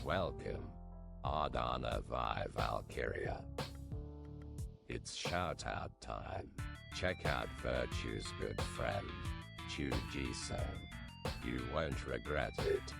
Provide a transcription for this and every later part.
Welcome, Adana Vi Valkyria. It's shout out time. Check out Virtue's good friend, Chujiso. You won't regret it.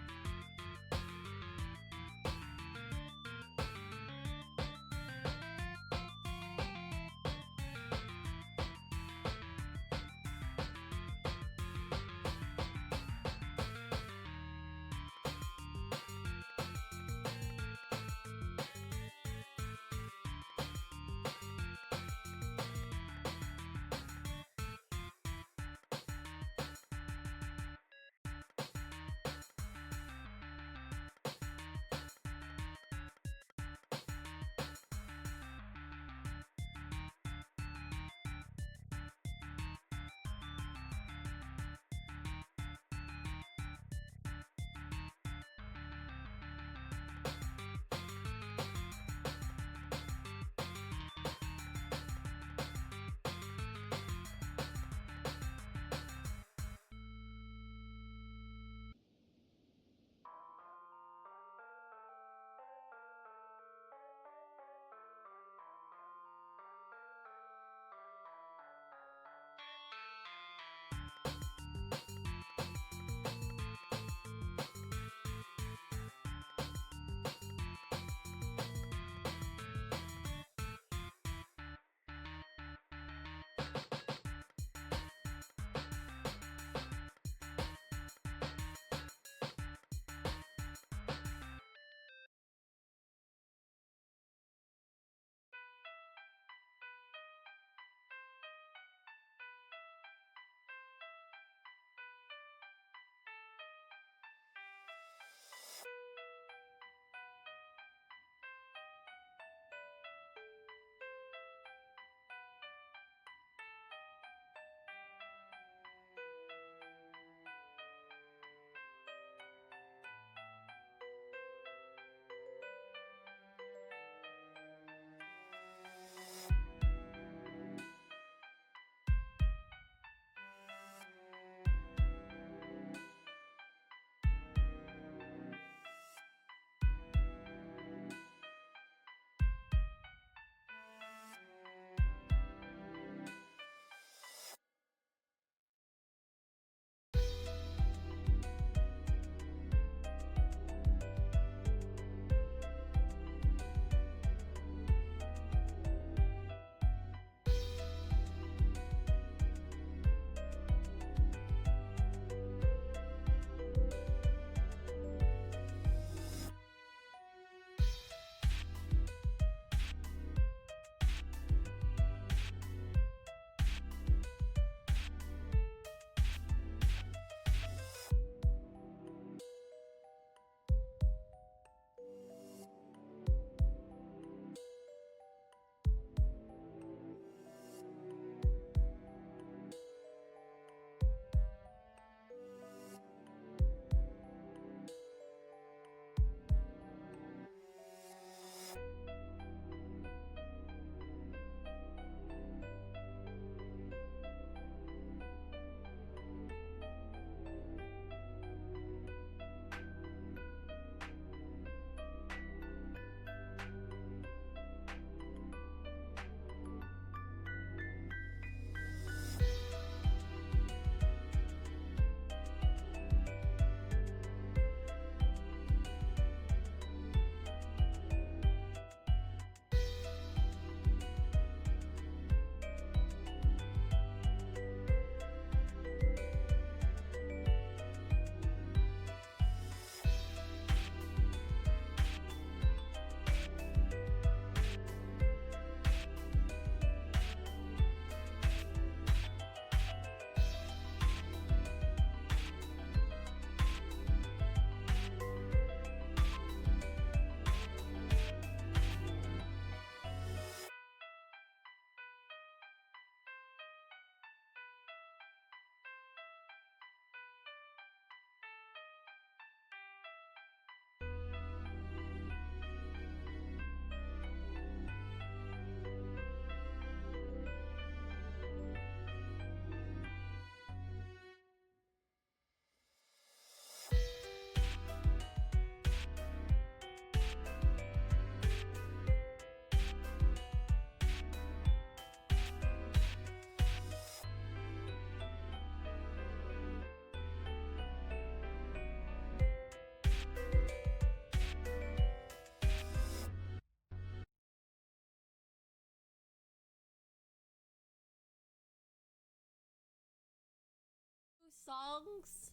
songs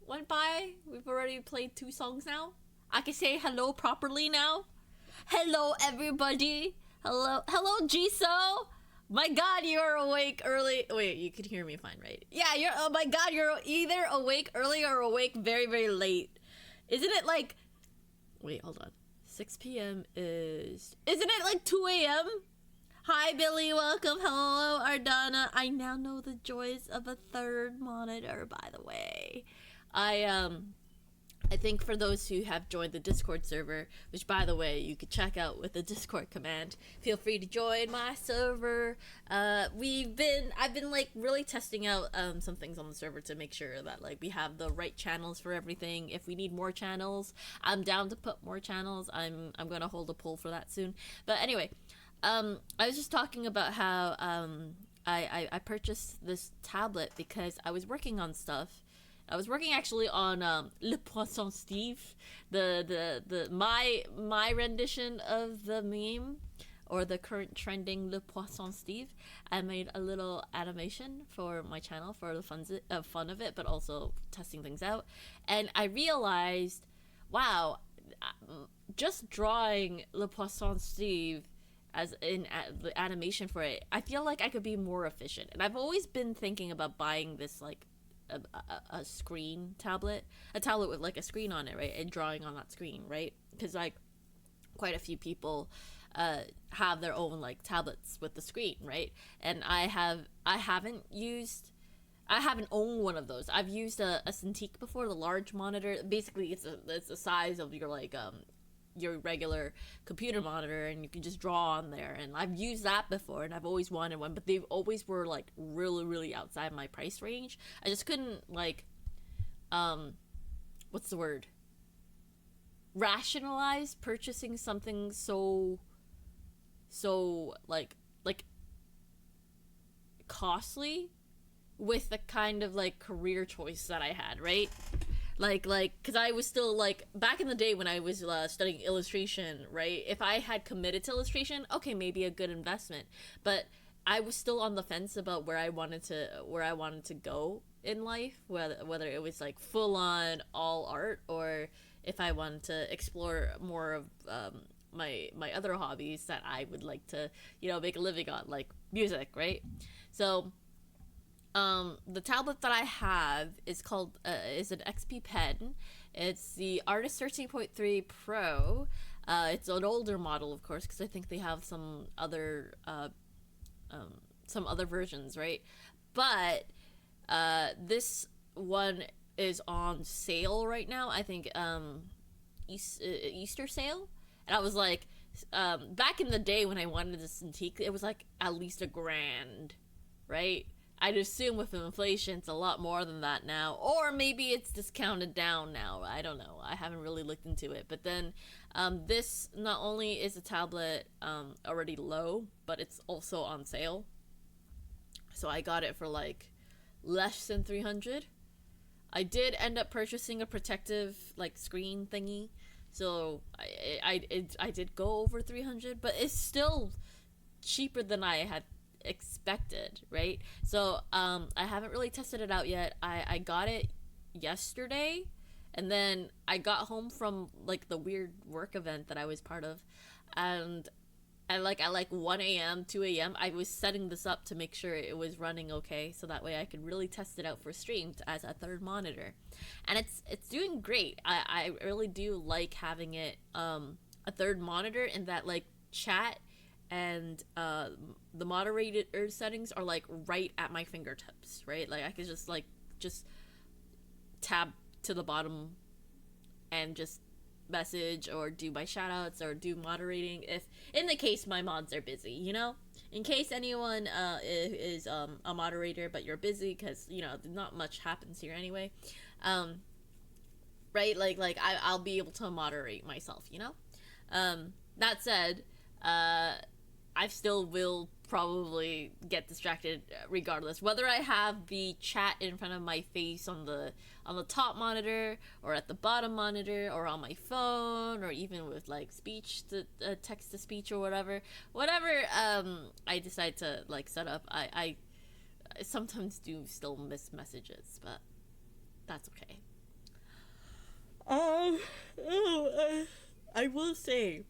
went by. We've already played 2 songs now. I can say hello properly now. Hello, everybody. Hello, Jisoo. My God, you're awake early. Wait, you can hear me fine, right? Yeah, you're. Oh my God, you're either awake early or awake very, very late. Isn't it like? Wait, hold on. 6 p.m. is. Isn't it like 2 a.m.? Hi, Billy. Welcome. Hello, Ardana. I now know the joys of a third monitor. By the way, I think for those who have joined the Discord server, which by the way you could check out with the Discord command, feel free to join my server. I've been like really testing out some things on the server to make sure that like we have the right channels for everything. If we need more channels, I'm down to put more channels. I'm gonna hold a poll for that soon. But anyway, I was just talking about how I purchased this tablet because I was working on stuff. I was working actually on Le Poisson Steve, my rendition of the meme, or the current trending Le Poisson Steve. I made a little animation for my channel for the fun of it, but also testing things out. And I realized, wow, just drawing Le Poisson Steve as in the animation for it, I feel like I could be more efficient. And I've always been thinking about buying this like a screen tablet, a tablet with like a screen on it, right, and drawing on that screen, right? Because like quite a few people have their own like tablets with the screen, right? And I haven't owned one of those. I've used a Cintiq before, the large monitor. Basically, it's the size of your like your regular computer monitor, and you can just draw on there. And I've used that before, and I've always wanted one, but they always were like really, really outside my price range. I just couldn't like what's the word, rationalize purchasing something so like costly with the kind of like career choice that I had, right? Like, because I was still, like, back in the day when I was studying illustration, right? If I had committed to illustration, okay, maybe a good investment. But I was still on the fence about where I wanted to go in life, whether it was, like, full-on all art, or if I wanted to explore more of my other hobbies that I would like to, make a living on, like music, right? So the tablet that I have is called is an XP Pen. It's the Artist 13.3 Pro. It's an older model, of course, because I think they have some other versions, right? But this one is on sale right now. I think Easter sale, and I was like, back in the day when I wanted this Cintiq, it was like at least $1,000, right? I'd assume with inflation it's a lot more than that now, or maybe it's discounted down now. I don't know. I haven't really looked into it. But then this not only is a tablet already low, but it's also on sale. So I got it for like less than 300. I did end up purchasing a protective like screen thingy, so I did go over 300, but it's still cheaper than I had expected, right? So I haven't really tested it out yet. I got it yesterday, and then I got home from like the weird work event that I was part of, and at like 1 a.m 2 a.m I was setting this up to make sure it was running okay, so that way I could really test it out for stream as a third monitor. And it's doing great. I really do like having it a third monitor, in that like chat and the moderator settings are like right at my fingertips, right? Like I could just tab to the bottom and just message or do my shoutouts or do moderating, if in the case my mods are busy, in case anyone is a moderator but you're busy, because not much happens here anyway, right? Like I'll be able to moderate myself. That said, I still will probably get distracted regardless, whether I have the chat in front of my face on the top monitor, or at the bottom monitor, or on my phone, or even with like speech to text to speech, or whatever I decide to like set up. I sometimes do still miss messages, but that's okay. I will say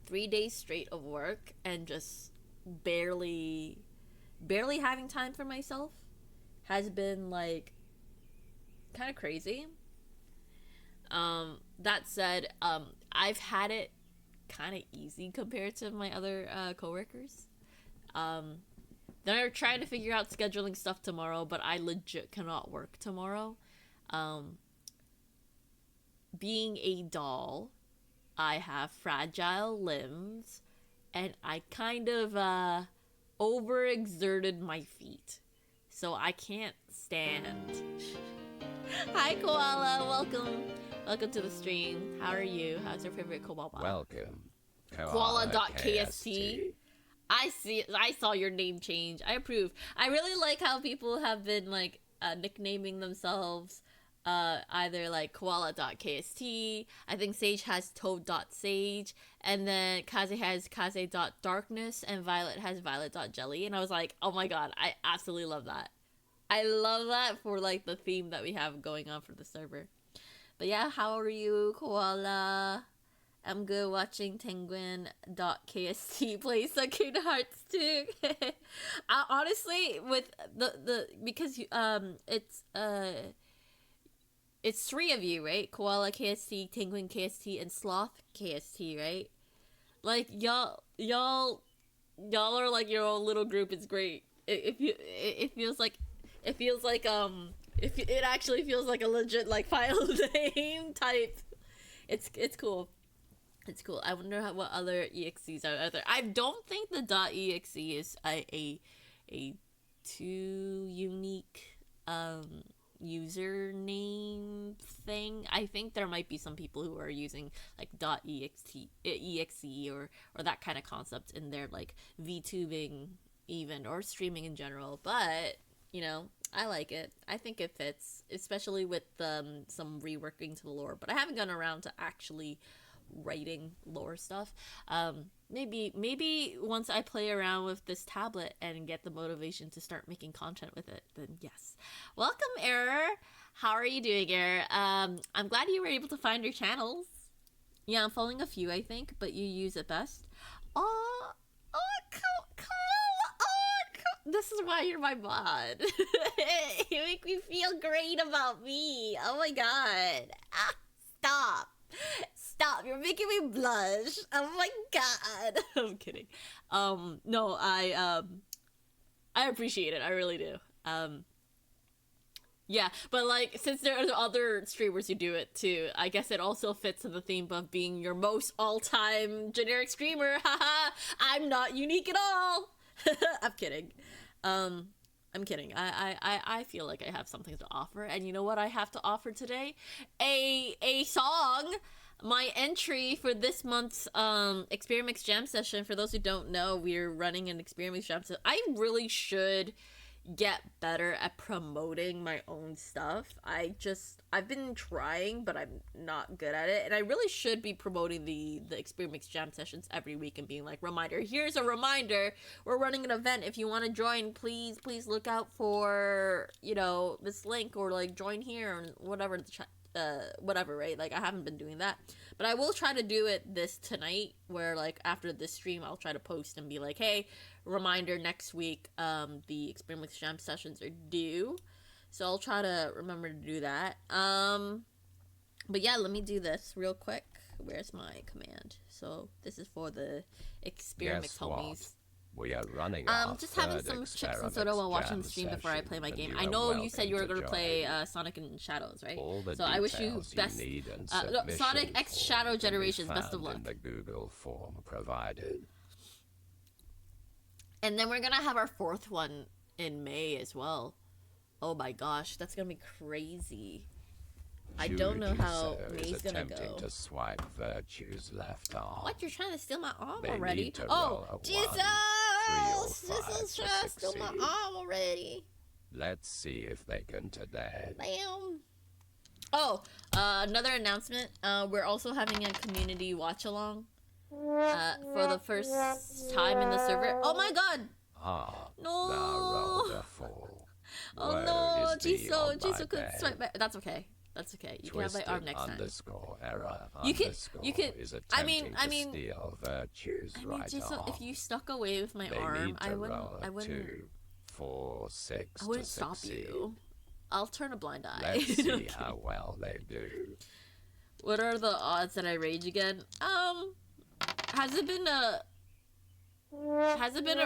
3 days straight of work and just barely having time for myself has been like kind of crazy. That said, I've had it kind of easy compared to my other coworkers. They're trying to figure out scheduling stuff tomorrow, but I legit cannot work tomorrow. Being a doll, I have fragile limbs, and I kind of overexerted my feet, so I can't stand. Hi Koala, welcome to the stream. How are you? How's your favorite koala? Welcome, Koala.kst. I saw your name change. I approve. I really like how people have been like nicknaming themselves either like koala.kst. I think Sage has toad.sage, and then Kaze has kaze.darkness, and Violet has violet.jelly. And I was like, oh my god, I absolutely love that. I love that for like the theme that we have going on for the server. But yeah, how are you, Koala? I'm good watching Tenguin.kst play some Kingdom Hearts 2. Honestly, with the because it's 3 of you, right? Koala KST, Tenguin KST, and Sloth KST, right? Like y'all are like your own little group. It's great. It feels like it actually feels like a legit like file name type. It's cool. It's cool. I wonder what other EXEs are out there. I don't think the .exe is a too unique username thing. I think there might be some people who are using like .exe or that kind of concept in their like VTubing even, or streaming in general. But you know, I like it. I think it fits, especially with some reworking to the lore. But I haven't gotten around to actually writing lore stuff. Maybe once I play around with this tablet and get the motivation to start making content with it, then yes. Welcome, Error. How are you doing, Error? I'm glad you were able to find your channels. Yeah, I'm following a few, I think, but you use it best. This is why you're my mod. You make me feel great about me. Oh my god. Stop, you're making me blush. Oh my god. I'm kidding. No, I appreciate it. I really do. Yeah, but like, since there are other streamers who do it too, I guess it also fits in the theme of being your most all-time generic streamer. Haha, I'm not unique at all. I'm kidding. I'm kidding. I feel like I have something to offer, and you know what I have to offer today? A song. My entry for this month's Experimix Jam Session. For those who don't know, we're running an Experimix Jam Session. I really should get better at promoting my own stuff. I've been trying, but I'm not good at it, and I really should be promoting the Experimix Jam Sessions every week and being like, reminder, here's a reminder, we're running an event. If you want to join, please look out for, you know, this link, or like join here, and whatever whatever, right? Like, I haven't been doing that, but I will try to do it this tonight, where like after this stream I'll try to post and be like, hey, reminder, next week the Experimix Jam Sessions are due, so I'll try to remember to do that. But yeah, let me do this real quick. Where's my command? So this is for the Experimix homies. We are running just having some chips and soda while watching the stream before I play my game. I know you said you were going to play Sonic and Shadows, right? So I wish you best... Sonic X Shadow Generations, best of luck. In the Google form provided. And then we're going to have our 4th one in May as well. Oh my gosh, that's going to be crazy. I don't know how May's gonna go. To swipe Virtue's left arm. What? You're trying to steal my arm already? Oh, Jesus! This is trying to steal my arm already. Let's see if they can today. Bam. Oh, another announcement. We're also having a community watch along. For the first time in the server. Oh my god! Ah, no! thou rolled a fool. Oh Where no, is the on Jisoo my couldn't bed? swipe back. That's okay. That's okay. You can have my arm next time. Underscore error You can- underscore you can- is I mean- attempting I to mean- steal virtue's I mean, right Jisoo, if arm. you stuck away with my They arm, need to I wouldn't. roll I a wouldn't. 2, 4, 6 I wouldn't to stop succeed. you. I'll turn a blind eye. Let's see how well they do. What are the odds that I rage again? Has it been a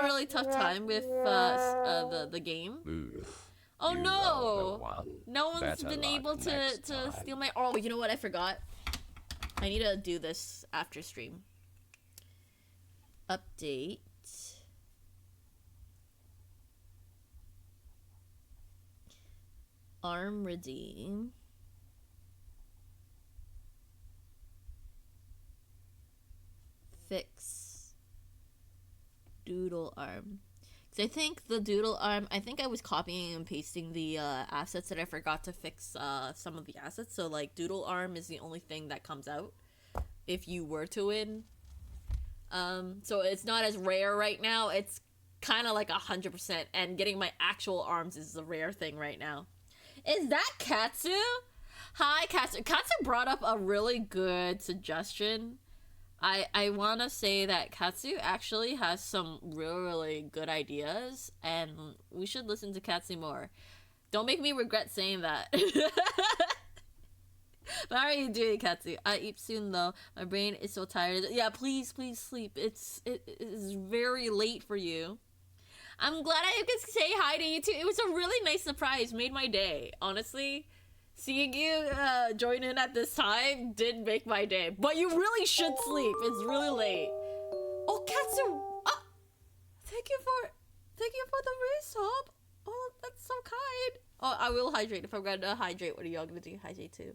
really tough time with the game? Oof. Oh You no! rolled a 1. No one's Better been luck able to next time. steal my. Oh, you know what? I forgot. I need to do this after stream. Update. Arm redeem. Fix doodle arm. Because I think the doodle arm, I think I was copying and pasting the assets that I forgot to fix some of the assets. So like doodle arm is the only thing that comes out if you were to win. So it's not as rare right now. It's kind of like 100%, and getting my actual arms is a rare thing right now. Is that Katsu? Hi, Katsu. Katsu brought up a really good suggestion. I want to say that Katsu actually has some really good ideas, and we should listen to Katsu more. Don't make me regret saying that. But how are you doing, Katsu? I eat soon though. My brain is so tired. Yeah, please sleep. It is very late for you. I'm glad I could say hi to you too. It was a really nice surprise. Made my day, honestly. Seeing you join in at this time did make my day. But you really should sleep. It's really late. Oh, Katsu! Thank you for the resub. Oh, that's so kind. Oh, I will hydrate. If I'm gonna hydrate, what are y'all gonna do? Hydrate too.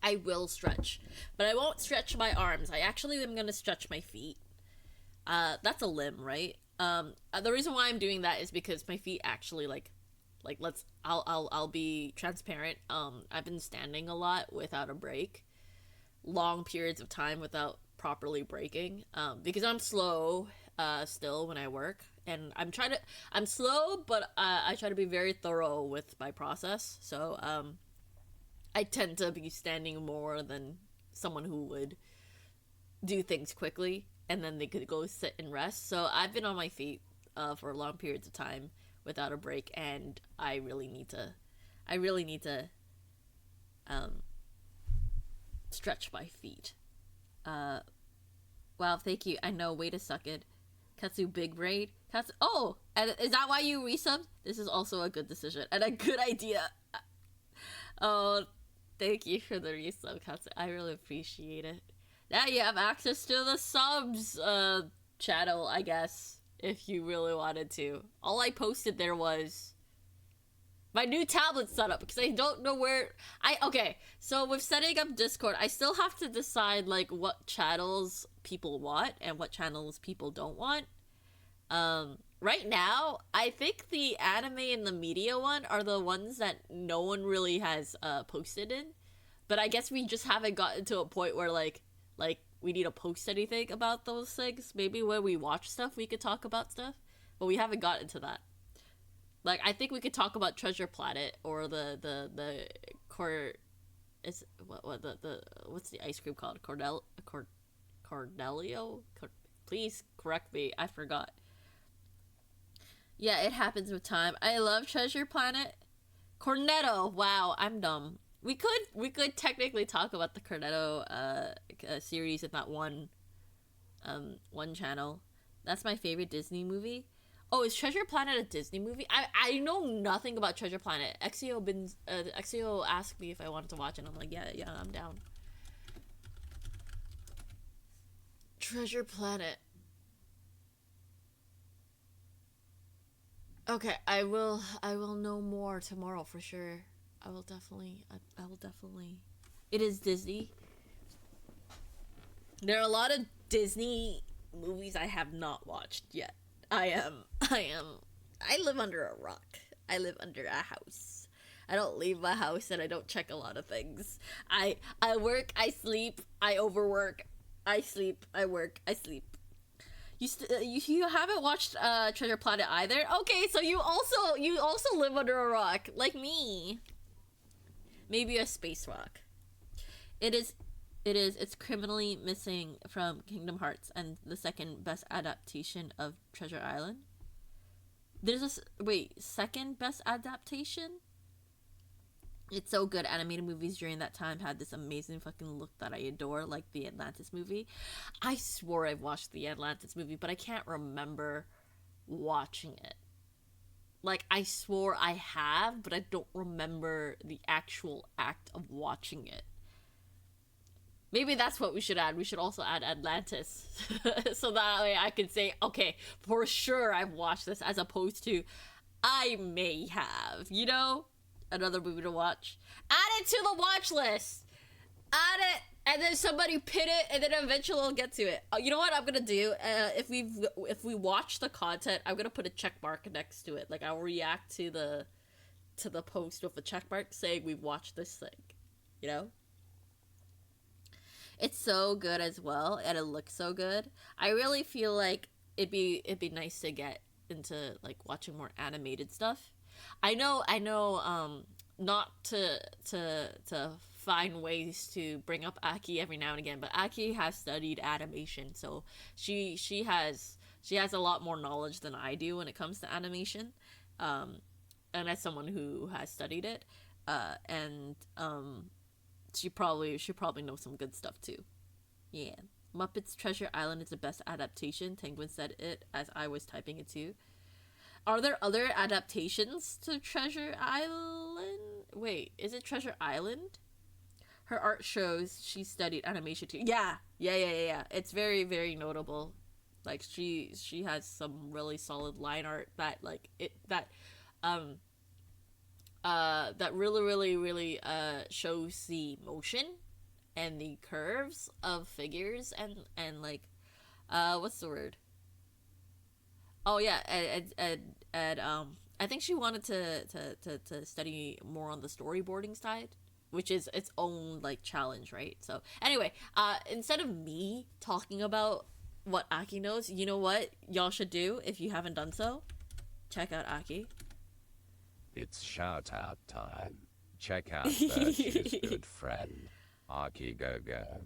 I will stretch, but I won't stretch my arms. I actually am gonna stretch my feet. That's a limb, right? The reason why I'm doing that is because my feet actually I'll be transparent. I've been standing a lot without a break, long periods of time without properly breaking. Because I'm slow, still when I work, and I'm slow, but I try to be very thorough with my process. So, I tend to be standing more than someone who would do things quickly and then they could go sit and rest. So I've been on my feet for long periods of time without a break, and I really need to stretch my feet. Wow, thank you. I know, way to suck it. Katsu big braid. Katsu, oh, and is that why you resubbed? This is also a good decision and a good idea. Oh, thank you for the resub, Katsu. I really appreciate it. Now you have access to the subs channel, I guess, if you really wanted to. All I posted there was my new tablet setup, because I don't know where okay, so with setting up Discord, I still have to decide like what channels people want and what channels people don't want. Right now, I think the anime and the media one are the ones that no one really has posted in. But I guess we just haven't gotten to a point where like we need to post anything about those things. Maybe when we watch stuff, we could talk about stuff, but we haven't gotten to that. Like, I think we could talk about Treasure Planet or the what's the ice cream called? Cornelio? Please correct me. I forgot. Yeah, it happens with time. I love Treasure Planet. Cornetto. Wow, I'm dumb. We could technically talk about the Cornetto series in that one channel. That's my favorite Disney movie. Oh, is Treasure Planet a Disney movie? I know nothing about Treasure Planet. Exio asked me if I wanted to watch it, and I'm like, yeah, I'm down. Treasure Planet. Okay, I will know more tomorrow for sure. I will definitely. It is Disney. There are a lot of Disney movies I have not watched yet. I live under a rock. I live under a house. I don't leave my house and I don't check a lot of things. I work, I sleep, I overwork, I sleep, I work, I sleep. You haven't watched Treasure Planet either? Okay, so you also live under a rock like me. Maybe a space rock. It's criminally missing from Kingdom Hearts and the second best adaptation of Treasure Island. There's second best adaptation? It's so good. Animated movies during that time had this amazing fucking look that I adore, like the Atlantis movie. I swore I've watched the Atlantis movie, but I can't remember watching it. Like, I swore I have, but I don't remember the actual act of watching it. Maybe that's what we should add. We should also add Atlantis. So that way I can say, okay, for sure I've watched this, as opposed to, I may have, you know? Another movie to watch. Add it to the watch list. Add it, and then somebody pin it, and then eventually I'll get to it. You know what I'm gonna do? If we watch the content, I'm gonna put a check mark next to it. Like, I'll react to the post with a check mark saying we've watched this thing. You know? It's so good as well, and it looks so good. I really feel like it'd be nice to get into like watching more animated stuff. I know, not to find ways to bring up Aki every now and again, but Aki has studied animation, so she has a lot more knowledge than I do when it comes to animation. And as someone who has studied it, she probably knows some good stuff too. Yeah. Muppets Treasure Island is the best adaptation. Penguin said it as I was typing it too. Are there other adaptations to Treasure Island? Wait, is it Treasure Island? Her art shows she studied animation too. Yeah. It's very, very notable. Like, she has some really solid line art that really shows the motion and the curves of figures and like what's the word? Oh yeah, and I think she wanted to study more on the storyboarding side, which is its own like challenge, right? So anyway, instead of me talking about what Aki knows, you know what y'all should do if you haven't done so? Check out Aki. It's shout out time. Check out Virtue's good friend, Aki Go-Go.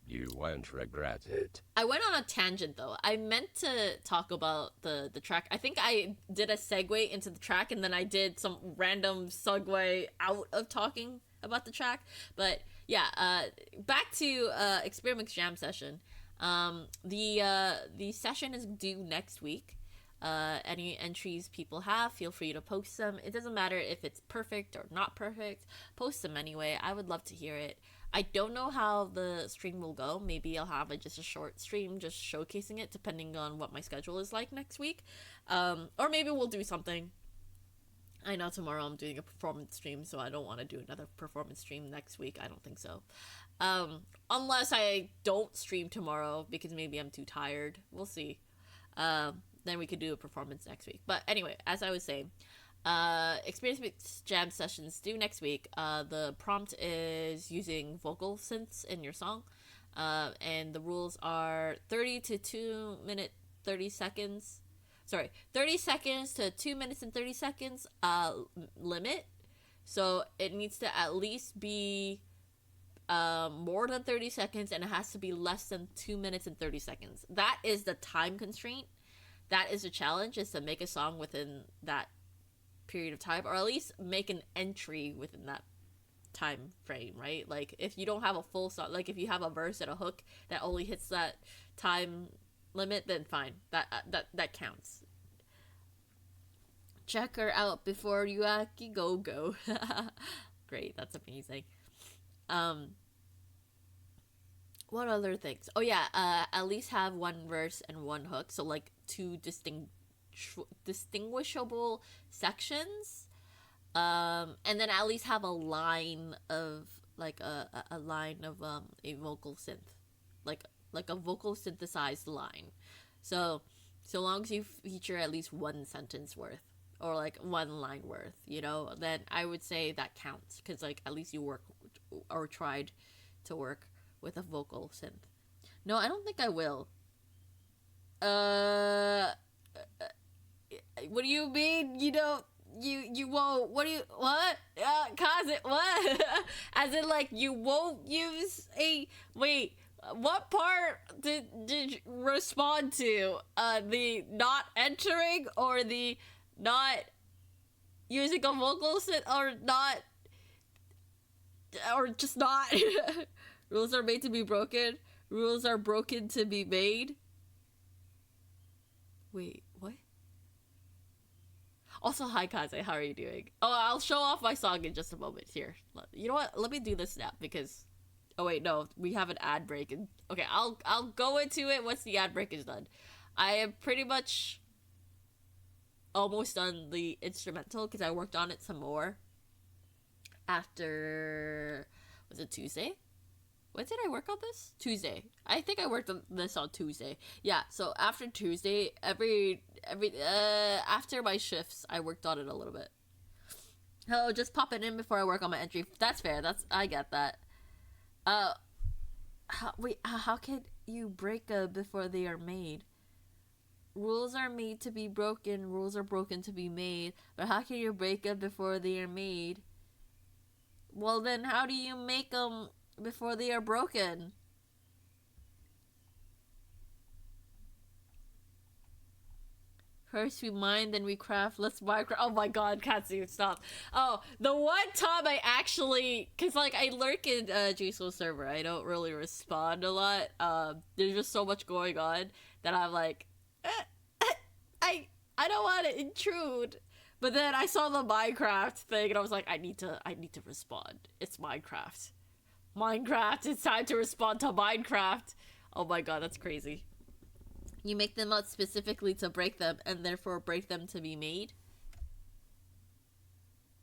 You won't regret it. I went on a tangent though. I meant to talk about the track. I think I did a segue into the track, and then I did some random segue out of talking about the track. But yeah, back to Experimix Jam session. The session is due next week. Any entries people have, feel free to post them. It doesn't matter if it's perfect or not perfect. Post them anyway. I would love to hear it. I don't know how the stream will go. Maybe I'll have just a short stream just showcasing it, depending on what my schedule is like next week. Or maybe we'll do something. I know tomorrow I'm doing a performance stream, so I don't want to do another performance stream next week. I don't think so. Unless I don't stream tomorrow because maybe I'm too tired. We'll see. Then we could do a performance next week. But anyway, as I was saying, Experimix Jam sessions due next week. The prompt is using vocal synths in your song. And the rules are 30 to 2 minute 30 seconds. Sorry, 30 seconds to 2 minutes and 30 seconds limit. So it needs to at least be more than 30 seconds, and it has to be less than 2 minutes and 30 seconds. That is the time constraint. That is the challenge, is to make a song within that period of time, or at least make an entry within that time frame, right? Like, if you don't have a full song, like if you have a verse and a hook that only hits that time limit, then fine, that counts. Check her out before you Aki go. Great, that's amazing. What other things? Oh yeah, at least have one verse and one hook, so like two distinguishable sections, and then at least have a line of like a line of a vocal synth, like a vocal synthesized line. So long as you feature at least one sentence worth, or like one line worth, you know, then I would say that counts, because like at least you work or tried to work with a vocal synth. No, I don't think I will. What do you mean? You don't. You won't. What do you? What? Cause it what? As in, like, you won't use a. Wait. What part did you respond to? The not entering, or the not using a vocal synth, or not, or just not? Rules are made to be broken. Rules are broken to be made. Wait, what? Also, hi Kaze, how are you doing? Oh, I'll show off my song in just a moment. Here, you know what? Let me do this now because. Oh wait, no, we have an ad break. And okay, I'll go into it once the ad break is done. I am pretty much almost done the instrumental because I worked on it some more. After, was it Tuesday? When did I work on this? Tuesday. I think I worked on this on Tuesday. Yeah, so after Tuesday, after my shifts, I worked on it a little bit. Oh, just pop it in before I work on my entry. That's fair. I get that. How can you break before they are made? Rules are made to be broken. Rules are broken to be made. But how can you break up before they are made? Well, then how do you make them before they are broken? First we mine, then we craft. Let's Minecraft. Oh my god, Katsu, stop. Oh, the one time I actually, cause like I lurk in JSOul server, I don't really respond a lot. There's just so much going on that I'm like, I don't want to intrude. But then I saw the Minecraft thing and I was like, I need to respond. It's Minecraft. Minecraft, it's time to respond to Minecraft. Oh my god, that's crazy. You make them out specifically to break them, and therefore break them to be made.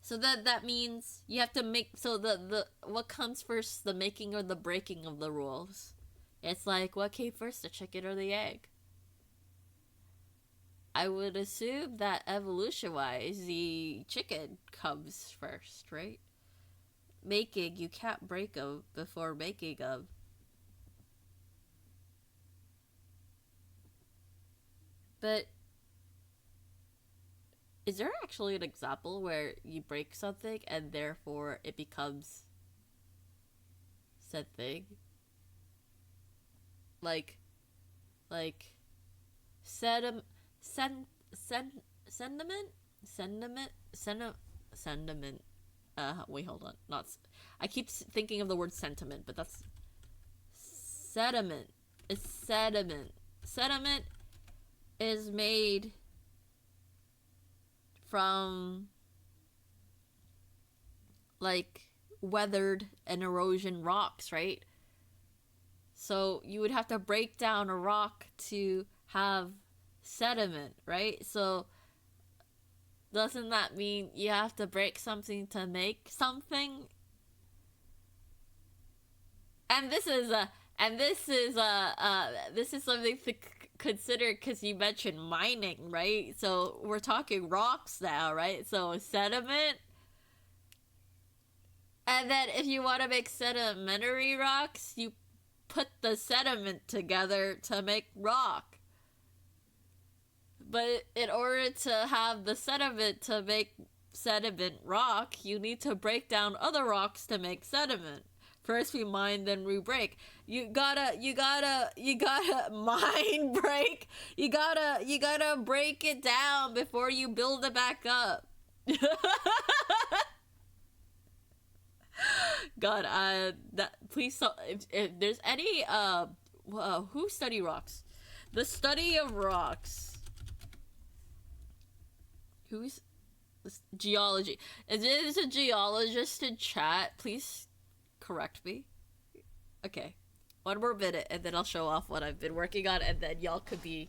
So that means you have to make, so the what comes first, the making or the breaking of the rules? It's like, what came first, the chicken or the egg? I would assume that evolution-wise, the chicken comes first, right? Making, you can't break them before making them. But is there actually an example where you break something and therefore it becomes said thing? Like sentiment? Wait, hold on. I keep thinking of the word sentiment, but that's sediment. It's sediment. Sediment is made from like weathered and erosion rocks, right? So you would have to break down a rock to have sediment, right? So doesn't that mean you have to break something to make something? And this is something to consider because you mentioned mining, right? So we're talking rocks now, right? So sediment. And then if you want to make sedimentary rocks, you put the sediment together to make rock. But in order to have the sediment to make sediment rock, you need to break down other rocks to make sediment. First we mine, then we break. You gotta mine break. You gotta break it down before you build it back up. God, please, if there's any, who study rocks? The study of rocks. Who's geology? If there's a geologist in chat, please correct me. Okay, one more minute and then I'll show off what I've been working on, and then y'all could be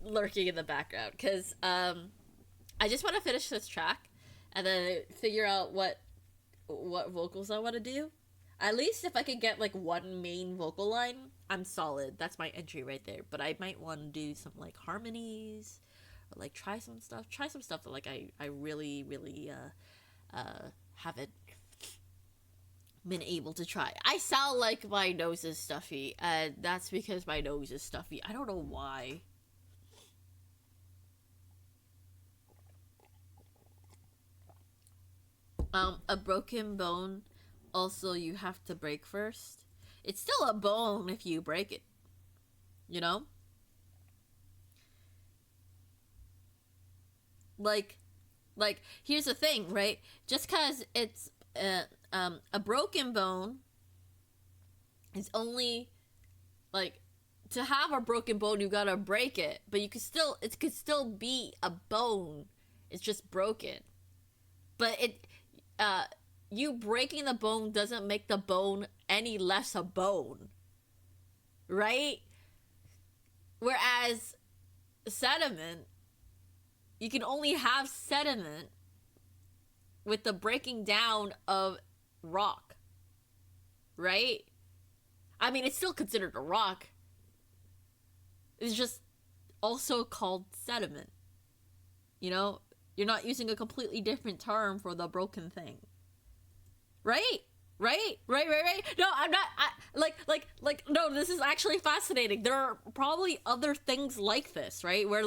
lurking in the background because I just want to finish this track and then figure out what vocals I want to do. At least if I could get like one main vocal line, I'm solid. That's my entry right there. But I might want to do some like harmonies or like try some stuff that like I really haven't been able to try. I sound like my nose is stuffy, and that's because my nose is stuffy. I don't know why. A broken bone, also you have to break first. It's still a bone if you break it. You know? Like, here's the thing, right? Just cause it's a broken bone is only, like, to have a broken bone you gotta break it, but it could still be a bone. It's just broken. But you breaking the bone doesn't make the bone any less a bone, right? Whereas sediment, you can only have sediment with the breaking down of rock, right? I mean, it's still considered a rock. It's just also called sediment. You know? You're not using a completely different term for the broken thing. Right? Right? No, I'm not, no, this is actually fascinating. There are probably other things like this, right? Where,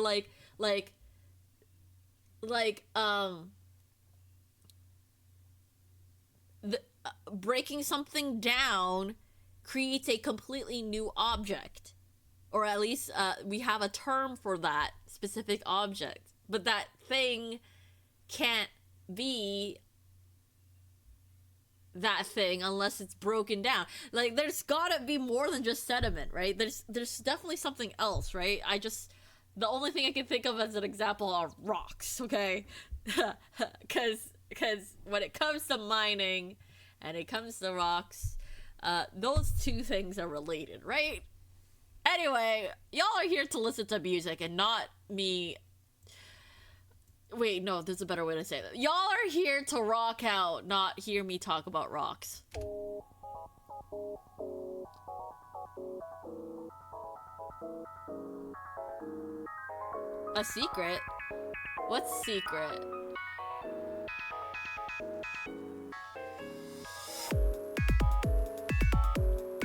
breaking something down creates a completely new object. Or at least, we have a term for that specific object. But that thing can't be that thing unless it's broken down. Like, there's gotta be more than just sediment, right? There's definitely something else, right? The only thing I can think of as an example are rocks, okay? Because when it comes to mining and it comes to rocks, those two things are related, right? Anyway, y'all are here to listen to music and not me. Wait, no, there's a better way to say that. Y'all are here to rock out, not hear me talk about rocks. A secret? What's secret?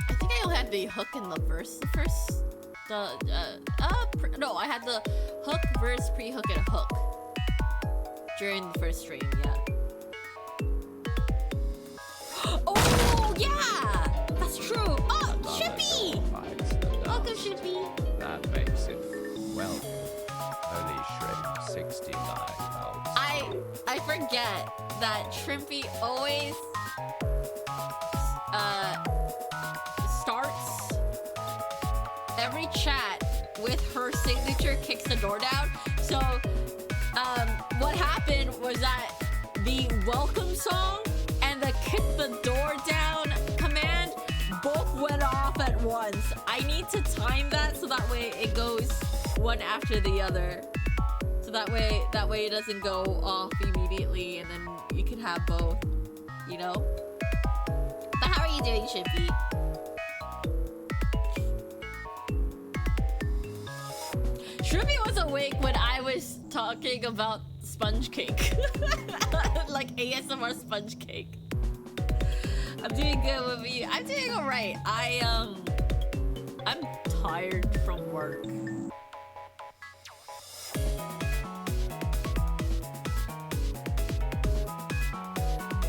I think I only had the hook in the verse. No, I had the hook, verse, pre-hook, and hook during the first stream, yeah. Oh, yeah! That's true! Oh, Shippy! Welcome, Shippy! That makes it Welp. Holy shrimp, 69 votes. I forget that Shrimpy always starts every chat with her signature kicks the door down. So what happened was that the welcome song and the kick the door down command both went off at once. I need to time that so that way it goes one after the other. So that way it doesn't go off immediately and then you can have both, you know? But how are you doing, Shippy? Shrimpy was awake when I was talking about sponge cake. Like ASMR sponge cake. I'm doing good with you. I'm doing alright. I'm tired from work.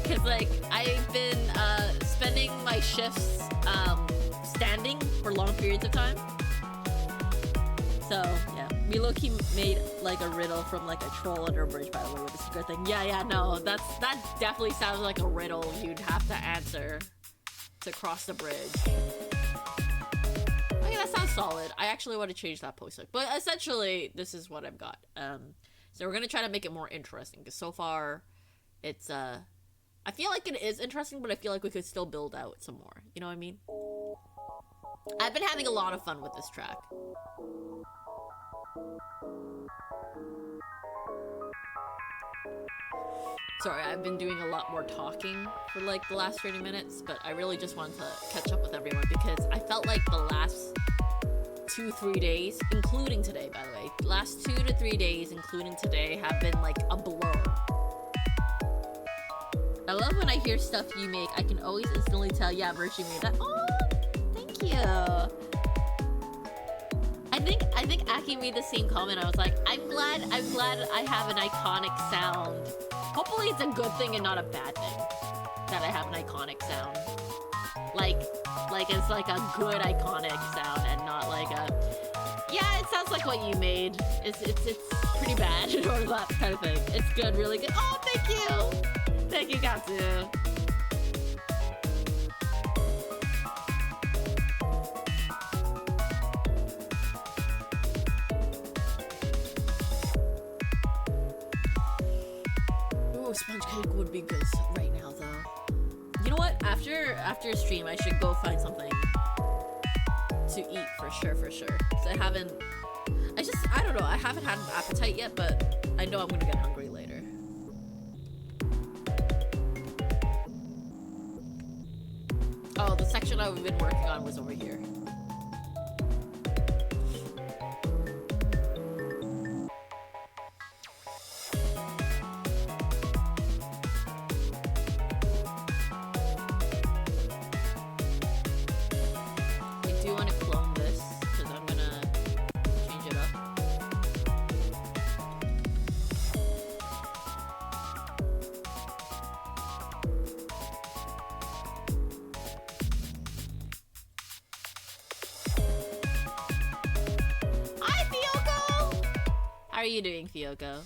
Cause like I've been spending my shifts standing for long periods of time. So yeah, we low-key made like a riddle from like a troll under a bridge, by the way, with a secret thing. Yeah, no, that definitely sounds like a riddle you'd have to answer to cross the bridge. Okay, that sounds solid. I actually want to change that post, but essentially this is what I've got. So we're gonna try to make it more interesting because so far it's I feel like it is interesting, but I feel like we could still build out some more. You know what I mean? I've been having a lot of fun with this track. Sorry, I've been doing a lot more talking for like the last 30 minutes, but I really just wanted to catch up with everyone because I felt like the last 2-3 days, including today, by the way, the last 2 to 3 days, including today, have been like a blur. I love when I hear stuff you make. I can always instantly tell, yeah, Virtue made that. Oh, thank you. I think Aki made the same comment. I was like, I'm glad I have an iconic sound Hopefully it's a good thing and not a bad thing that I have an iconic sound. Like it's like a good iconic sound and not like a, yeah, it sounds like what you made. It's pretty bad or that kind of thing. It's good, really good. Oh, thank you! Thank you, Katsu. Ooh, sponge cake would be good right now, though. You know what? After stream, I should go find something to eat for sure. Cause I don't know. I haven't had an appetite yet, but I know I'm gonna get hungry later. Oh, the section I've been working on was over here. How are you doing, Fioko?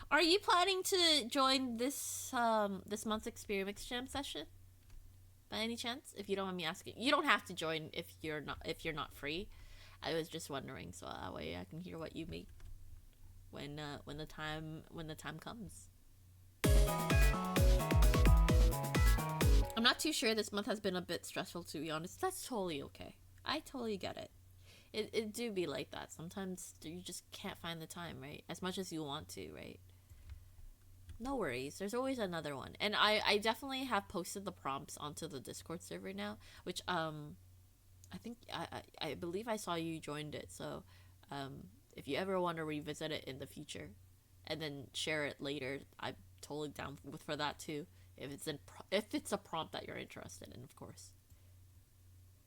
Are you planning to join this this month's Experimix jam session? By any chance? If you don't mind me asking. You don't have to join if you're not free. I was just wondering, so that way I can hear what you make when the time comes. I'm not too sure. This month has been a bit stressful, to be honest. That's totally okay. I totally get it. It do be like that. Sometimes you just can't find the time, right? As much as you want to, right? No worries. There's always another one. And I definitely have posted the prompts onto the Discord server now, which I think I believe I saw you joined it. So if you ever want to revisit it in the future and then share it later, I'm totally down for that too. If it's a prompt that you're interested in, of course.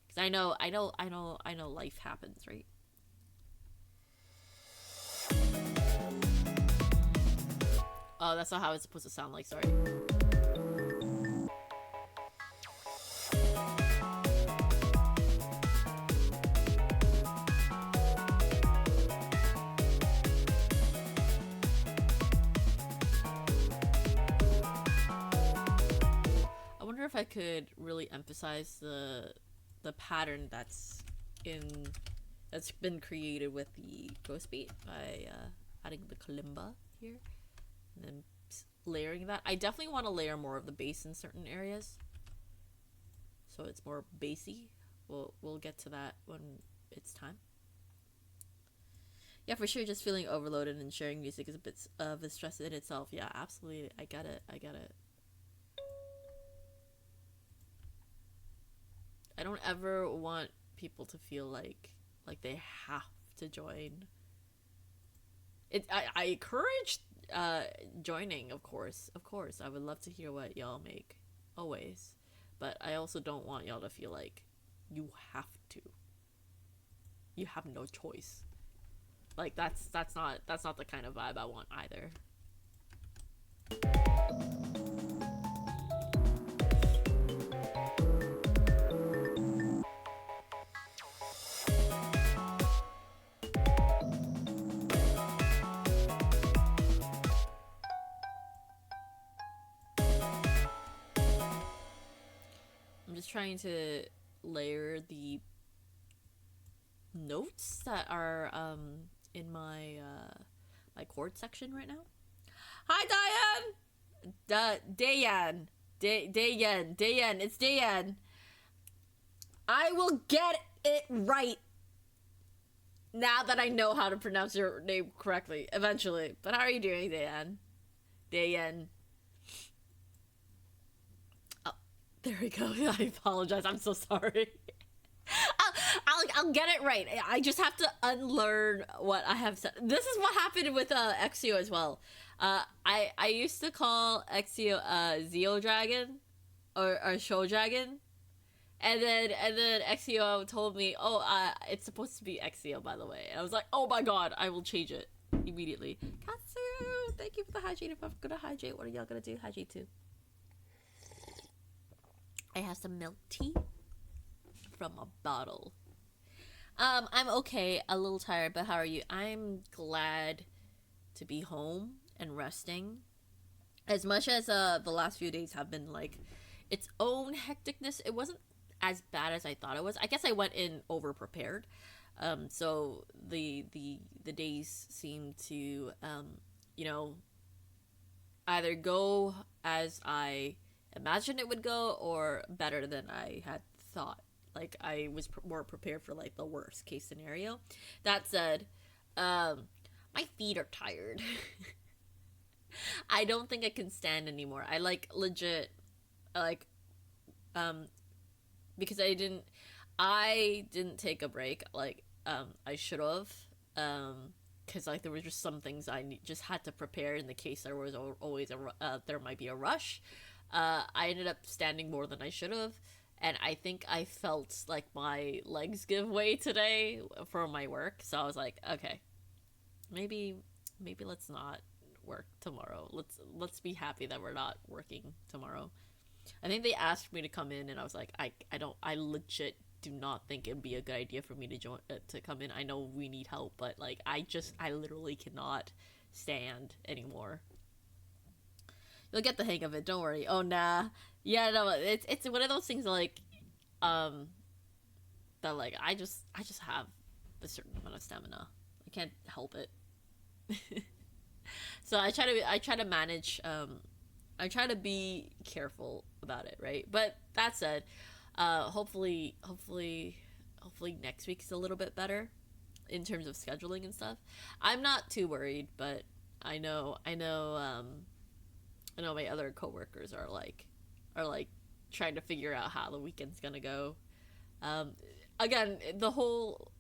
Because I know life happens, right? Oh, that's not how it's supposed to sound like, sorry. I wonder if I could really emphasize the pattern that's been created with the ghost beat by adding the kalimba here and then layering that. I definitely want to layer more of the bass in certain areas so it's more bassy. We'll get to that when it's time. Yeah, for sure, just feeling overloaded and sharing music is a bit of a stress in itself. Yeah, absolutely. I get it. I don't ever want people to feel like they have to join. I encourage joining, of course. I would love to hear what y'all make, always. But I also don't want y'all to feel like you have to. You have no choice. Like that's not the kind of vibe I want either. I'm just trying to layer the notes that are in my my chord section right now. Hi, Diane. Dayan, it's Dayan. I will get it right now that I know how to pronounce your name correctly eventually. But how are you doing, Dayan? Oh, there we go. I apologize. I'm so sorry. I'll get it right. I just have to unlearn what I have said. This is what happened with Exio as well. I used to call Exio Zeo Dragon or Show Dragon, and then Exio told me, oh, it's supposed to be Exio, by the way. And I was like, oh my god, I will change it. immediately. Katsu, thank you for the hydrate. If I'm gonna hydrate, what are y'all gonna do? Hydrate too. I have some milk tea from a bottle. I'm okay, a little tired, but how are you? I'm glad to be home and resting. As much as the last few days have been like its own hecticness, it wasn't as bad as I thought it was. I guess I went in over prepared. So the days seem to you know, either go as I imagined it would go or better than I had thought. Like I was more prepared for like the worst case scenario. That said, my feet are tired. I don't think I can stand anymore. I like legit like because I didn't take a break like I should have because like there were just some things I just had to prepare in the case there was always there might be a rush. I ended up standing more than I should have, and I think I felt like my legs give way today for my work. So I was like, okay, maybe let's not work tomorrow. Let's be happy that we're not working tomorrow. I think they asked me to come in, and I was like, I legit do not think it'd be a good idea for me to come in. I know we need help, but like I literally cannot stand anymore. You'll get the hang of it, don't worry. Oh nah. Yeah, no, it's one of those things like that like I just have a certain amount of stamina. I can't help it. So I try to manage I try to be careful about it, right? But that said, hopefully next week's a little bit better in terms of scheduling and stuff. I'm not too worried, but I know my other coworkers are like trying to figure out how the weekend's gonna go. Again, the whole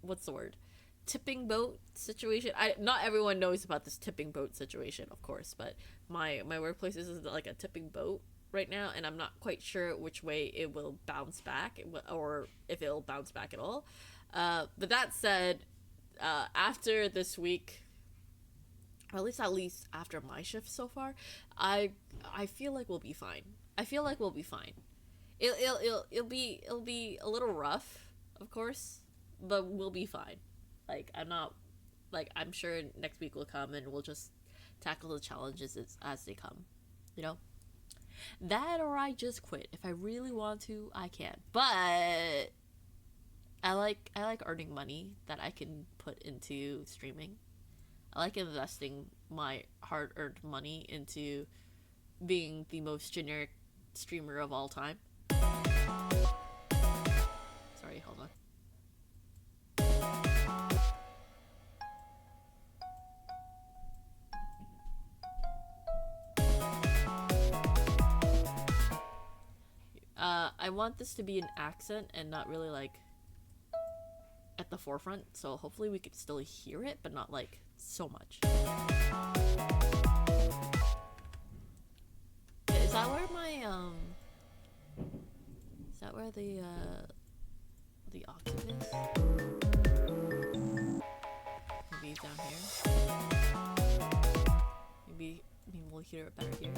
tipping boat situation. Not everyone knows about this tipping boat situation, of course, but my workplace is like a tipping boat right now, and I'm not quite sure which way it will bounce back or if it'll bounce back at all. But that said, after this week, or at least after my shift so far, I feel like we'll be fine. It'll be a little rough, of course, but we'll be fine. Like I'm sure next week will come and we'll just tackle the challenges as they come, you know. That or I just quit. If I really want to, I can. But I like earning money that I can put into streaming. I like investing my hard-earned money into being the most generic streamer of all time. Sorry, hold on. I want this to be an accent and not really like at the forefront, so hopefully we could still hear it, but not like so much. Is that where my is that where the octave is? Maybe down here. Maybe we'll hear it better here.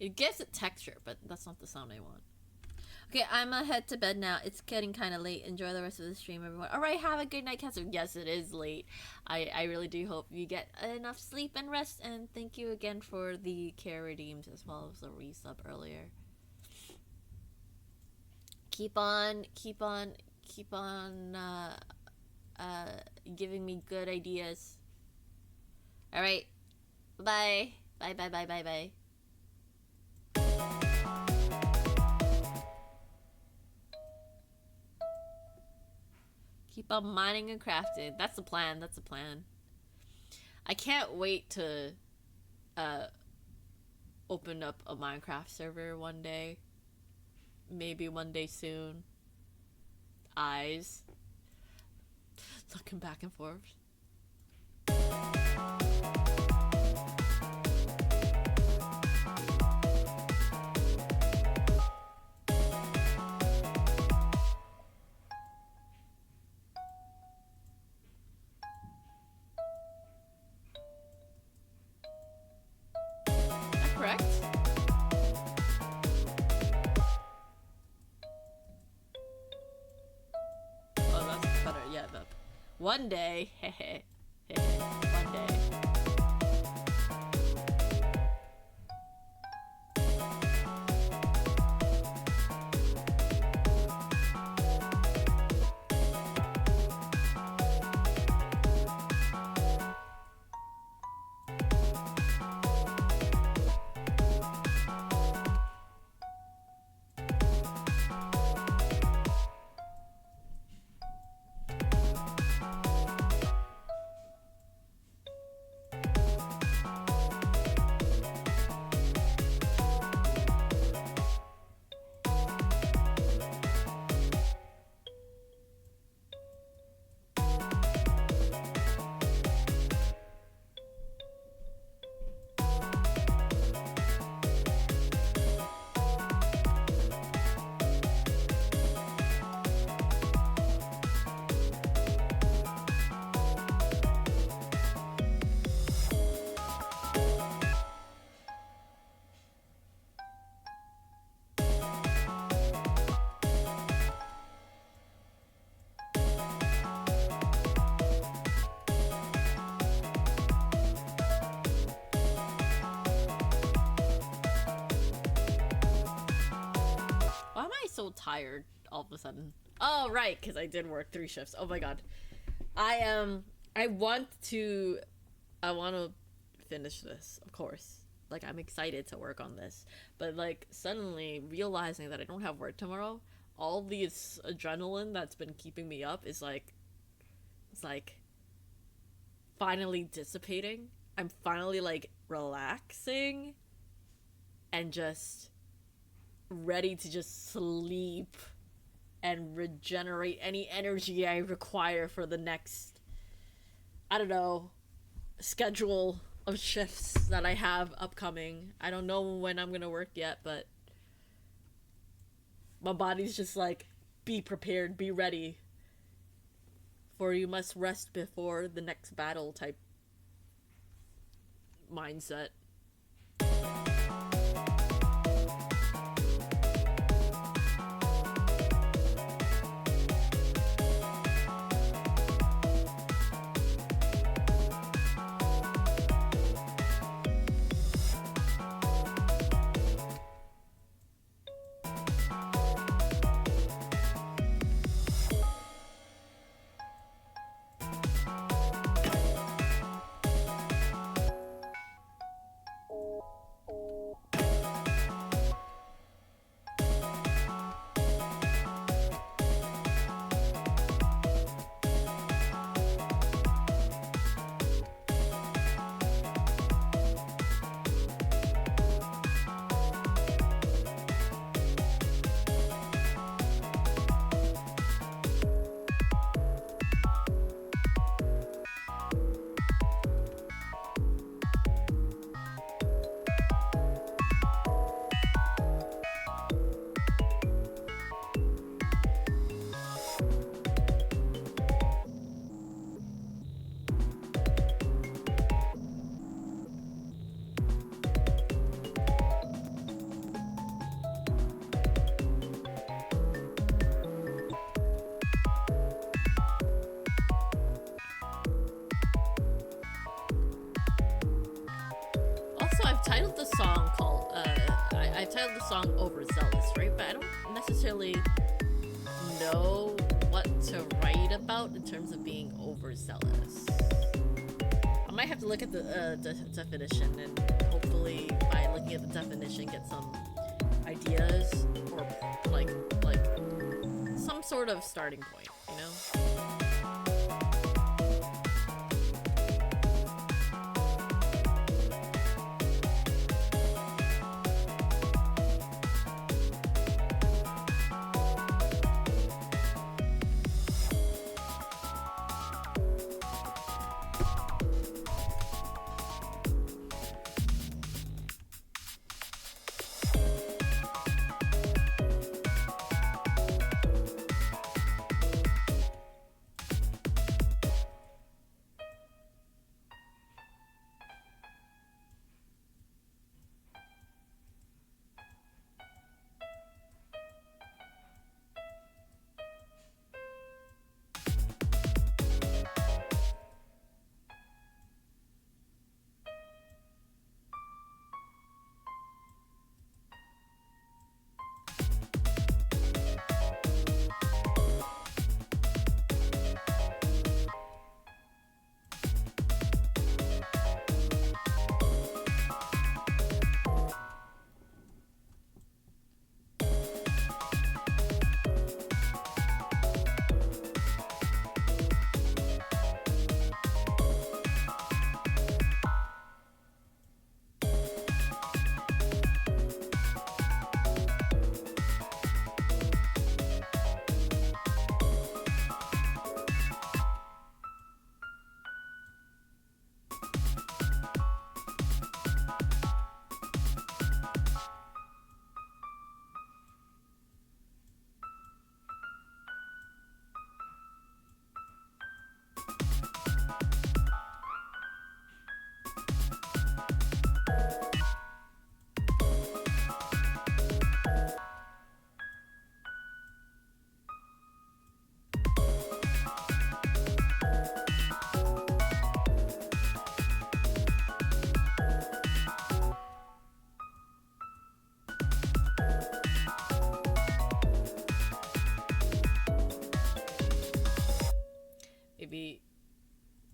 It gives it texture, but that's not the sound I want. Okay, I'm gonna head to bed now. It's getting kind of late. Enjoy the rest of the stream, everyone. All right, have a good night, Katsu. Yes, it is late. I really do hope you get enough sleep and rest. And thank you again for the care redeems as well as the resub earlier. Keep on giving me good ideas. All right, bye. Keep on mining and crafting. That's the plan. I can't wait to open up a Minecraft server one day. Maybe one day soon. Eyes. Looking back and forth. One day. One day. Why am I so tired all of a sudden? Oh, right, because I did work 3 shifts. Oh my god. I want to finish this, of course. Like, I'm excited to work on this. But, like, suddenly realizing that I don't have work tomorrow, all this adrenaline that's been keeping me up is like, it's like finally dissipating. I'm finally, like, relaxing and just ready to just sleep and regenerate any energy I require for the next, I don't know, schedule of shifts that I have upcoming. I don't know when I'm gonna work yet, but my body's just like, be prepared, be ready, for you must rest before the next battle type mindset. I've titled the song called, I've titled the song Overzealous, right? But I don't necessarily know what to write about in terms of being overzealous. I might have to look at the definition, and hopefully by looking at the definition get some ideas, or like some sort of starting point, you know?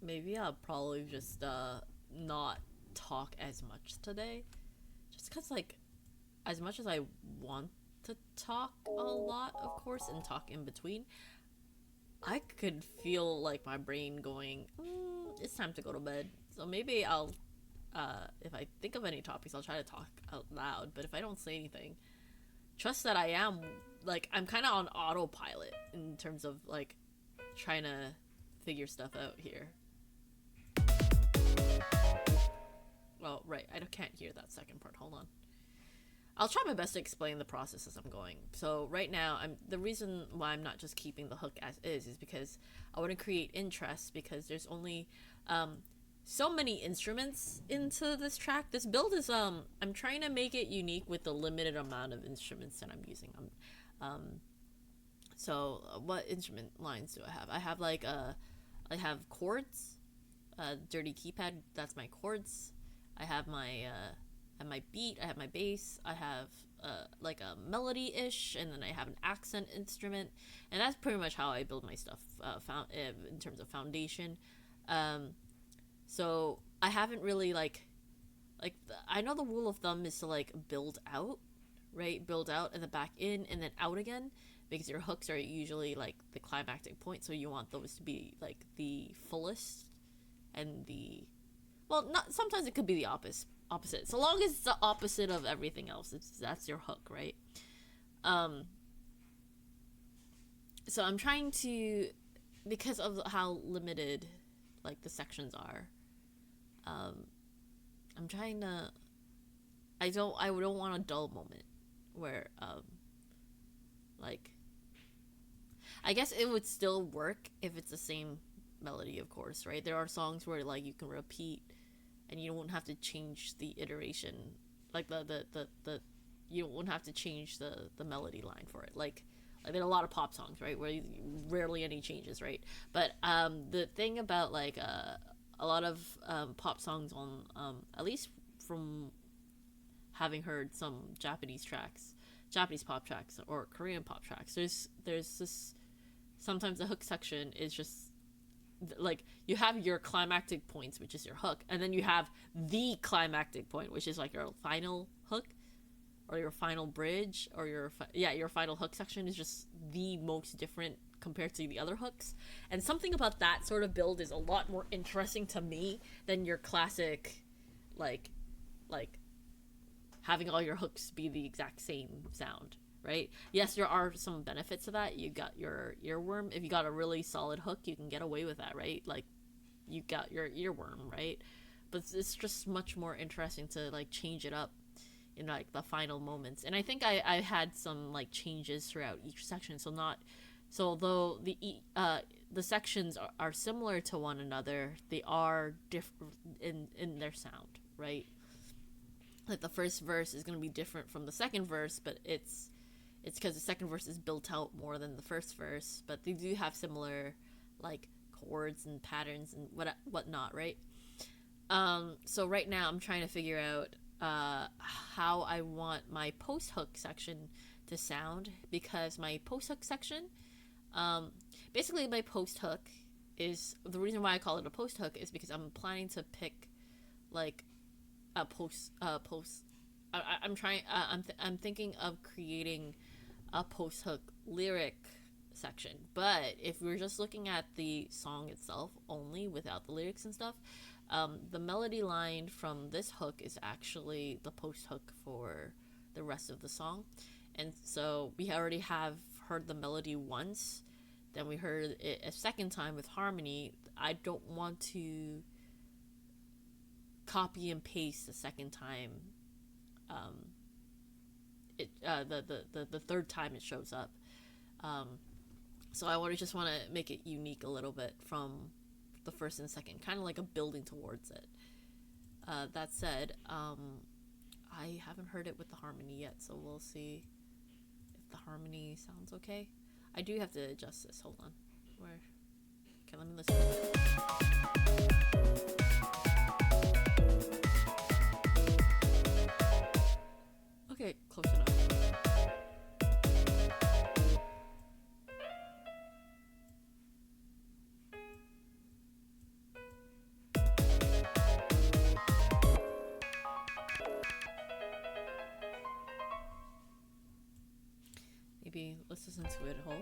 maybe I'll probably just not talk as much today, just because like as much as I want to talk a lot, of course, and talk in between, I could feel like my brain going, it's time to go to bed. So maybe I'll, if I think of any topics, I'll try to talk out loud. But if I don't say anything, trust that I am, like, I'm kind of on autopilot in terms of, like, trying to figure stuff out here. Well, right, I can't hear that second part. Hold on. I'll try my best to explain the process as I'm going. So right now, the reason why I'm not just keeping the hook as is because I want to create interest, because there's only so many instruments into this track. This build is I'm trying to make it unique with the limited amount of instruments that I'm using. So what instrument lines do I have? I have like I have chords, dirty keypad. That's my chords. I have my beat, I have my bass, I have like a melody-ish, and then I have an accent instrument, and that's pretty much how I build my stuff in terms of foundation. So I haven't really I know the rule of thumb is to like build out, right? Build out and then back in and then out again, because your hooks are usually like the climactic point, so you want those to be like the fullest and not sometimes it could be the opposite, so long as it's the opposite of everything else. That's your hook, right? So I'm trying to, because of how limited like the sections are, I'm trying to, I don't want a dull moment where like, I guess it would still work if it's the same melody, of course, right? There are songs where like you can repeat and you won't have to change the iteration, like the you won't have to change the melody line for it. Like there are a lot of pop songs, right, where rarely any changes, right? But the thing about like a lot of pop songs on at least from having heard some Japanese pop tracks or Korean pop tracks, there's this, sometimes the hook section is just like you have your climactic points, which is your hook, and then you have the climactic point, which is like your final hook or your final bridge, or your final hook section is just the most different compared to the other hooks. And something about that sort of build is a lot more interesting to me than your classic like having all your hooks be the exact same sound, right? Yes, there are some benefits to that. You got your earworm. If you got a really solid hook, you can get away with that, right? Like, you got your earworm, right? But it's just much more interesting to, like, change it up in, like, the final moments. And I think I had some, like, changes throughout each section. So although the sections are similar to one another, they are different in their sound, right? Like, the first verse is going to be different from the second verse, but it's because the second verse is built out more than the first verse, but they do have similar, like, chords and patterns and whatnot, right? So right now I'm trying to figure out how I want my post-hook section to sound, because my post-hook section, basically my post-hook is, the reason why I call it a post-hook is because I'm planning to pick, like, a I'm thinking of creating a post-hook lyric section. But if we're just looking at the song itself only without the lyrics and stuff, the melody line from this hook is actually the post-hook for the rest of the song. And so we already have heard the melody once, then we heard it a second time with harmony. I don't want to copy and paste the second time, the third time it shows up. So I just want to make it unique a little bit from the first and second, kind of like a building towards it. That said, I haven't heard it with the harmony yet, so we'll see if the harmony sounds okay. I do have to adjust this. Hold on. Okay, let me listen. Okay, close enough. maybe let's listen to it whole.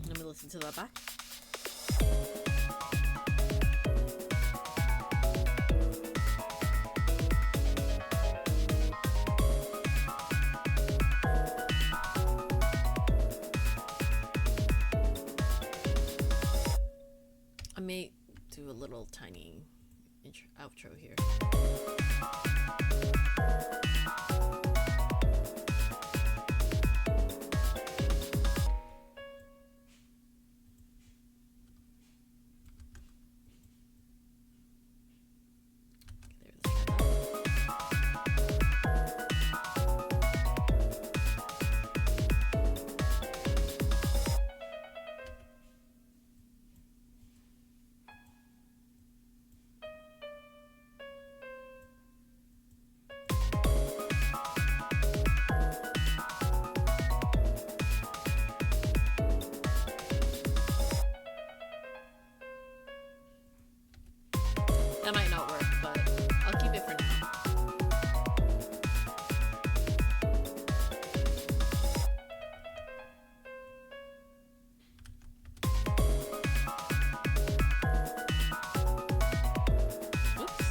Let me listen to that back. I may do a little tiny outro here. That might not work, but I'll keep it for now. Oops.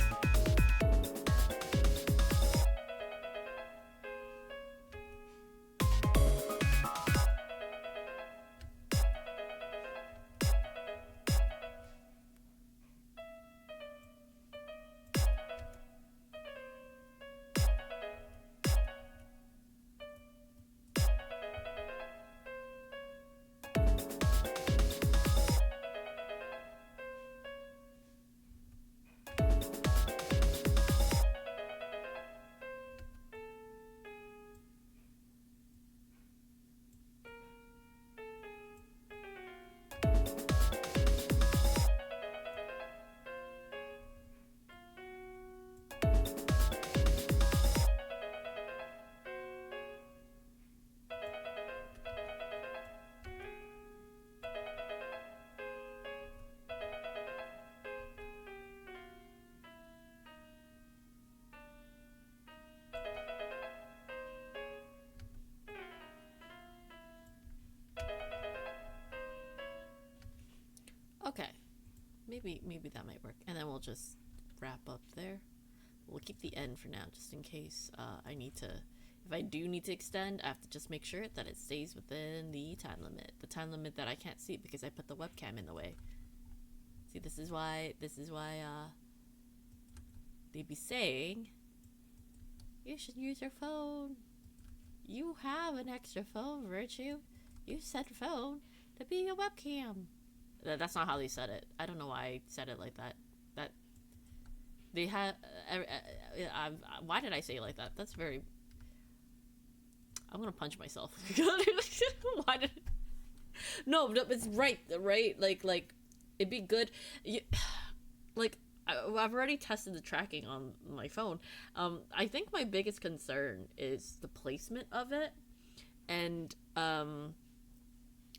Okay, maybe that might work, and then we'll just wrap up there. We'll keep the end for now, just in case I need to. If I do need to extend, I have to just make sure that it stays within the time limit that I can't see because I put the webcam in the way. See, this is why they be saying you should use your phone. You have an extra phone, Virtue. You set phone to be a webcam. That's not how they said it. I don't know why I said it like that. That they had. Why did I say it like that? That's very. I'm gonna punch myself. Why did? No, but it's right. Like, it'd be good. I've already tested the tracking on my phone. I think my biggest concern is the placement of it, and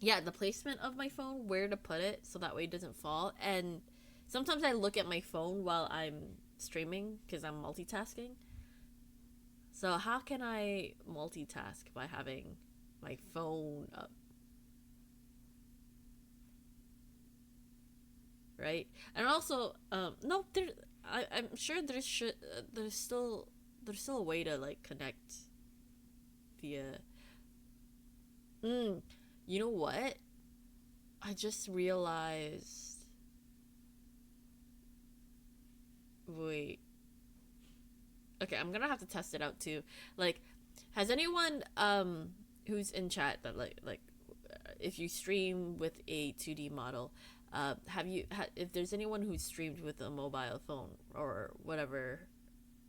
yeah, the placement of my phone, where to put it so that way it doesn't fall. And sometimes I look at my phone while I'm streaming because I'm multitasking. So how can I multitask by having my phone up? Right? And also, no, I'm sure there's still a way to like connect via. You know what? I just realized. Wait. Okay, I'm gonna have to test it out too. Like, has anyone who's in chat that if you stream with a 2D model, if there's anyone who's streamed with a mobile phone or whatever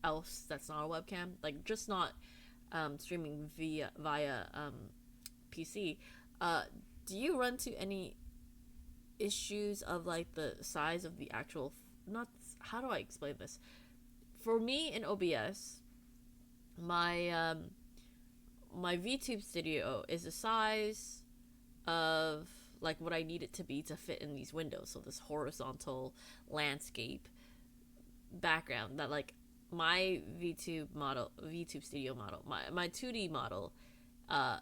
else that's not a webcam, like just not streaming via PC, do you run to any issues of like the size of the actual not how do I explain this? For me in OBS, my my VTube studio is the size of like what I need it to be to fit in these windows. So this horizontal landscape background that like my VTube studio model, my 2D model, uh,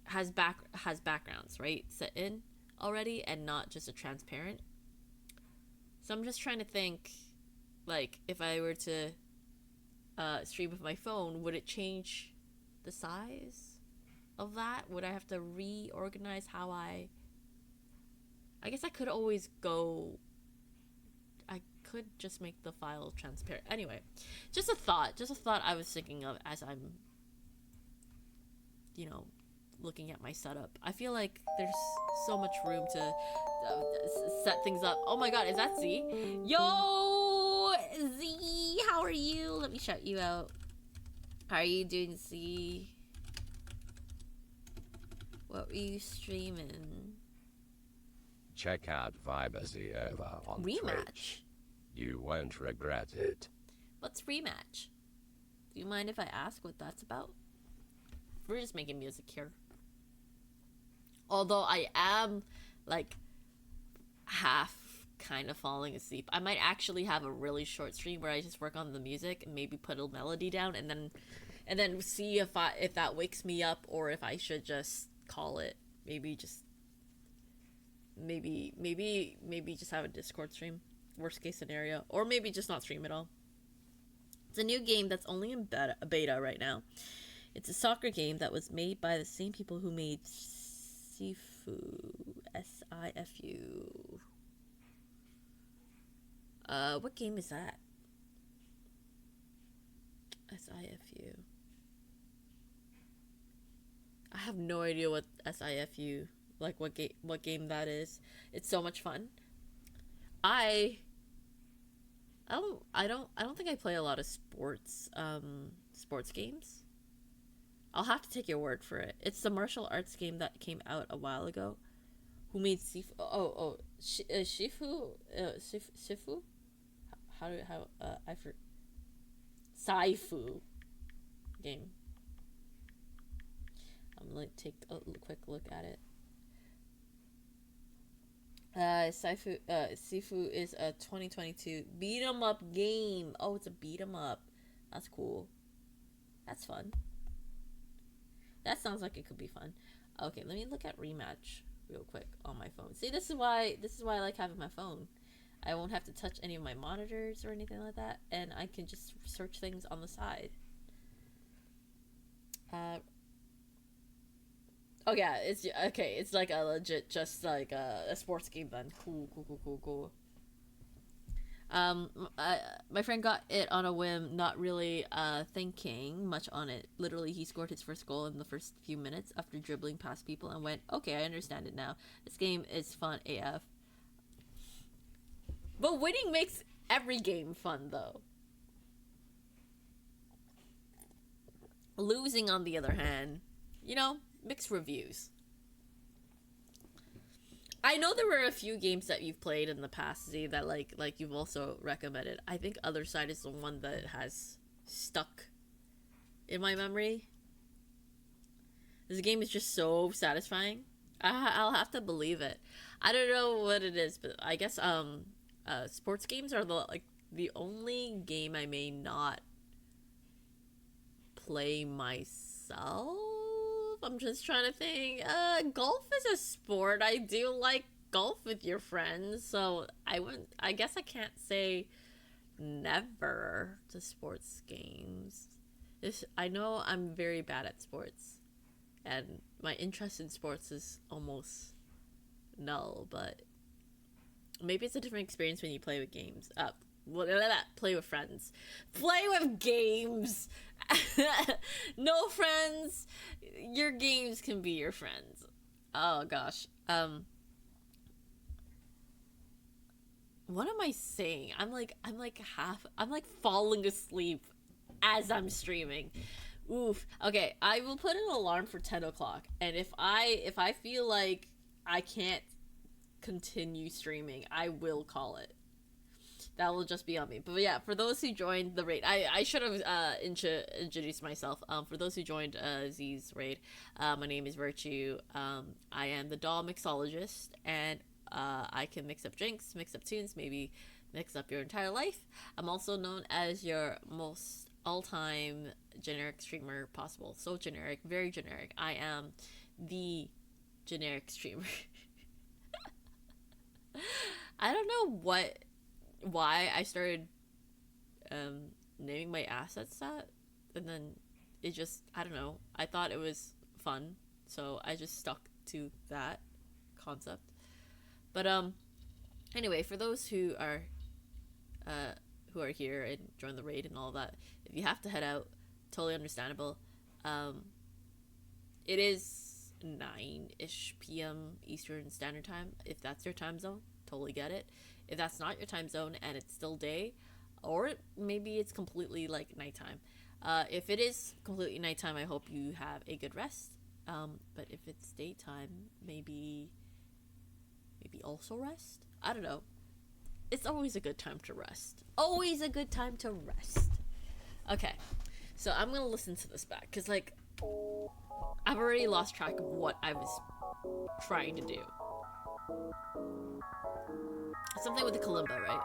has backgrounds right set in already and not just a transparent. So I'm just trying to think, like if I were to stream with my phone, would it change the size of that? Would I have to reorganize how I guess I could always go. I could just make the file transparent. Anyway, just a thought I was thinking of as I'm, looking at my setup. I feel like there's so much room to set things up. Oh my god, is that Z? Yo, Z, how are you? Let me shout you out. How are you doing, Z? What were you streaming? Check out Vibersy over on Rematch. Twitch. You won't regret it. What's Rematch? Do you mind if I ask what that's about? We're just making music here. Although I am like half kind of falling asleep. I might actually have a really short stream where I just work on the music and maybe put a melody down and then see if that wakes me up or if I should just call it. Maybe just have a Discord stream. Worst case scenario. Or maybe just not stream at all. It's a new game that's only in beta right now. It's a soccer game that was made by the same people who made Sifu. S-I-F-U. What game is that? S-I-F-U. I have no idea what S-I-F-U, like what game that is. It's so much fun. I don't think I play a lot of sports games. I'll have to take your word for it. It's the martial arts game that came out a while ago. Who made Sifu? Shifu? Sifu? I forget. Saifu game. I'm gonna take a quick look at it. Sifu is a 2022 beat 'em up game. Oh, it's a beat 'em up. That's cool. That's fun. That sounds like it could be fun. Okay, let me look at Rematch real quick on my phone. See, this is why I like having my phone. I won't have to touch any of my monitors or anything like that, and I can just search things on the side. Oh yeah, it's okay. It's like a legit, just like a sports game then. Cool. My friend got it on a whim, not really thinking much on it. Literally, he scored his first goal in the first few minutes after dribbling past people and went, okay, I understand it now. This game is fun AF. But winning makes every game fun, though. Losing, on the other hand, mixed reviews. I know there were a few games that you've played in the past, Z, that like you've also recommended. I think Other Side is the one that has stuck in my memory. This game is just so satisfying. I'll have to believe it. I don't know what it is, but I guess sports games are the only game I may not play myself. I'm just trying to think. Golf is a sport. I do like golf with your friends, so I guess I can't say never to sports games. I know I'm very bad at sports, and my interest in sports is almost null, but maybe it's a different experience when you play with games. Play with friends. Play with games! No friends! Your games can be your friends. Oh gosh. What am I saying? I'm falling asleep as I'm streaming. Oof. Okay, I will put an alarm for 10 o'clock, and if I feel like I can't continue streaming, I will call it. That will just be on me. But yeah, for those who joined the raid, I should have introduced myself. For those who joined Z's raid, my name is Virtue. I am the doll mixologist, and I can mix up drinks, mix up tunes, maybe mix up your entire life. I'm also known as your most all-time generic streamer possible. So generic, very generic. I am the generic streamer. I don't know why I started naming my assets that, and then it just, I don't know, I thought it was fun, so I just stuck to that concept. But anyway, for those who are here and join the raid and all that, if you have to head out, totally understandable. It is 9-ish p.m. Eastern Standard Time. If that's your time zone, totally get it. If that's not your time zone and it's still day, or maybe it's completely like nighttime. If it is completely nighttime, I hope you have a good rest. But if it's daytime, maybe also rest? I don't know. It's always a good time to rest. Always a good time to rest. Okay, so I'm gonna listen to this back, because like, I've already lost track of what I was trying to do. Something with the kalimba, right?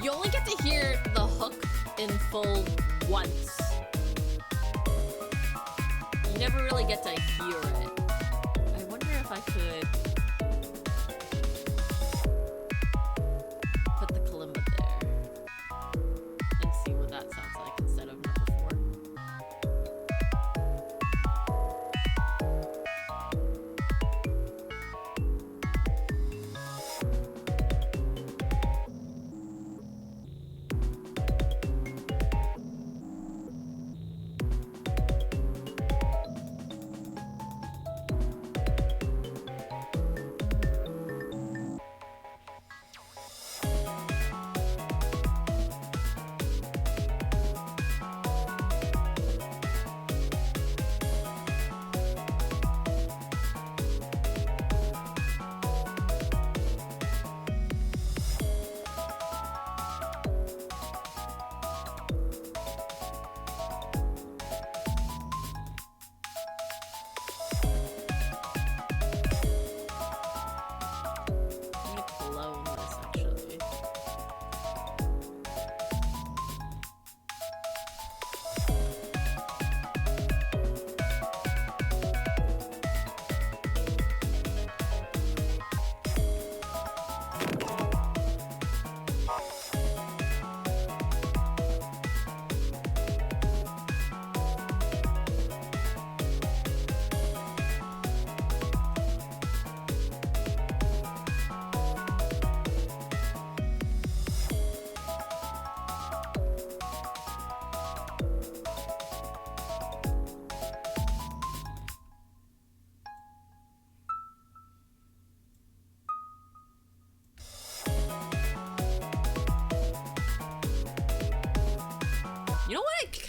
You only get to hear the hook in full once. You never really get to hear it. I wonder if I could put the kalimba there and see what that sounds like instead of number 4.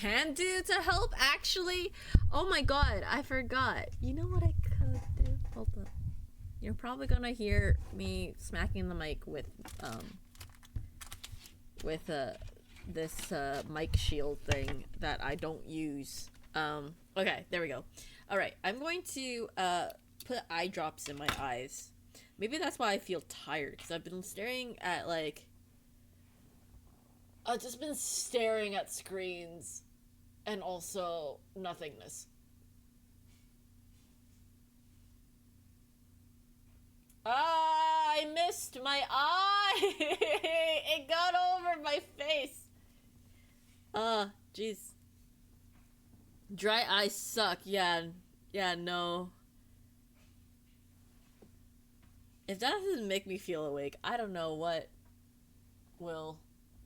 can do to help, actually? Oh my god, I forgot. You know what I could do? Hold up. You're probably gonna hear me smacking the mic with this mic shield thing that I don't use. Okay, there we go. Alright, I'm going to put eye drops in my eyes. Maybe that's why I feel tired, because I've been staring at, like... I've just been staring at screens and also nothingness. Ah, I missed my eye! It got over my face! Jeez. Dry eyes suck, yeah, no. If that doesn't make me feel awake, I don't know what will.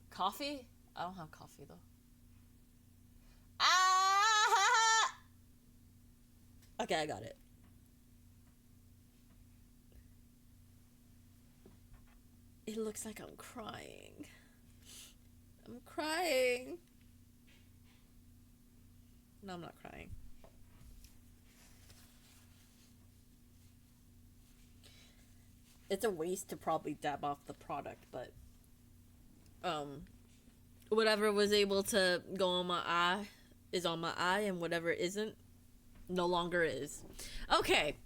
Coffee? I don't have coffee though. Ah! Okay, I got it. It looks like I'm crying. I'm crying. No, I'm not crying. It's a waste to probably dab off the product, but whatever was able to go on my eye is on my eye, and whatever isn't no longer is. Okay,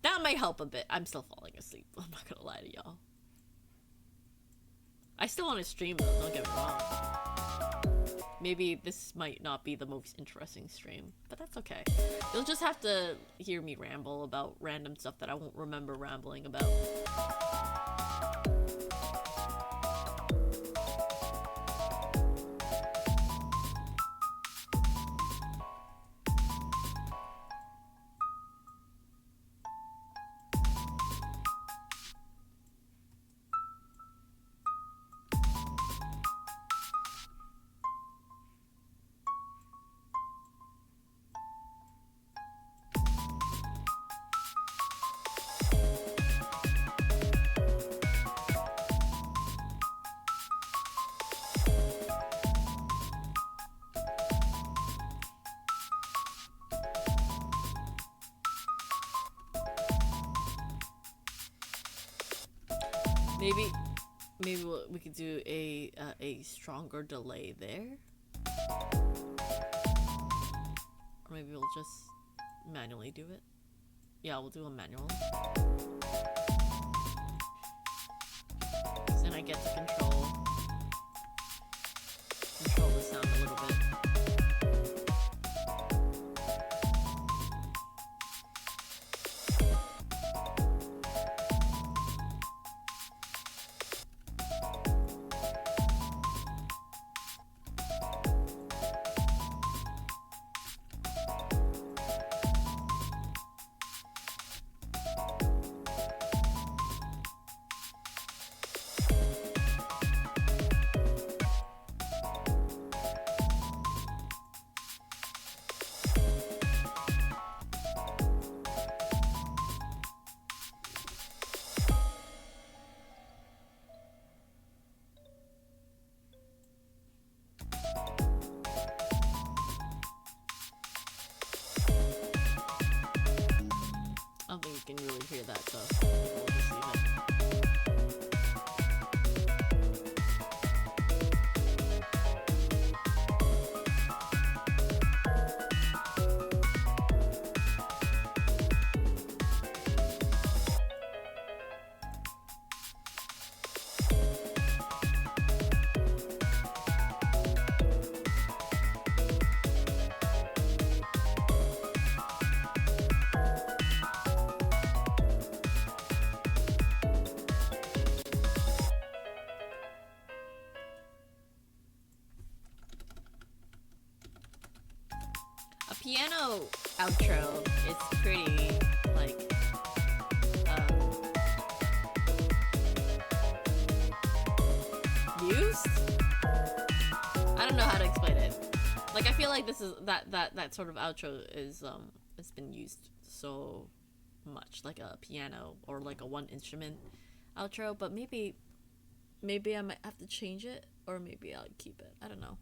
that might help a bit. I'm still falling asleep. I'm not gonna lie to y'all. I still want to stream though, don't get me wrong. Maybe this might not be the most interesting stream, but that's okay. You'll just have to hear me ramble about random stuff that I won't remember rambling about. Maybe we could do a stronger delay there, or maybe we'll just manually do it. Yeah, we'll do a manual. Then I get to control the sound a little bit. I don't think you can really hear that, so we'll just leave it. Piano outro is pretty, like, used? I don't know how to explain it. Like, I feel like this is, that sort of outro is, it's been used so much, like a piano or like a one instrument outro, but maybe I might have to change it, or maybe I'll keep it. I don't know.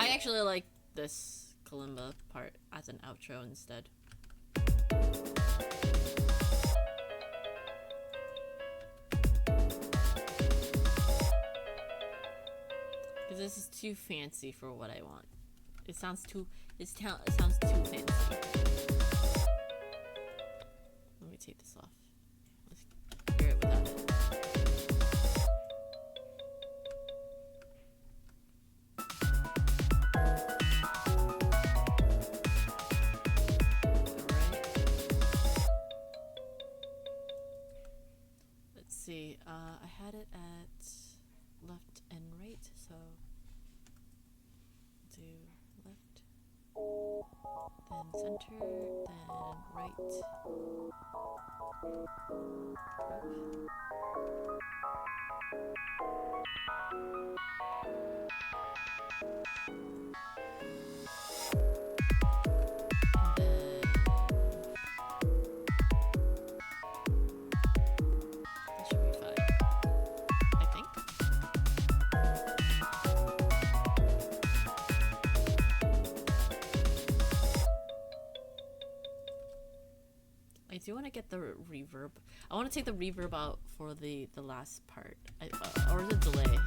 I actually like this kalimba part as an outro instead. Because this is too fancy for what I want. It sounds too fancy. Let me take this off. Let's hear it without it. Let's see. I had it at left and right, so do left, then center, then right. That should be fine, I think. I do want to get the reverb. I want to take the reverb out for the last part. Or the delay.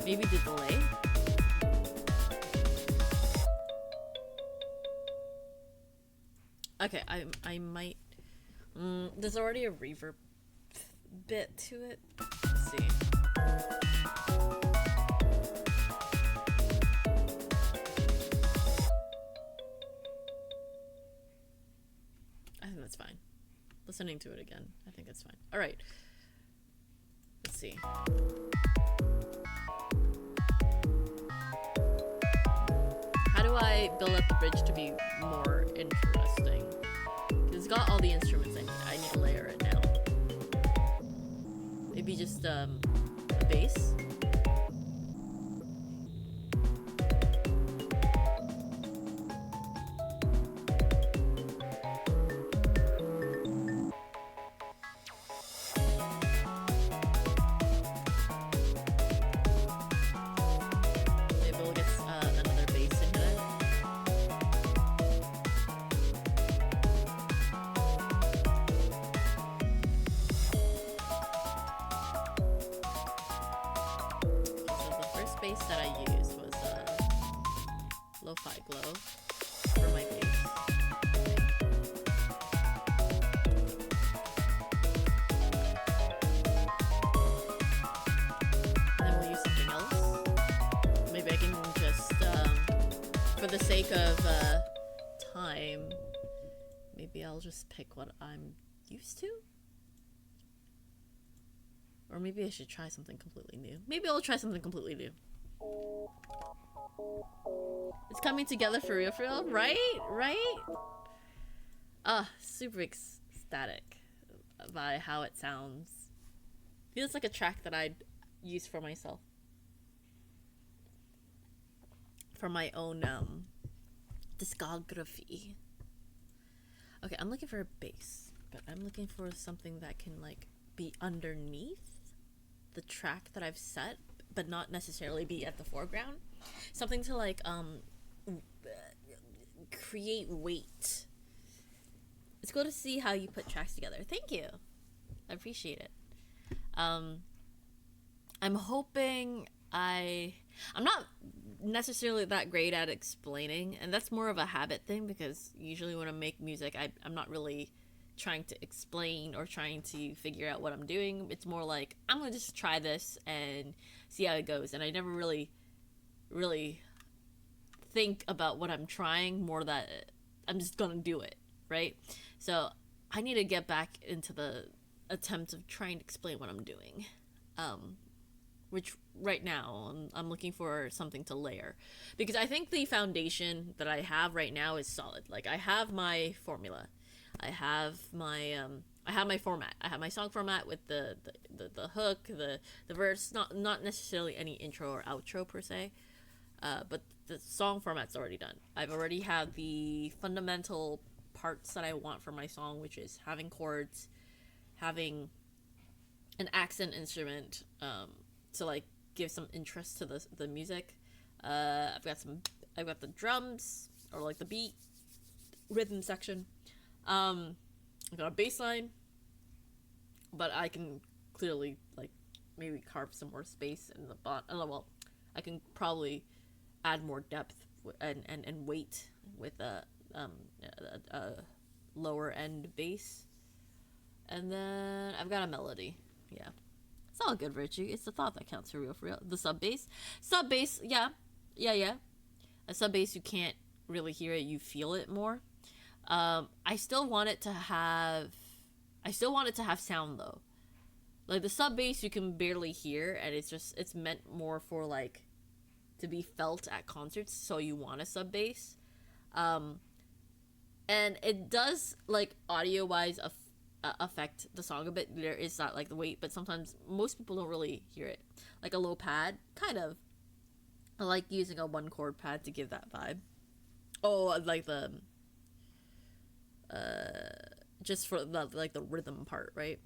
Maybe the delay? Okay, I might... there's already a reverb bit to it. Let's see. I think that's fine. Listening to it again, I think it's fine. All right. Let's see. How do I build up the bridge to be more interesting? It's got all the instruments I need. I need to layer it now. Maybe just a bass. That I used was Lo-Fi Glow for my bass. And then we'll use something else. Maybe I can just, for the sake of time, maybe I'll just pick what I'm used to. Or maybe I should try something completely new. Maybe I'll try something completely new. It's coming together for real, right? Right? Super ecstatic by how it sounds. Feels like a track that I'd use for myself. For my own discography. Okay, I'm looking for a bass, but I'm looking for something that can like be underneath the track that I've set, but not necessarily be at the foreground. Something to like create weight. It's cool to see how you put tracks together. Thank you. I appreciate it. I'm hoping I'm not necessarily that great at explaining, and that's more of a habit thing, because usually when I make music, I'm not really trying to explain or trying to figure out what I'm doing. It's more like I'm gonna just try this and see how it goes, and I never really think about what I'm trying, more that I'm just gonna do it, right? So I need to get back into the attempt of trying to explain what I'm doing, which right now I'm looking for something to layer, because I think the foundation that I have right now is solid. Like, I have my formula, I have my format. I have my song format with the hook, the verse, not necessarily any intro or outro per se, but the song format's already done. I've already had the fundamental parts that I want for my song, which is having chords, having an accent instrument, to like give some interest to the music, I've got the drums, or like the beat, rhythm section. I got a bass line, but I can clearly like maybe carve some more space in the bottom. Well, I can probably add more depth and weight with a lower end bass. And then I've got a melody. Yeah. It's all good, Richie. It's the thought that counts for real, for real. The sub bass. Sub bass, yeah. Yeah. A sub bass, you can't really hear it, you feel it more. I still want it to have sound though. Like the sub bass you can barely hear, and it's meant more for like to be felt at concerts, so you want a sub bass. And it does like audio wise affect the song a bit. There is that like the weight, but sometimes most people don't really hear it. Like a low pad, kind of. I like using a 1-chord pad to give that vibe. Oh, like the just for the like the rhythm part, right?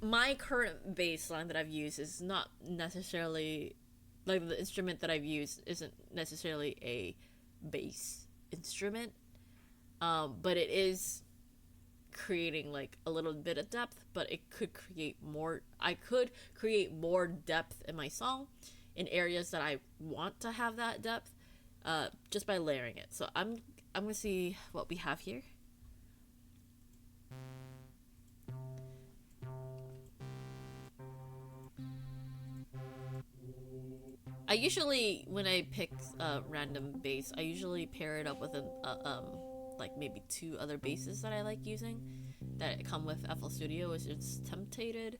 My current bass line that I've used is not necessarily like the instrument that I've used isn't necessarily a bass instrument, but it is creating like a little bit of depth. But it could create more. I could create more depth in my song in areas that I want to have that depth, just by layering it. So I'm gonna see what we have here. I usually, when I pick random bass, I usually pair it up with like maybe 2 other basses that I like using that come with FL Studio. It's Temptated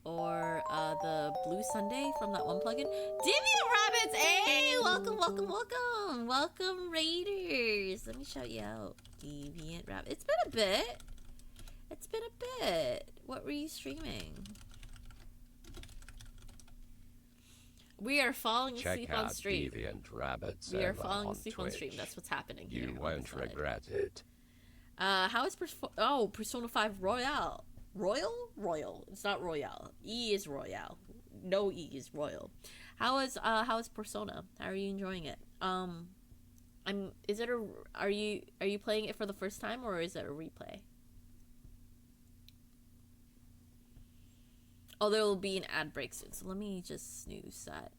or the Blue Sunday from that one plugin. Deviant Rabbits, hey, welcome Raiders. Let me shout you out, Deviant Rabbit. It's been a bit. What were you streaming? We are falling asleep on stream. Deviant Rabbits. We are falling asleep Twitch. on stream. That's what's happening here. You won't regret it. How is Persona 5 Royale? Royal. It's not Royale. E is Royale. No E is Royal. How is Persona? How are you enjoying it? Are you playing it for the first time, or is it a replay? Oh, there will be an ad break soon, so let me just snooze that.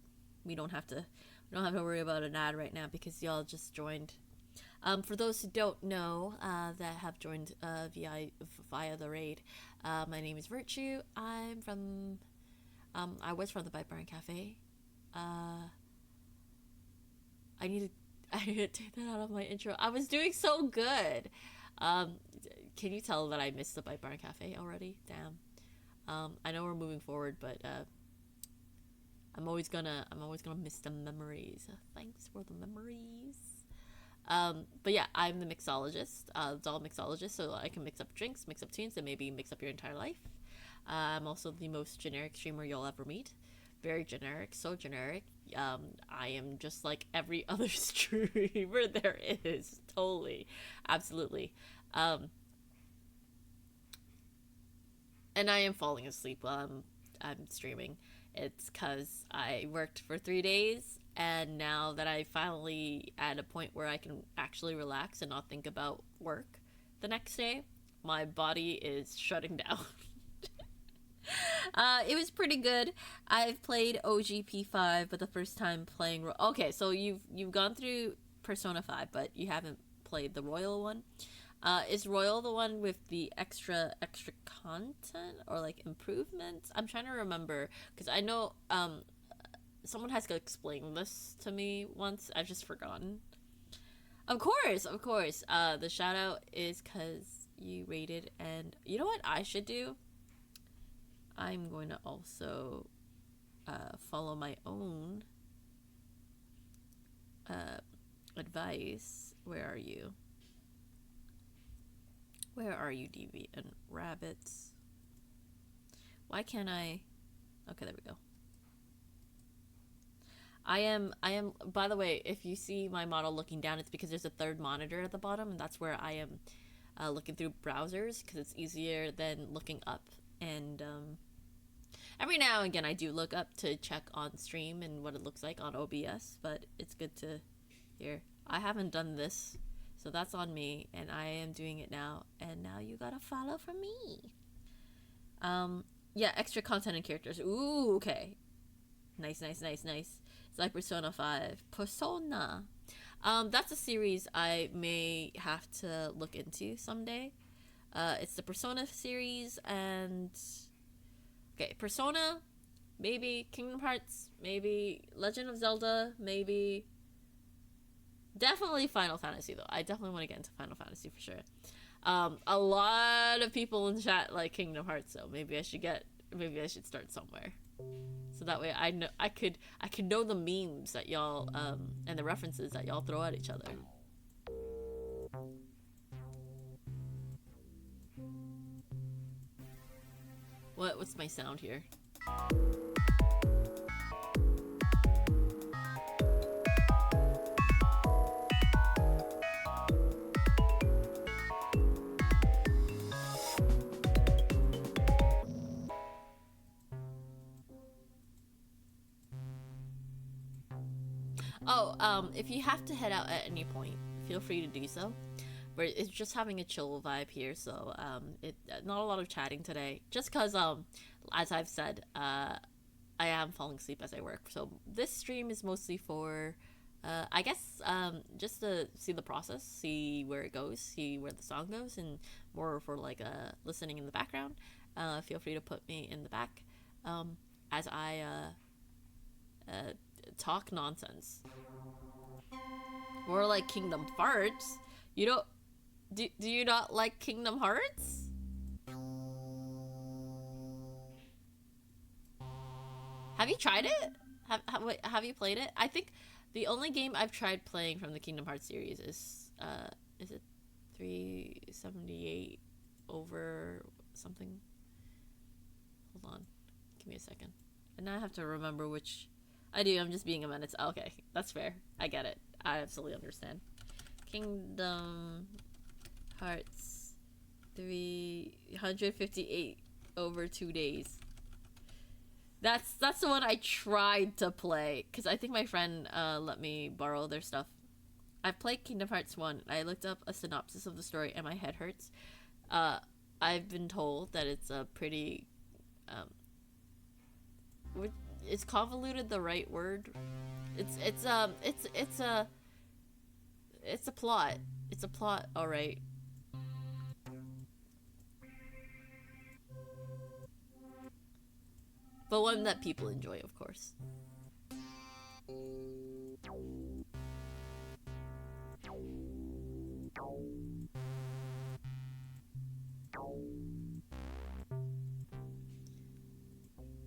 We don't have to worry about an ad right now because y'all just joined. For those who don't know, that have joined via the raid, my name is Virtue. I'm from, I was from the Bite Barn Cafe. I need to take that out of my intro. I was doing so good. Can you tell that I missed the Bite Barn Cafe already? Damn. I know we're moving forward, but I'm always gonna miss the memories. Thanks for the memories. But yeah, I'm the mixologist, doll mixologist, so I can mix up drinks, mix up tunes, and maybe mix up your entire life. I'm also the most generic streamer you'll ever meet. Very generic, so generic. I am just like every other streamer there is. Totally, absolutely. And I am falling asleep while I'm streaming. It's because I worked for 3 days, and now that I finally at a point where I can actually relax and not think about work the next day, my body is shutting down. It was pretty good. I've played OGP5, but the first time playing... Okay, so you've gone through Persona 5, but you haven't played the Royal one. Is Royal the one with the extra content or like improvements? I'm trying to remember because I know someone has to explain this to me once. I've just forgotten. Of course. The shout out is because you rated, and you know what I should do? I'm going to also follow my own advice. Where are you? Where are you, Deviant Rabbits? Why can't I? Okay, there we go. I am, by the way, if you see my model looking down, it's because there's a third monitor at the bottom, and that's where I am looking through browsers, because it's easier than looking up. And Every now and again I do look up to check on stream and what it looks like on OBS, but it's good to hear. I haven't done this, so that's on me, and I am doing it now, and now you gotta follow for me. Yeah, extra content and characters. Ooh, okay. Nice. It's like Persona 5. Persona. That's a series I may have to look into someday. It's the Persona series, and okay, Persona, maybe Kingdom Hearts, maybe Legend of Zelda, maybe definitely Final Fantasy though. I definitely want to get into Final Fantasy for sure. A lot of people in chat like Kingdom Hearts, so maybe I should start somewhere. So that way I could know the memes that y'all and the references that y'all throw at each other. What's my sound here? Oh, if you have to head out at any point, feel free to do so. But it's just having a chill vibe here, so not a lot of chatting today. Just cause as I've said, I am falling asleep as I work. So this stream is mostly for I guess just to see the process, see where it goes, see where the song goes, and more for like listening in the background. Feel free to put me in the back as I talk nonsense. More like Kingdom Hearts. You don't do you not like Kingdom Hearts? Have you tried it? Have you played it? I think the only game I've tried playing from the Kingdom Hearts series is it 378 over something? Hold on. Give me a second. And now I have to remember which I do. I'm just being a menace. Okay, that's fair. I get it. I absolutely understand. Kingdom Hearts 358 over 2 days. That's the one I tried to play because I think my friend let me borrow their stuff. I've played Kingdom Hearts 1. I looked up a synopsis of the story and my head hurts. I've been told that it's a pretty is convoluted the right word? It's a plot. It's a plot, all right. But one that people enjoy, of course.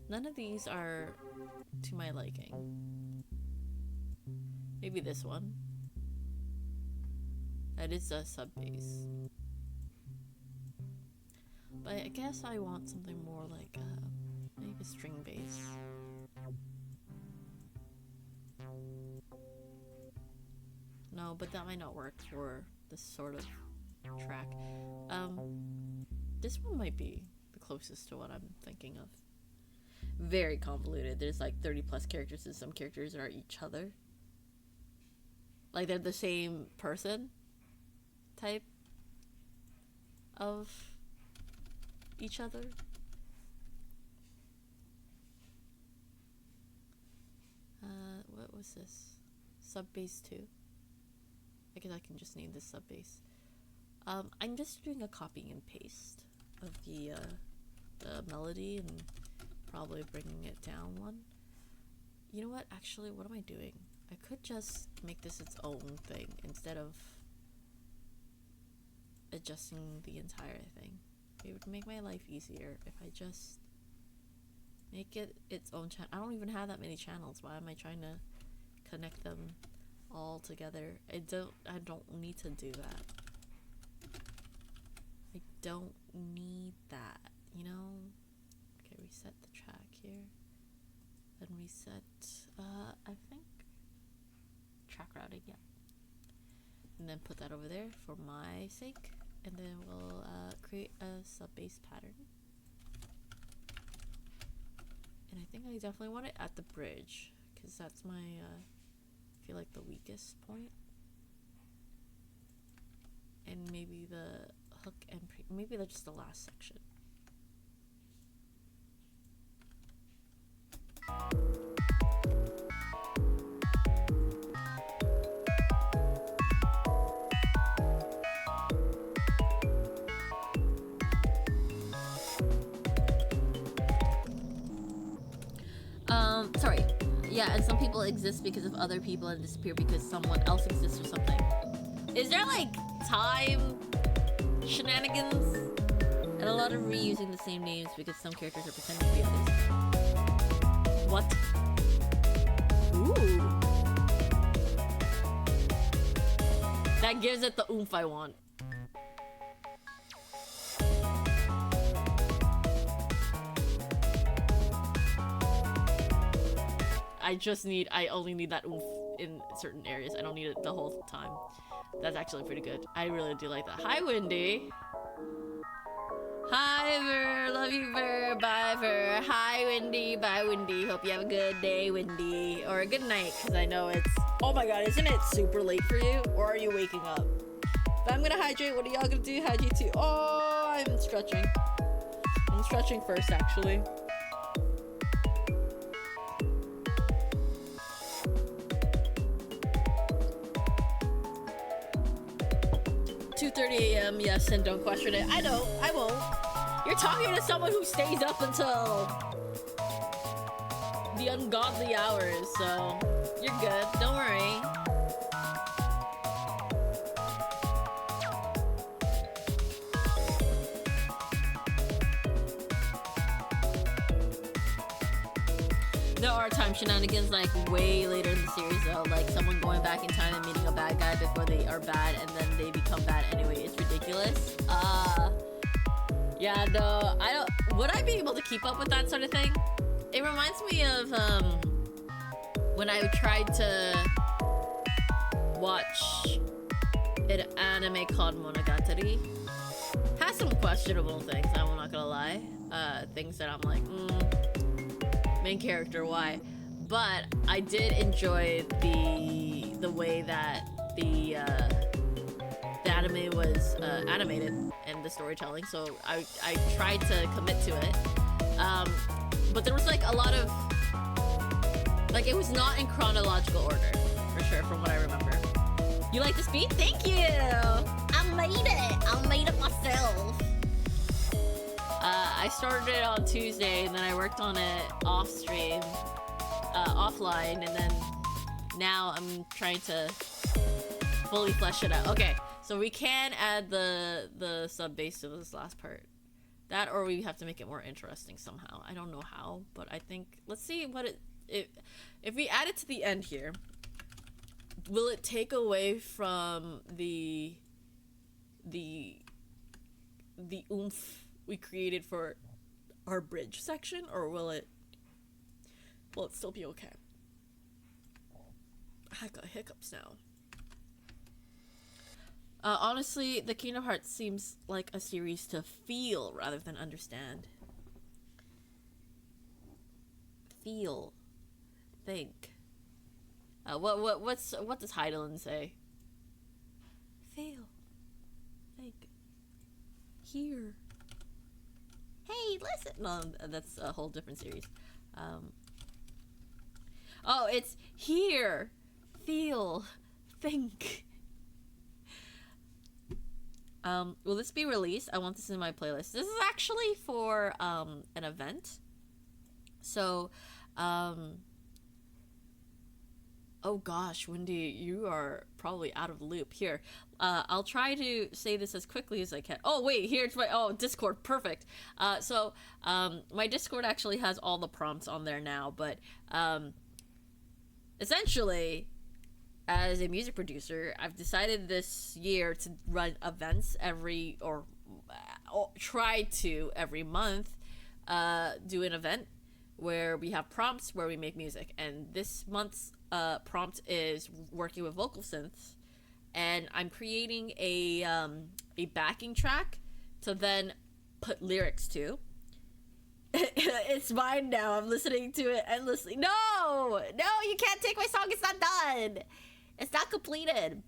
None of these are to my liking. Maybe this one. That is a sub bass. But I guess I want something more like maybe a string bass. No, but that might not work for this sort of track. This one might be the closest to what I'm thinking of. Very convoluted. There's like 30 plus characters and some characters are each other. Like they're the same person type of each other. What was this? Sub bass 2. I guess I can just name this sub bass. I'm just doing a copy and paste of the melody and probably bringing it down one. You know what? Actually, what am I doing? I could just make this its own thing instead of adjusting the entire thing. It would make my life easier if I just make it its own channel. I don't even have that many channels. Why am I trying to connect them all together? I don't need to do that. I don't need that, you know? Okay, reset the track here. Then reset, I think, track routing, yeah. And then put that over there for my sake. And then we'll create a sub bass pattern. think I definitely want it at the bridge, because that's my, I feel like the weakest point. And maybe the hook and maybe that's just the last section. Sorry. Yeah, and some people exist because of other people and disappear because someone else exists or something. Is there like time shenanigans? And a lot of reusing the same names because some characters are pretending to be others. What? Ooh. That gives it the oomph I want. I only need that oomph in certain areas. I don't need it the whole time. That's actually pretty good. I really do like that. Hi, Wendy. Hi, Ver. Love you, Ver. Bye, Ver. Hi, Wendy. Bye, Wendy. Hope you have a good day, Wendy. Or a good night, because I know it's... Oh my god, isn't it super late for you? Or are you waking up? But I'm gonna hydrate. What are y'all gonna do? Hydrate too. Oh, I'm stretching. I'm stretching first, actually. 2:30 a.m. Yes, and don't question it. I know, I won't. You're talking to someone who stays up until the ungodly hours, so you're good. Don't worry. There are time shenanigans like way later in the series though, like someone going back in time and meeting a bad guy before they are bad and then they become bad anyway. It's ridiculous. Yeah, no, I don't. Would I be able to keep up with that sort of thing? It reminds me of when I tried to watch an anime called Monogatari. Has some questionable things, I'm not gonna lie. Things that I'm like, main character, why? But I did enjoy the way that the anime was animated and the storytelling, so I tried to commit to it. But there was like a lot of, like, it was not in chronological order, for sure, from what I remember. You like the speed? Thank you! I made it myself. I started it on Tuesday, and then I worked on it off stream, offline, and then now I'm trying to fully flesh it out. Okay, so we can add the sub bass to this last part. That, or we have to make it more interesting somehow. I don't know how, but I think, let's see what if we add it to the end here, will it take away from the oomph we created for our bridge section, or will it still be okay? I got hiccups now. Honestly, the Kingdom Hearts seems like a series to feel rather than understand. Feel. Think. What does Heidelin say? Feel. Think. Hear. Hey, listen. No, that's a whole different series. Oh, it's hear, feel, think. Will this be released? I want this in my playlist. This is actually for an event. So, oh gosh, Wendy, you are probably out of the loop. Here, I'll try to say this as quickly as I can. Oh wait, here's my Discord. Perfect. So my Discord actually has all the prompts on there now, but essentially, as a music producer, I've decided this year to run events try to every month do an event where we have prompts where we make music. And this month's prompt is working with vocal synths, and I'm creating a backing track to then put lyrics to. It's mine now. I'm listening to it endlessly. No, you can't take my song. It's not done. It's not completed.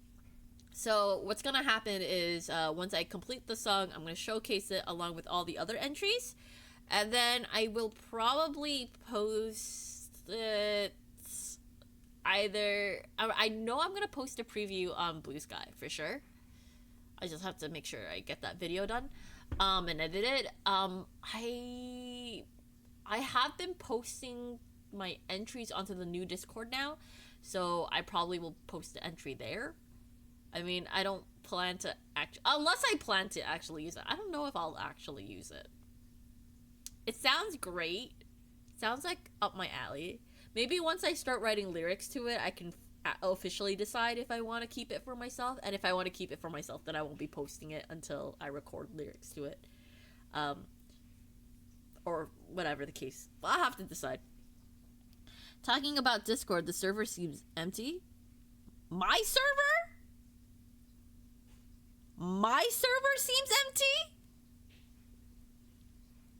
So what's gonna happen is once I complete the song, I'm gonna showcase it along with all the other entries, and then I will probably post it. Either I know I'm gonna post a preview on Blue Sky for sure. I just have to make sure I get that video done, and edit it. I have been posting my entries onto the new Discord now, so I probably will post the entry there. I mean, I don't plan to unless I plan to actually use it. I don't know if I'll actually use it. It sounds great. Sounds like up my alley. Maybe once I start writing lyrics to it, I can officially decide if I want to keep it for myself. And if I want to keep it for myself, then I won't be posting it until I record lyrics to it. Or whatever the case. I'll have to decide. Talking about Discord, the server seems empty. My server? My server seems empty?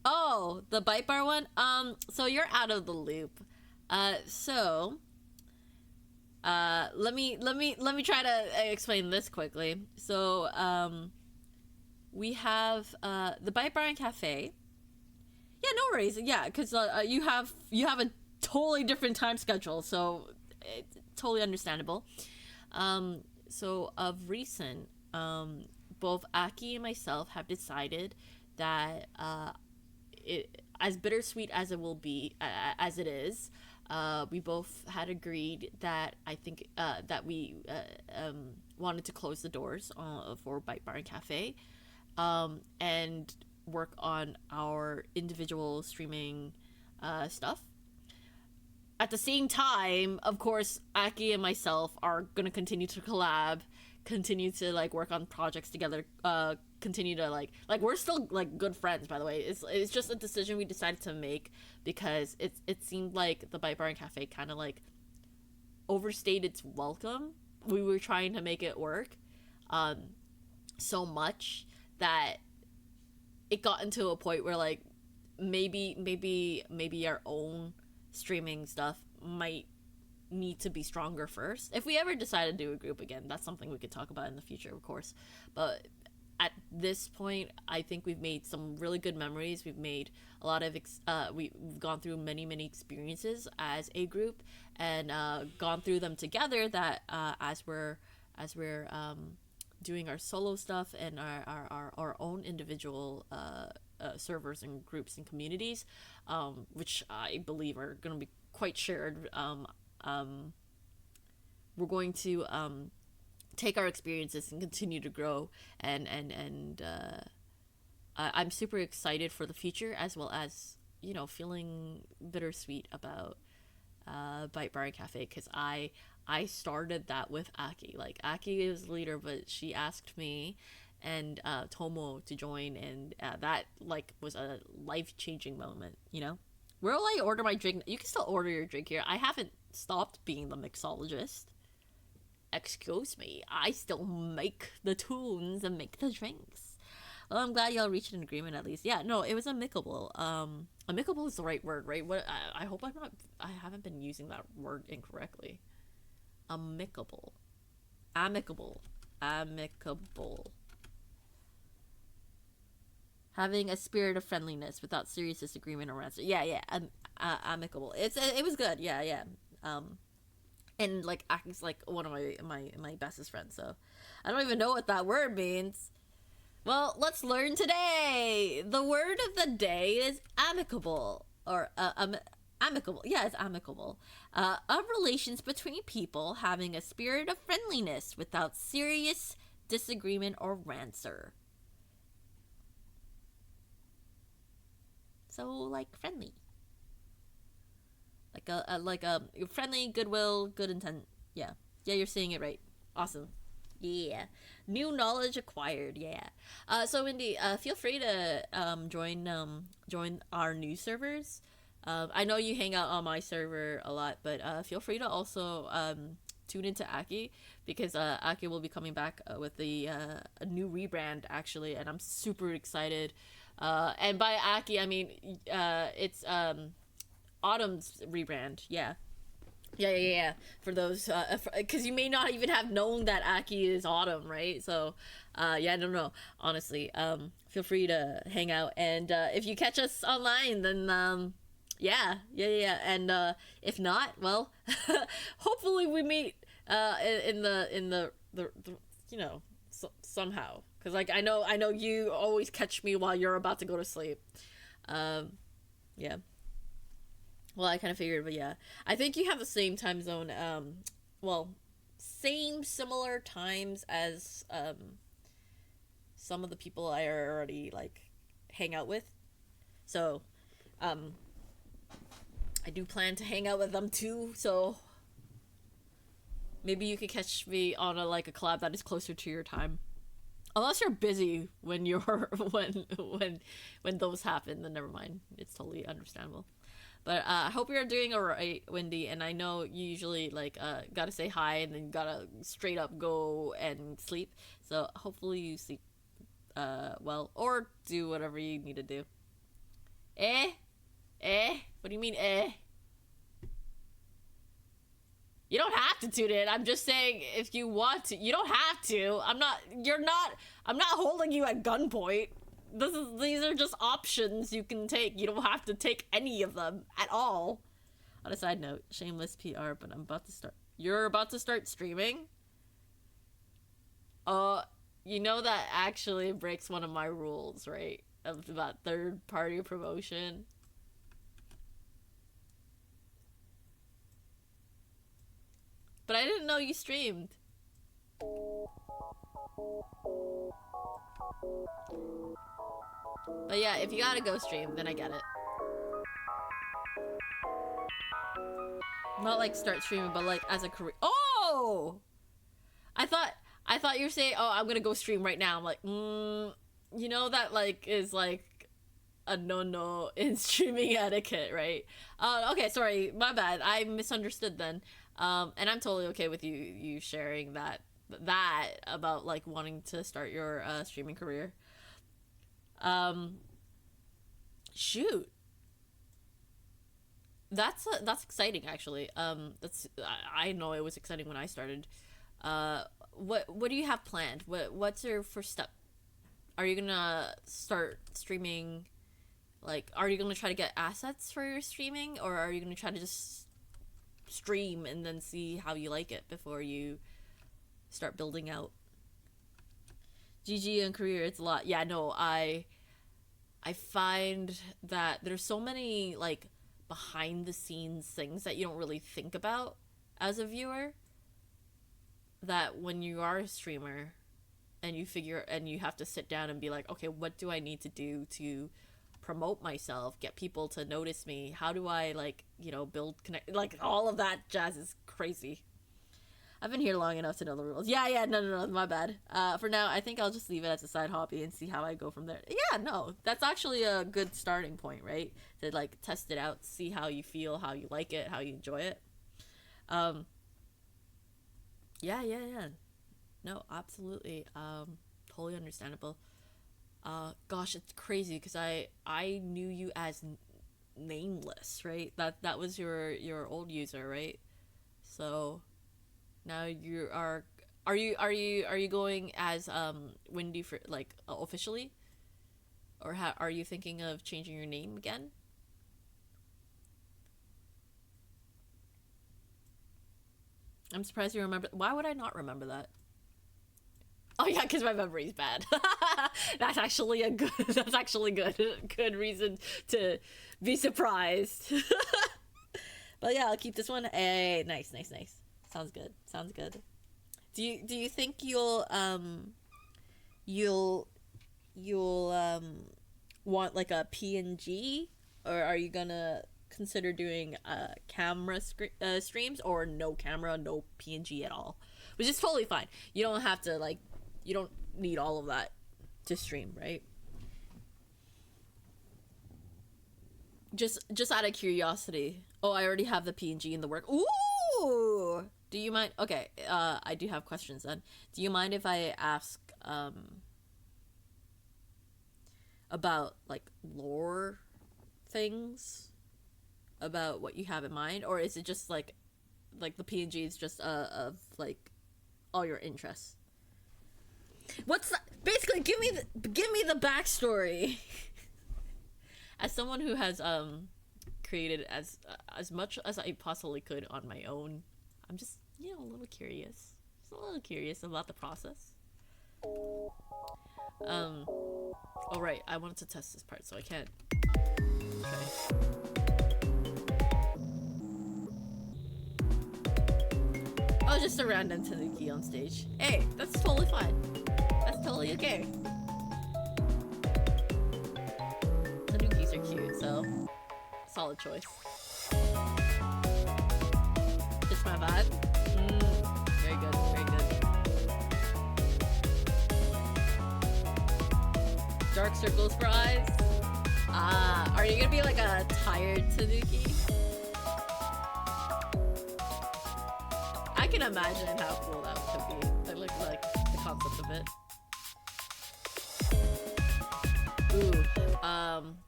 Oh, the bite bar one? So you're out of the loop. Let me try to explain this quickly. So, we have, the Bite Bar and Cafe. Yeah, no worries. Yeah, because, you have a totally different time schedule, so it's totally understandable. So of recent, both Aki and myself have decided that, it, as bittersweet as it will be, as it is, we both had agreed that I think that we wanted to close the doors for Bite Bar and Cafe, and work on our individual streaming stuff. At the same time, of course, Aki and myself are gonna continue to collab, continue to like work on projects together, continue to like we're still like good friends, by the way. It's just a decision we decided to make because it seemed like the Bite Bar and Cafe kind of like overstayed its welcome. We were trying to make it work so much that it got into a point where like maybe our own streaming stuff might need to be stronger first. If we ever decide to do a group again, that's something we could talk about in the future, of course. But at this point, I think we've made some really good memories. We've made a lot of we've gone through many experiences as a group, and gone through them together. That as we're doing our solo stuff and our own individual servers and groups and communities, which I believe are going to be quite shared. We're going to take our experiences and continue to grow, and I'm super excited for the future, as well as, you know, feeling bittersweet about Bite Bar and Cafe, because I started that with Aki. Like, Aki is the leader, but she asked me and Tomo to join, and that like was a life-changing moment, you know. Where will I order my drink? You can still order your drink here. I haven't stopped being the mixologist. Excuse me, I still make the tunes and make the drinks. Well, I'm glad y'all reached an agreement at least. Yeah, no, it was amicable. Amicable is the right word, right? What I hope I haven't been using that word incorrectly. Amicable. Having a spirit of friendliness without serious disagreement or answer. Yeah, amicable. It was good. Yeah. And like Aki's like one of my bestest friends, so I don't even know what that word means. Well, let's learn today. The word of the day is amicable, or amicable. Yeah, it's amicable. Of relations between people having a spirit of friendliness without serious disagreement or rancor. So like friendly. Like a friendly, goodwill, good intent. Yeah, you're saying it right. Awesome. Yeah, new knowledge acquired. Yeah. So Wendy, feel free to join our new servers. I know you hang out on my server a lot, but feel free to also tune into Aki, because Aki will be coming back with a new rebrand actually, and I'm super excited And by Aki, I mean it's Autumn's rebrand. Yeah. Yeah. For those, because you may not even have known that Aki is Autumn, right? So, yeah, I don't know. Honestly, feel free to hang out, and if you catch us online, then yeah. And if not, well, hopefully we meet in the you know, somehow, because like I know you always catch me while you're about to go to sleep. Yeah. Well, I kind of figured, but yeah, I think you have the same time zone. Well, similar times as some of the people I already like hang out with. So, I do plan to hang out with them too. So maybe you could catch me on a collab that is closer to your time. Unless you're busy when you're when those happen, then never mind. It's totally understandable. But I hope you're doing alright, Wendy. And I know you usually gotta say hi and then gotta straight up go and sleep. So hopefully you sleep well, or do whatever you need to do. Eh? What do you mean eh? You don't have to tune in. I'm just saying if you want to. You don't have to. I'm not holding you at gunpoint. These are just options you can take. You don't have to take any of them at all. On a side note, shameless PR, but I'm about to start. You're about to start streaming? You know that actually breaks one of my rules, right? About third party promotion. But I didn't know you streamed. But yeah, if you gotta go stream, then I get it. Not like start streaming, but like as a career. Oh! I thought you were saying, oh, I'm gonna go stream right now. I'm like, you know that is a no in streaming etiquette, right? Okay, sorry, my bad. I misunderstood then. And I'm totally okay with you sharing that about wanting to start your streaming career. Shoot, that's exciting actually. I know it was exciting when I started. What do you have planned? What's your first step? Are you gonna start streaming? Are you gonna try to get assets for your streaming, or are you gonna try to just stream and then see how you like it before you start building out? GG and career, it's a lot. Yeah, no, I find that there's so many behind the scenes things that you don't really think about as a viewer, that when you are a streamer and you have to sit down and be like, okay, what do I need to do to promote myself, get people to notice me? How do I build connect, all of that jazz is crazy. I've been here long enough to know the rules. Yeah, no, my bad. For now, I think I'll just leave it as a side hobby and see how I go from there. Yeah, no, that's actually a good starting point, right? To test it out, see how you feel, how you like it, how you enjoy it. Yeah. No, absolutely. Totally understandable. Gosh, it's crazy because I knew you as nameless, right? That was your old user, right? So now you are you going as Wendy for officially, or are you thinking of changing your name again? I'm surprised you remember. Why would I not remember that? Oh yeah, because my memory's bad. That's actually good reason to be surprised. But yeah, I'll keep this one. Hey, nice. Sounds good. Do you think you'll want a PNG, or are you gonna consider doing camera streams, or no camera, no PNG at all? Which is totally fine. You don't have to you don't need all of that to stream, right? Just out of curiosity. Oh, I already have the PNG in the work. Ooh! Do you mind? Okay, I do have questions then. Do you mind if I ask, about like lore things about what you have in mind, or is it just like the PNG is just of like all your interests? What's basically give me the backstory. As someone who has created as much as I possibly could on my own, I'm just a little curious. Just a little curious about the process. Oh right, I wanted to test this part, so I can't. Okay. Oh, just a random Tanuki on stage. Hey, that's totally fine. That's totally okay. Tanukis are cute, so solid choice. It's my vibe. Very good, very good. Dark circles for eyes. Are you gonna be like a tired Tanuki? I can imagine how cool that could be. That looks like the concept of it. Ooh,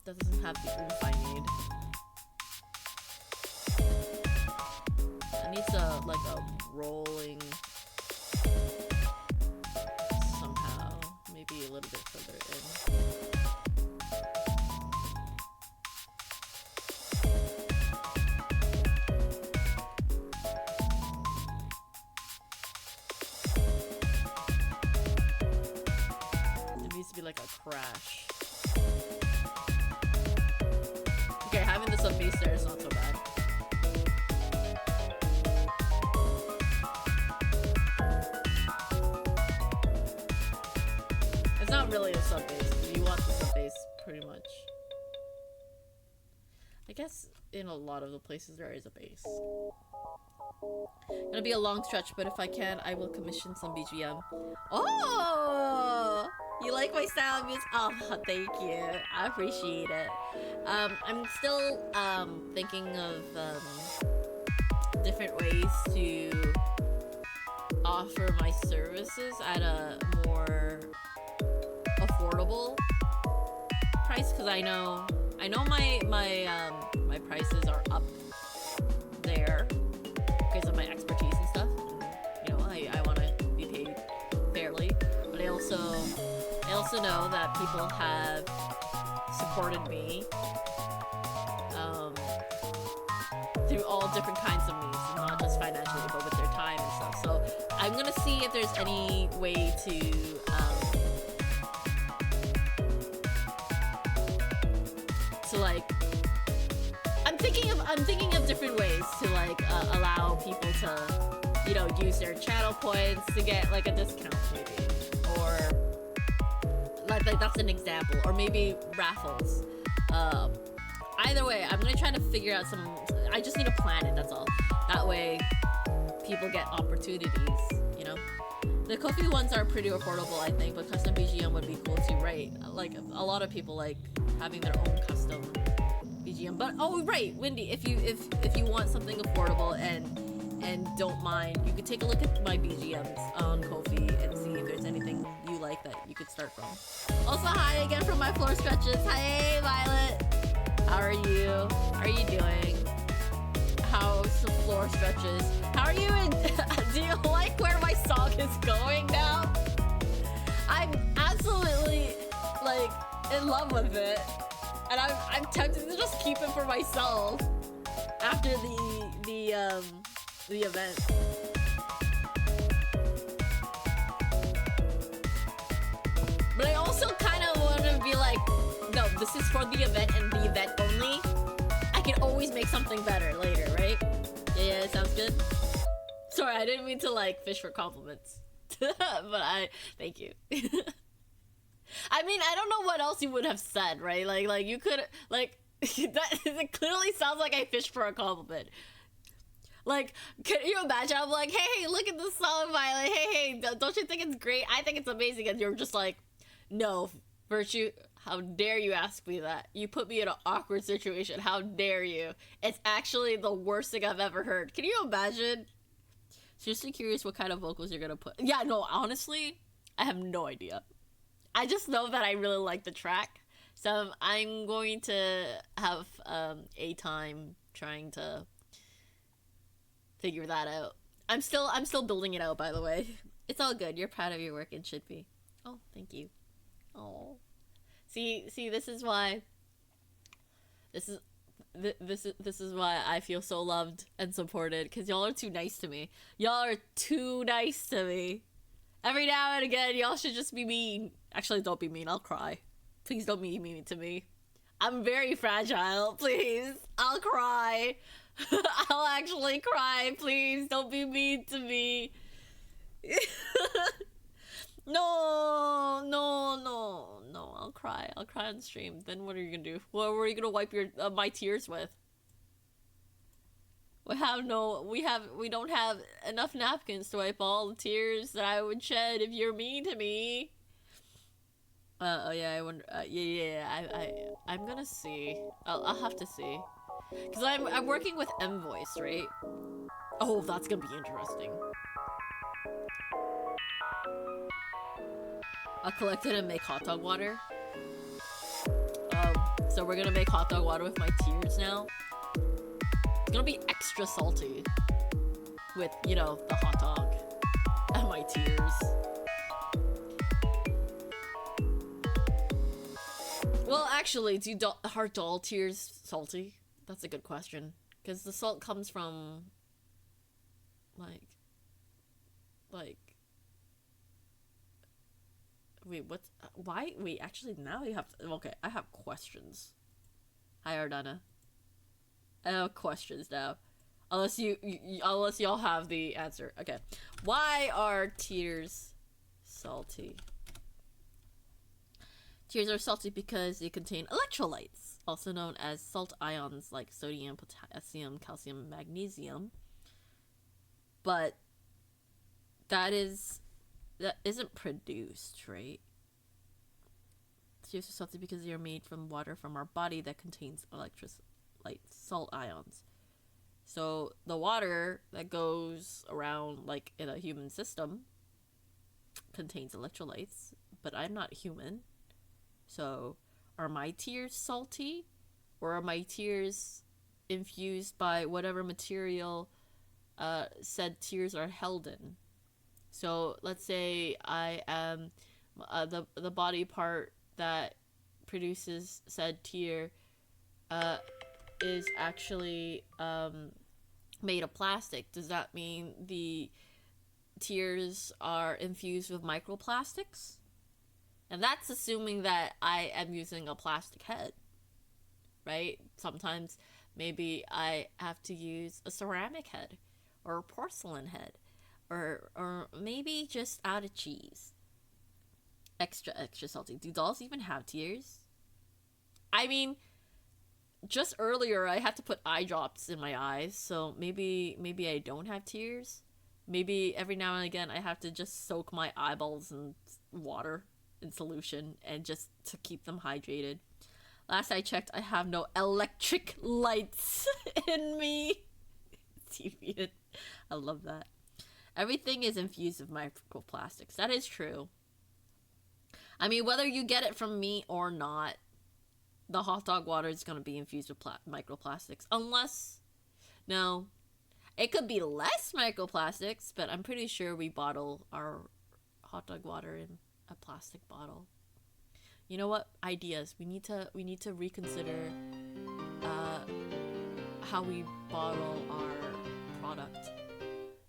that doesn't have the oomph I need. It needs like a rolling somehow. Maybe a little bit further in. To be like a crash. Okay, having this up bass there is not so bad. It's not really a sub bass. You want the sub bass pretty much. I guess in a lot of the places there is a bass. Gonna be a long stretch, but if I can, I will commission some BGM. Oh, you like my style of music? Oh, thank you. I appreciate it. I'm still thinking of different ways to offer my services at a more affordable price, because I know my prices are up there because of my expertise and stuff. I want to be paid fairly, but I also know that people have supported me through all different kinds of means, not just financially, but with their time and stuff. So I'm gonna see if there's any way to like. I'm thinking of different ways to like allow people to use their channel points to get like a discount maybe, or like that's an example, or maybe raffles. Either way, I'm gonna try to figure out some. I just need to plan it. That's all. That way, people get opportunities. The Ko-fi ones are pretty affordable, I think, but custom BGM would be cool too, right? Like a lot of people like having their own custom BGM. But oh right, Wendy, if you want something affordable and don't mind, you could take a look at my BGMs on Ko-fi and see if there's anything you like that you could start from. Also, hi again from my floor stretches. Hey Violet, how are you? How are you doing? How's the floor stretches? How are you? Do you like where my song is going now? I'm absolutely like in love with it. And I'm tempted to just keep it for myself after the event. But I also kind of want to be like, no, this is for the event and the event only. I can always make something better later, right? Yeah, sounds good. Sorry, I didn't mean to like fish for compliments, but thank you. I mean, I don't know what else you would have said, right? Like you could, like, that it clearly sounds like I fished for a compliment. Like, can you imagine? I'm like, hey, look at this song, Violet. Hey, don't you think it's great? I think it's amazing. And you're just like, no, Virtue, how dare you ask me that? You put me in an awkward situation. How dare you? It's actually the worst thing I've ever heard. Can you imagine? Seriously curious what kind of vocals you're gonna put. Yeah, no, honestly, I have no idea. I just know that I really like the track, So I'm going to have a time trying to figure that out. I'm still building it out, by the way. It's all good. You're proud of your work and should be. Oh, thank you. Oh. See, this is why this is why I feel so loved and supported, cuz y'all are too nice to me. Y'all are too nice to me. Every now and again, y'all should just be mean. Actually, don't be mean. I'll cry. Please don't be mean to me. I'm very fragile. Please. I'll cry. I'll actually cry. Please don't be mean to me. No. I'll cry. I'll cry on stream. Then what are you gonna do? What are you gonna wipe your my tears with? We don't have enough napkins to wipe all the tears that I would shed if you're mean to me. Oh yeah, I wonder. I'm gonna see. I'll have to see, cause I'm working with M-Voice, right? Oh, that's gonna be interesting. I'll collect it and make hot dog water. So we're gonna make hot dog water with my tears now. It's gonna be extra salty with, you know, the hot dog and my tears. Well, actually, are doll tears salty? That's a good question. Because the salt comes from, like... Wait, what's... Why? Wait, actually, now you have... Okay, I have questions. Hi, Ardana. I have questions now. Unless unless y'all have the answer. Okay. Why are tears salty? Tears are salty because they contain electrolytes, also known as salt ions like sodium, potassium, calcium, and magnesium. But that isn't produced, right? Tears are salty because they are made from water from our body that contains electrolyte salt ions. So the water that goes around, like, in a human system contains electrolytes, but I'm not human. So, are my tears salty? Or are my tears infused by whatever material said tears are held in? So, let's say I am the body part that produces said tear is actually made of plastic. Does that mean the tears are infused with microplastics? And that's assuming that I am using a plastic head, right? Sometimes maybe I have to use a ceramic head or a porcelain head or maybe just out of cheese. Extra salty. Do dolls even have tears? I mean, just earlier I had to put eye drops in my eyes, so maybe I don't have tears. Maybe every now and again I have to just soak my eyeballs in water in solution and just to keep them hydrated. Last I checked, I have no electric lights in me. Deviant. I love that. Everything is infused with microplastics. That is true. I mean, whether you get it from me or not, the hot dog water is going to be infused with microplastics. Unless, no, it could be less microplastics, but I'm pretty sure we bottle our hot dog water in a plastic bottle. You know what? Ideas. We need to reconsider how we bottle our product.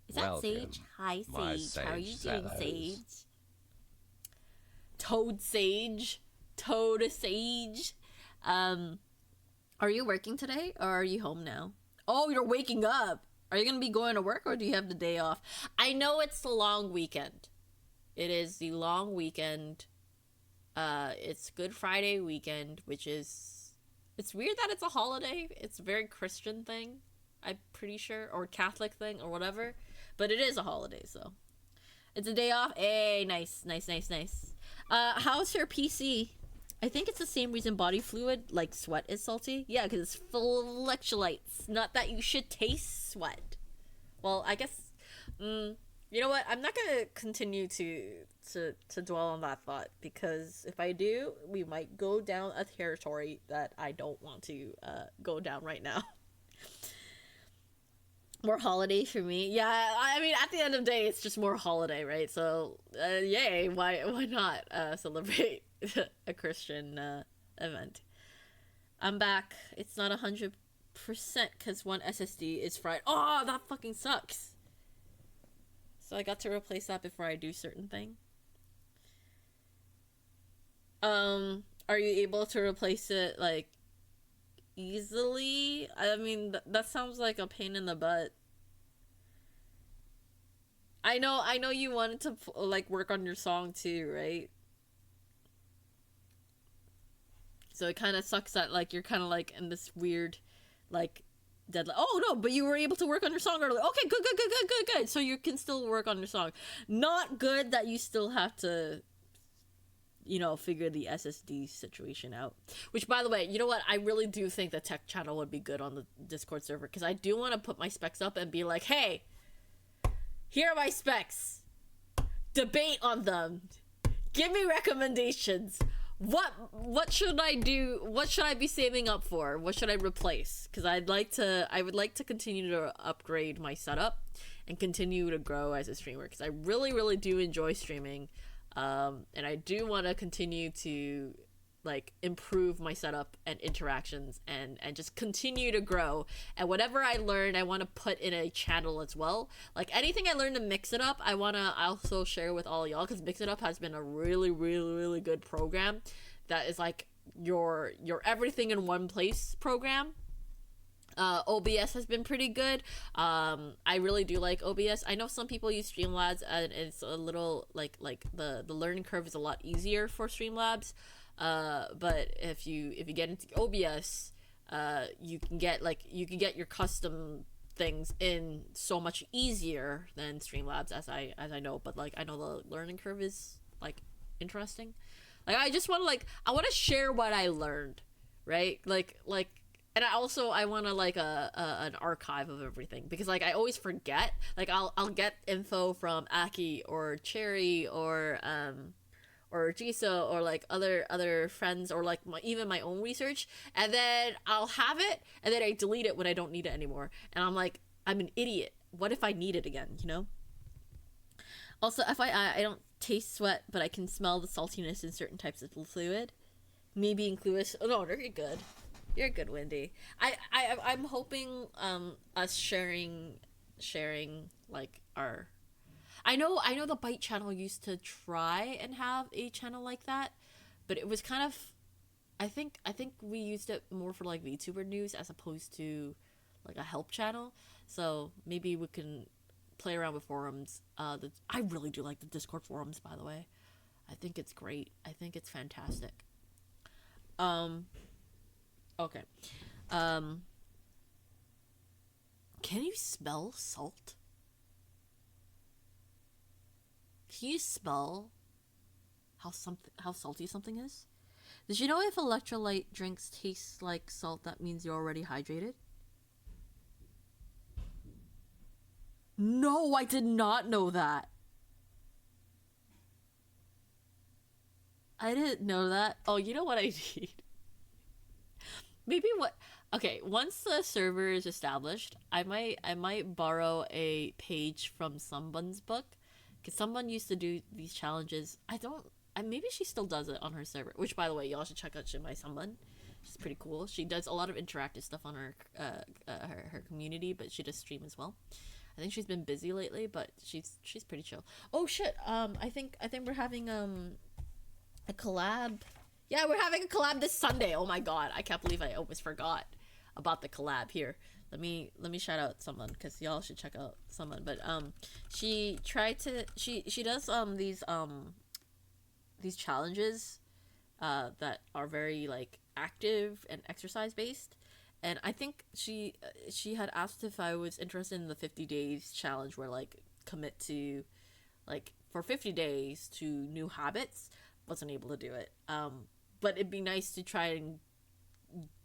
Is that Welcome, Sage? Hi, my Sage. How are you doing, fellows. Sage? Toad Sage. Toad Sage. Are you working today or are you home now? Oh, you're waking up. Are you gonna be going to work or do you have the day off? I know it's the long weekend. It is the long weekend. It's Good Friday weekend, which is... It's weird that it's a holiday. It's a very Christian thing, I'm pretty sure. Or Catholic thing, or whatever. But it is a holiday, so... It's a day off. Hey, nice. How's your PC? I think it's the same reason body fluid, like sweat, is salty. Yeah, because it's full of electrolytes. Not that you should taste sweat. Well, I guess... You know what? I'm not gonna continue to dwell on that thought, because if I do, we might go down a territory that I don't want to go down right now. More holiday for me. Yeah, I mean, at the end of the day, it's just more holiday, right? So, yay! Why not celebrate a Christian event? I'm back. It's not 100% because one SSD is fried. Oh, that fucking sucks. So I got to replace that before I do certain thing. Are you able to replace it like easily? I mean, that sounds like a pain in the butt. I know you wanted to like work on your song too, right? So it kind of sucks that like you're kind of like in this weird like deadline. Oh no, but you were able to work on your song early. Okay, good. So you can still work on your song. Not good that you still have to, you know, figure the SSD situation out. Which, by the way, you know what? I really do think the tech channel would be good on the Discord server, because I do want to put my specs up and be like, hey, here are my specs. Debate on them. Give me recommendations. What should I do? What should I be saving up for? What should I replace? Because I would like to continue to upgrade my setup and continue to grow as a streamer, because I really do enjoy streaming. And I do want to continue to like improve my setup and interactions and just continue to grow. And whatever I learn, I want to put in a channel as well. Like anything I learn to Mix It Up, I want to also share with all y'all, because Mix It Up has been a really good program that is like your everything in one place program. OBS has been pretty good. I really do like OBS. I know some people use Streamlabs and it's a little like the learning curve is a lot easier for Streamlabs. But if you get into OBS, you can get your custom things in so much easier than Streamlabs, as I know. But like I know the learning curve is like interesting. Like I just want to I want to share what I learned, right? And I want to like an archive of everything, because like I always forget. Like I'll get info from Aki or Cherry or Jisa or like other friends, or like even my own research, and then I'll have it and then I delete it when I don't need it anymore, and I'm like, I'm an idiot. What if I need it again, you know? Also, FYI, I don't taste sweat, but I can smell the saltiness in certain types of fluid. Maybe include. Oh no, you're good. You're good, Wendy. I'm hoping us sharing like our. I know the Byte channel used to try and have a channel like that, but it was kind of. I think we used it more for like VTuber news as opposed to like a help channel. So maybe we can play around with forums. I really do like the Discord forums, by the way. I think it's great. I think it's fantastic. Okay. Can you smell salt? Can you smell how salty something is? Did you know if electrolyte drinks taste like salt, that means you're already hydrated? No, I did not know that. I didn't know that. Oh, you know what I need? Maybe what? Okay, once the server is established, I might borrow a page from someone's book, because someone used to do these challenges. Maybe she still does it on her server. Which, by the way, y'all should check out Shinmai Someone. She's pretty cool. She does a lot of interactive stuff on her her community, but she does stream as well. I think she's been busy lately, but she's pretty chill. Oh shit! I think we're having a collab. Yeah, we're having a collab this Sunday. Oh my god, I can't believe I almost forgot about the collab. Here, let me shout out someone, because y'all should check out someone. But she does these challenges that are very like active and exercise based, and I think she had asked if I was interested in the 50 days challenge, where like commit to like for 50 days to new habits. Wasn't able to do it. But it'd be nice to try and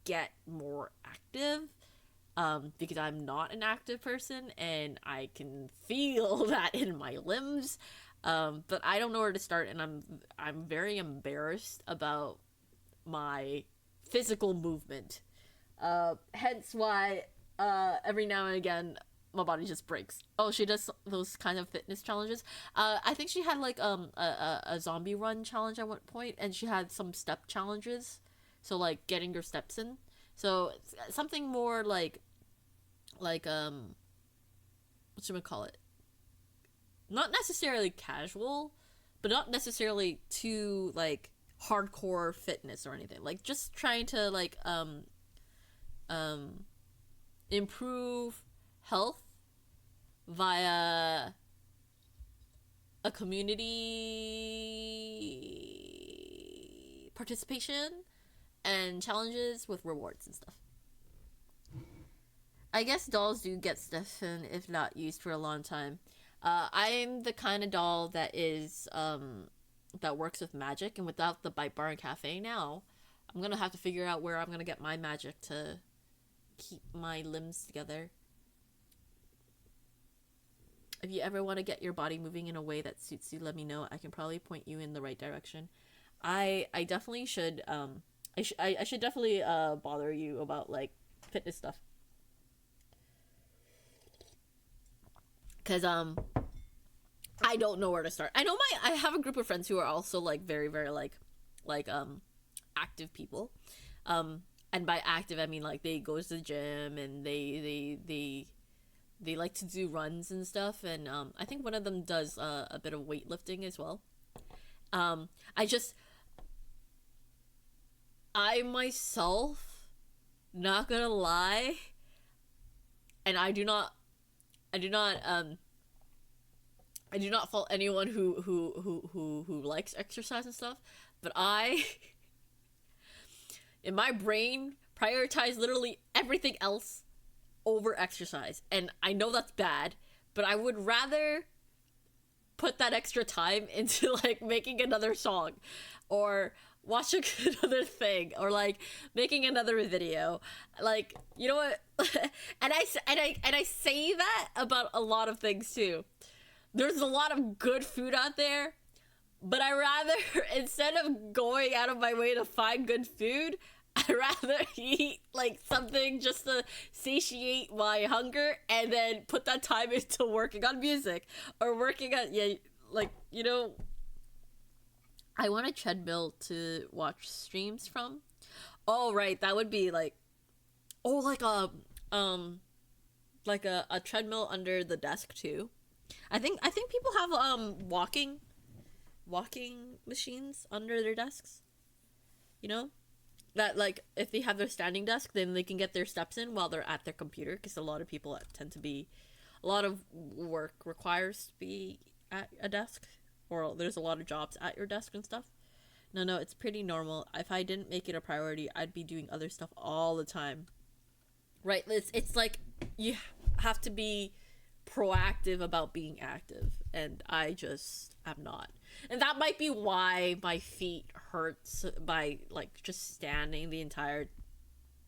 get more active. because I'm not an active person and I can feel that in my limbs. But I don't know where to start, and I'm very embarrassed about my physical movement. Hence why every now and again my body just breaks. Oh, she does those kind of fitness challenges. I think she had like a zombie run challenge at one point, and she had some step challenges. So like getting your steps in. So something more like what should we call it? Not necessarily casual, but not necessarily too like hardcore fitness or anything. Like just trying to like improve health via a community participation and challenges with rewards and stuff. I guess dolls do get stuff in if not used for a long time. I'm the kind of doll that is that works with magic, and without the Bite Bar and Cafe now, I'm gonna have to figure out where I'm gonna get my magic to keep my limbs together. If you ever want to get your body moving in a way that suits you, let me know. I can probably point you in the right direction. I definitely should I should definitely bother you about like fitness stuff. Cause I don't know where to start. I know I have a group of friends who are also like very very like active people. And by active I mean like they go to the gym and they like to do runs and stuff, and I think one of them does a bit of weightlifting as well. I myself, not gonna lie, and I do not fault anyone who likes exercise and stuff, but I in my brain prioritize literally everything else over exercise. And I know that's bad, but I would rather put that extra time into like making another song or watching another thing or like making another video. Like, you know what? and I say that about a lot of things too. There's a lot of good food out there, but I rather, instead of going out of my way to find good food, I'd rather eat like something just to satiate my hunger and then put that time into working on music or working on, yeah, like, you know, I want a treadmill to watch streams from. Oh, right, that would be like, oh, like a treadmill under the desk too. I think people have walking machines under their desks. You know? That like if they have their standing desk, then they can get their steps in while they're at their computer, because a lot of people tend to be, a lot of work requires to be at a desk, or there's a lot of jobs at your desk and stuff. No, it's pretty normal. If I didn't make it a priority, I'd be doing other stuff all the time. Right? It's like you have to be proactive about being active, and I just am not. And that might be why my feet hurts by like just standing the entire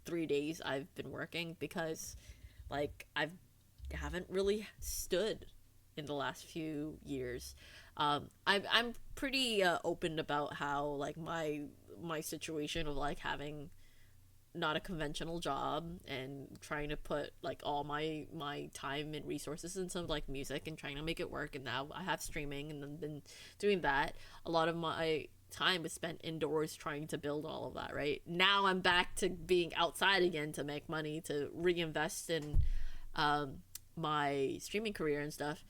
3 days I've been working, because like haven't really stood in the last few years. I'm pretty open about how like my situation of like having not a conventional job and trying to put like all my time and resources into like music and trying to make it work, and now I have streaming and then been doing that. A lot of my time is spent indoors trying to build all of that. Right now I'm back to being outside again to make money to reinvest in my streaming career and stuff,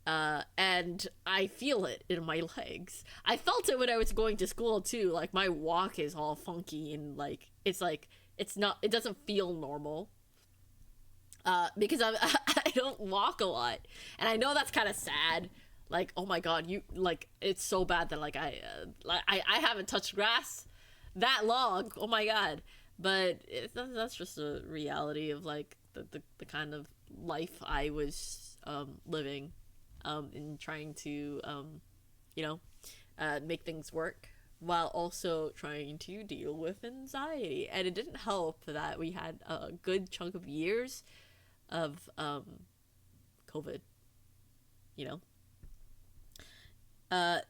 and I feel it in my legs. I felt it when I was going to school too. Like my walk is all funky and like it's not, it doesn't feel normal, because I don't walk a lot, and I know that's kind of sad. Like, oh my god, you like, it's so bad that like I haven't touched grass that long. Oh my god, but that's just a reality of like the kind of life I was living, in trying to you know, make things work while also trying to deal with anxiety. And it didn't help that we had a good chunk of years of COVID, you know.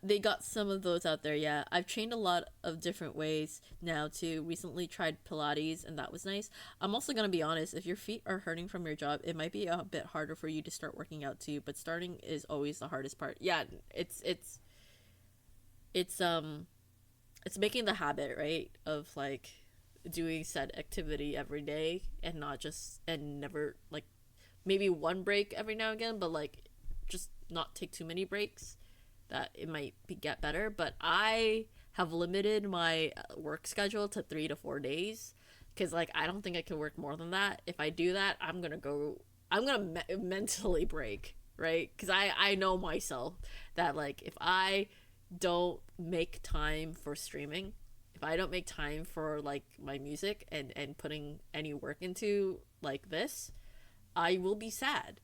They got some of those out there, yeah. I've trained a lot of different ways now too. Recently tried Pilates, and that was nice. I'm also gonna be honest, if your feet are hurting from your job, it might be a bit harder for you to start working out too, but starting is always the hardest part. Yeah, it's making the habit, right, of like doing said activity every day and not just, and never like, maybe one break every now and again, but like just not take too many breaks, that it might get better. But I have limited my work schedule to 3 to 4 days, because like I don't think I can work more than that. If I do that, I'm gonna mentally break, right? Because I know myself that like if I don't make time for streaming, if I don't make time for like my music and putting any work into like this, I will be sad.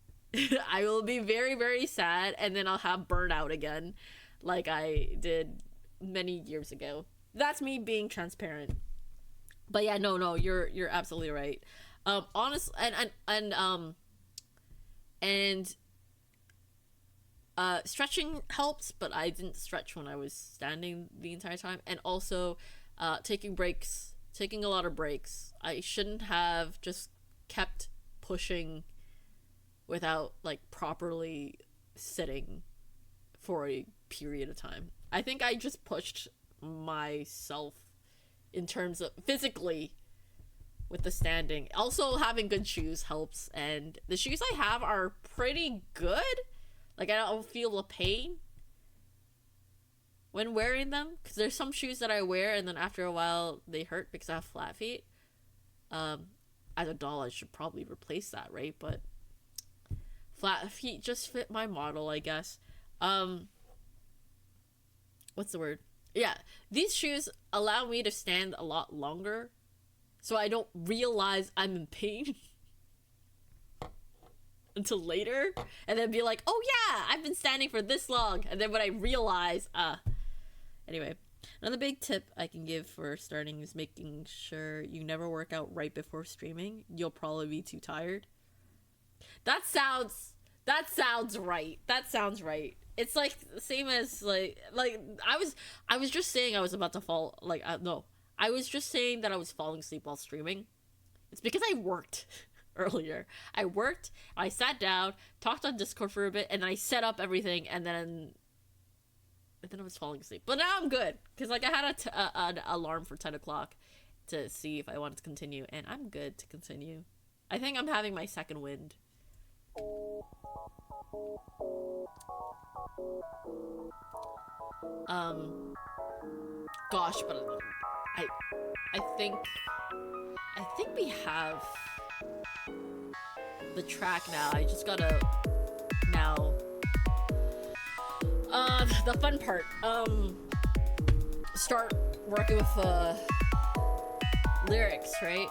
I will be very, very sad, and then I'll have burnout again, like I did many years ago. That's me being transparent. But yeah, no, you're absolutely right. Honestly, and stretching helps, but I didn't stretch when I was standing the entire time, and also taking breaks, taking a lot of breaks. I shouldn't have just kept pushing without like properly sitting for a period of time. I think I just pushed myself in terms of physically with the standing. Also, having good shoes helps, and the shoes I have are pretty good. Like I don't feel the pain when wearing them, because there's some shoes that I wear and then after a while they hurt because I have flat feet. As a doll I should probably replace that, right? But flat feet just fit my model, I guess. What's the word? Yeah, these shoes allow me to stand a lot longer, so I don't realize I'm in pain until later, and then be like, oh yeah, I've been standing for this long, and then when I realize, anyway. Another big tip I can give for starting is making sure you never work out right before streaming. You'll probably be too tired. That sounds right. That sounds right. It's like the same as like I was just saying I was about to fall, like no. I was just saying that I was falling asleep while streaming. It's because I worked earlier. I worked, I sat down, talked on Discord for a bit, and I set up everything, and then I was falling asleep. But now I'm good, because like I had an alarm for 10 o'clock to see if I wanted to continue, and I'm good to continue. I think I'm having my second wind. Gosh, but I think we have the track now. I just gotta now the fun part, start working with lyrics, right?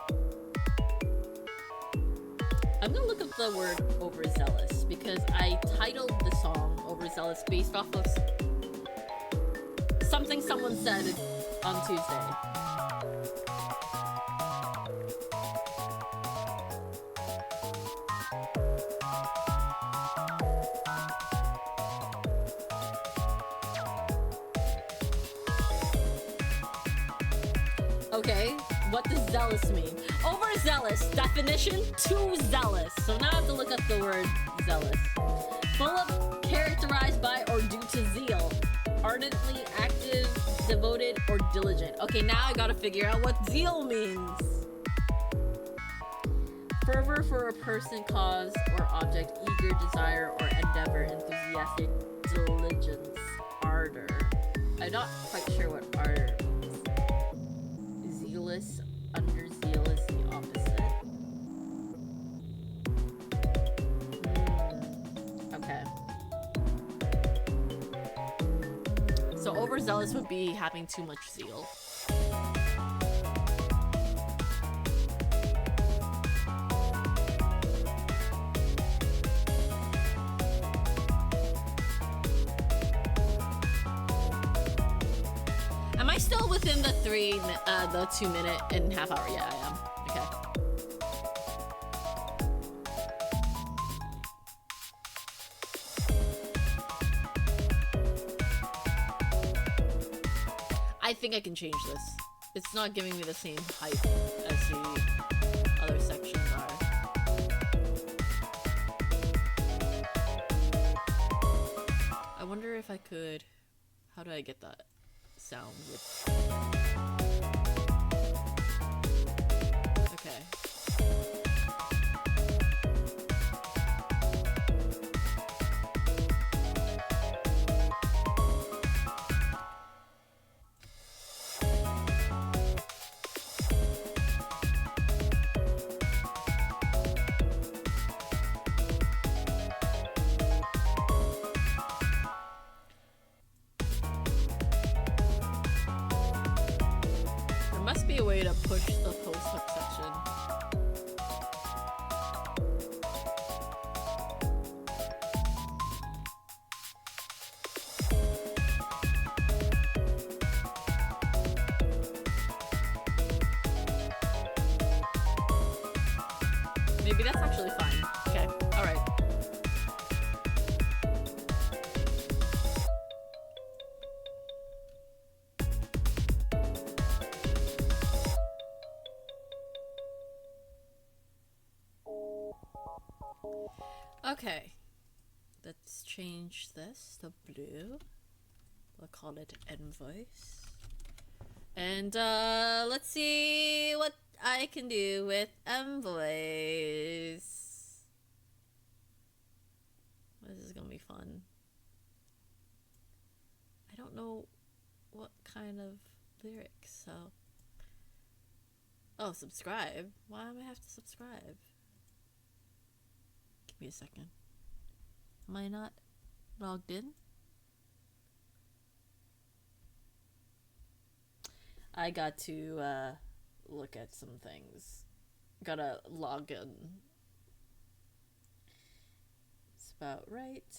I'm gonna look up the word overzealous, because I titled the song Overzealous based off of something someone said on Tuesday. Okay, what does zealous mean? Overzealous, definition, too zealous. So now I have to look up the word zealous. Full of, characterized by, or due to zeal. Ardently active, devoted, or diligent. Okay, now I gotta figure out what zeal means. Fervor for a person, cause, or object, eager desire or endeavor, enthusiastic diligence, ardor. I'm not quite sure what ardor means. Zealous, underzealous, the opposite. Okay. So overzealous would be having too much zeal. within the 2 minute and half hour. Yeah, I am. Okay. I think I can change this. It's not giving me the same hype as the other sections are. I wonder if I could... How do I get that sound with... Okay. Must be a way to push the post-hook section. Maybe that's actually fine. Okay, alright. Okay, let's change this to blue. We'll call it invoice. And let's see what I can do with invoice. This is gonna be fun. I don't know what kind of lyrics, so... Oh, subscribe? Why do I have to subscribe? Give me a second. Am I not logged in? I got to look at some things. Gotta log in. It's about right.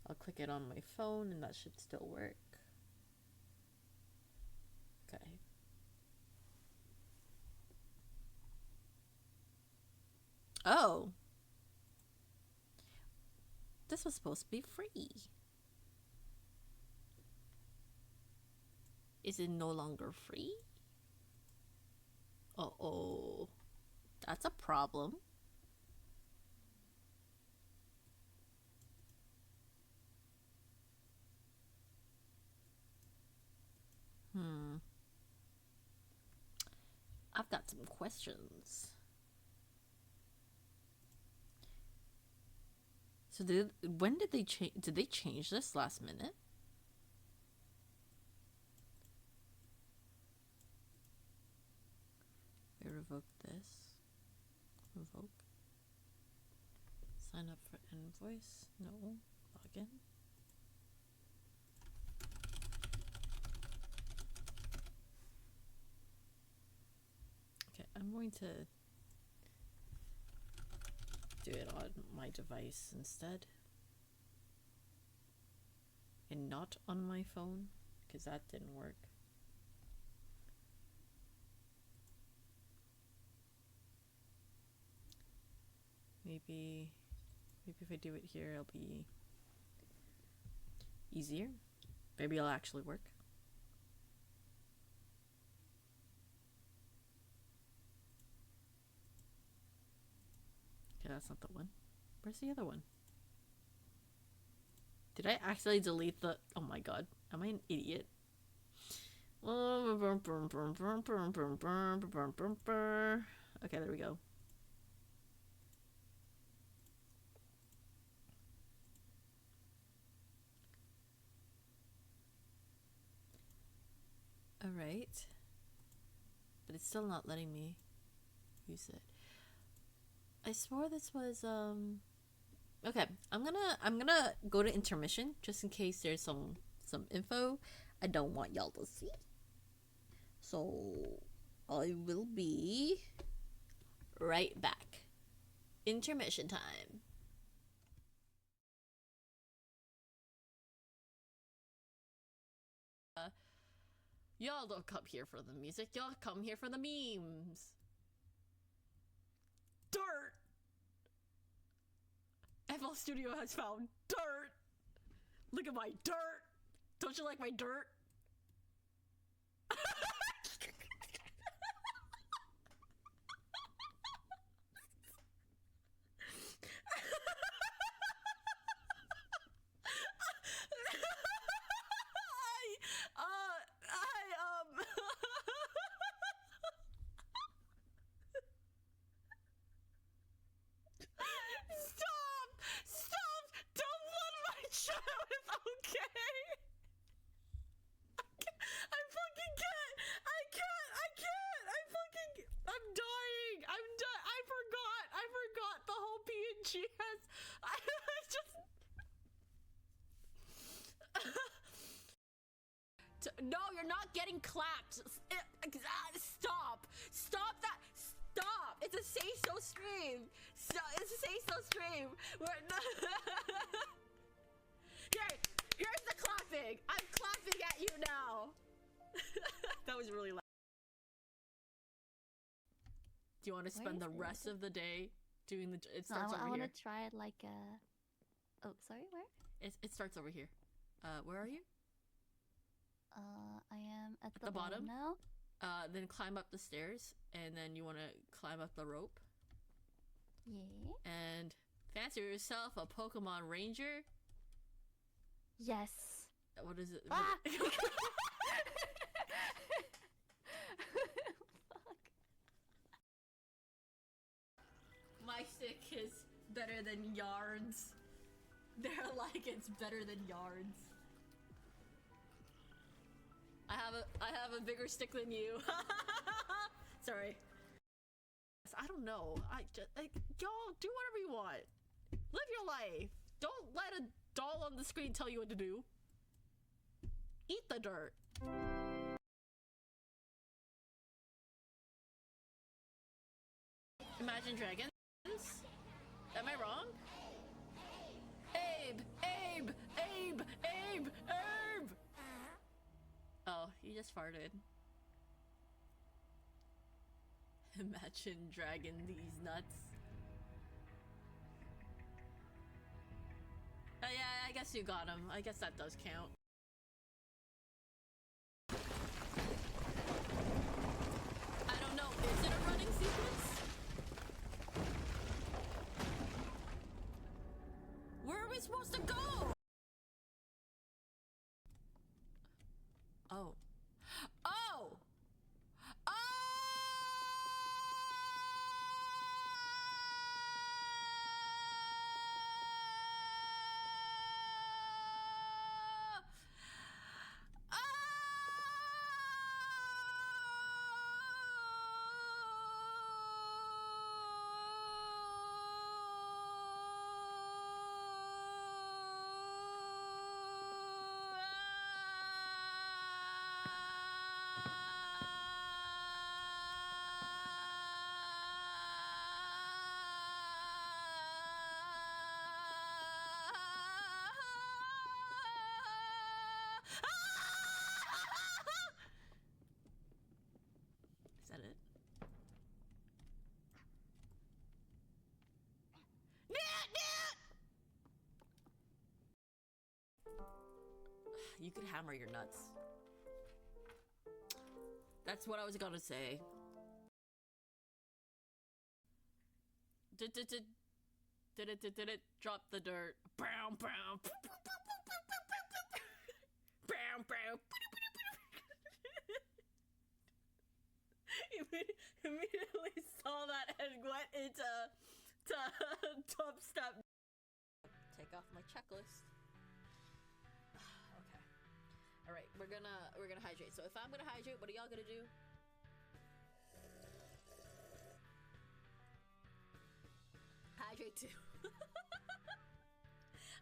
I'll click it on my phone and that should still work. Okay. Oh. This was supposed to be free. Is it no longer free? Uh-oh. That's a problem. I've got some questions. So when did they change? Did they change this last minute? I revoke this. Revoke. Sign up for invoice. No. Login. Okay, I'm going to do it on my device instead. And not on my phone, because that didn't work. Maybe if I do it here, it'll be easier. Maybe it'll actually work. Okay, that's not the one. Where's the other one? Did I actually delete the... Oh my god. Am I an idiot? Okay, there we go. Alright. But it's still not letting me use it. I swore this was okay, I'm gonna go to intermission just in case there's some info I don't want y'all to see. So I will be right back. Intermission time. Y'all don't come here for the music, y'all come here for the memes. Dirt! FL Studio has found dirt! Look at my dirt! Don't you like my dirt? Stop! Stop! Don't let my child, okay? I fucking can't! I'm dying! I forgot the whole PNG has... I just... No, you're not getting clapped! Stop! Stop that! Stop! It's a say so stream! It's a say so stream! Here's the clapping! I'm clapping at you now! That was really loud. Do you want to spend the rest of the day doing the... It starts over here. I want to try it like a... Oh, sorry, where? It starts over here. Where are you? I am at the bottom now. Then climb up the stairs, and then you want to climb up the rope. Yeah. And fancy yourself a Pokemon Ranger. Yes. What is it? Ah! Fuck. My stick is better than yards. They're like, it's better than yards. I have a bigger stick than you. Sorry. I don't know. I just like, y'all do whatever you want. Live your life. Don't let a doll on the screen tell you what to do. Eat the dirt. Imagine Dragons? Am I wrong? Abe! Abe! Abe! Abe! Abe! Oh, he just farted. Imagine dragging these nuts. Oh yeah, I guess you got him. I guess that does count. I don't know, is it a running sequence? Where are we supposed to go? Oh. Oh! Oh! Is that it? You could hammer your nuts. That's what I was gonna say. Did it drop the dirt? Brown, brown. Brown, brown. Immediately saw that and went into dubstep. Take off my checklist. Okay. All right, we're gonna hydrate. So if I'm gonna hydrate, what are y'all gonna do? Hydrate too.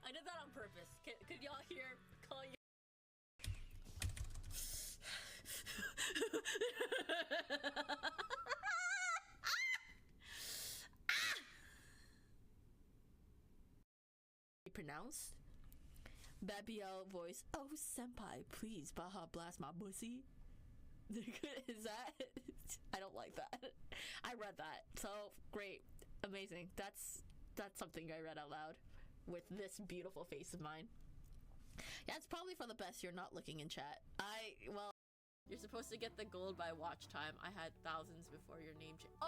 I did that on purpose. Could y'all hear? Call you. Pronounced Babiel voice. Oh senpai, please Baja blast my pussy. Is that? I don't like that. I read that. So great, amazing. That's something I read out loud with this beautiful face of mine. Yeah, it's probably for the best you're not looking in chat. Well, you're supposed to get the gold by watch time. I had thousands before your name change. Oh!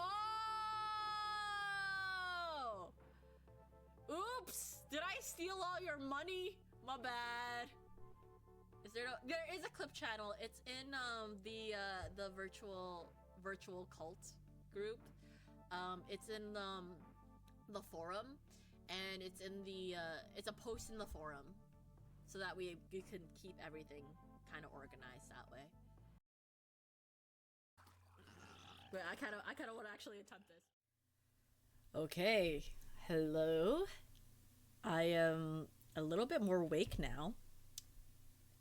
Oops! Did I steal all your money? My bad. Is there no? There is a clip channel. It's in the virtual cult group. It's in the forum, and it's in the it's a post in the forum, so that we can keep everything kind of organized that way. But I kind of want to actually attempt this. Okay, hello. I am a little bit more awake now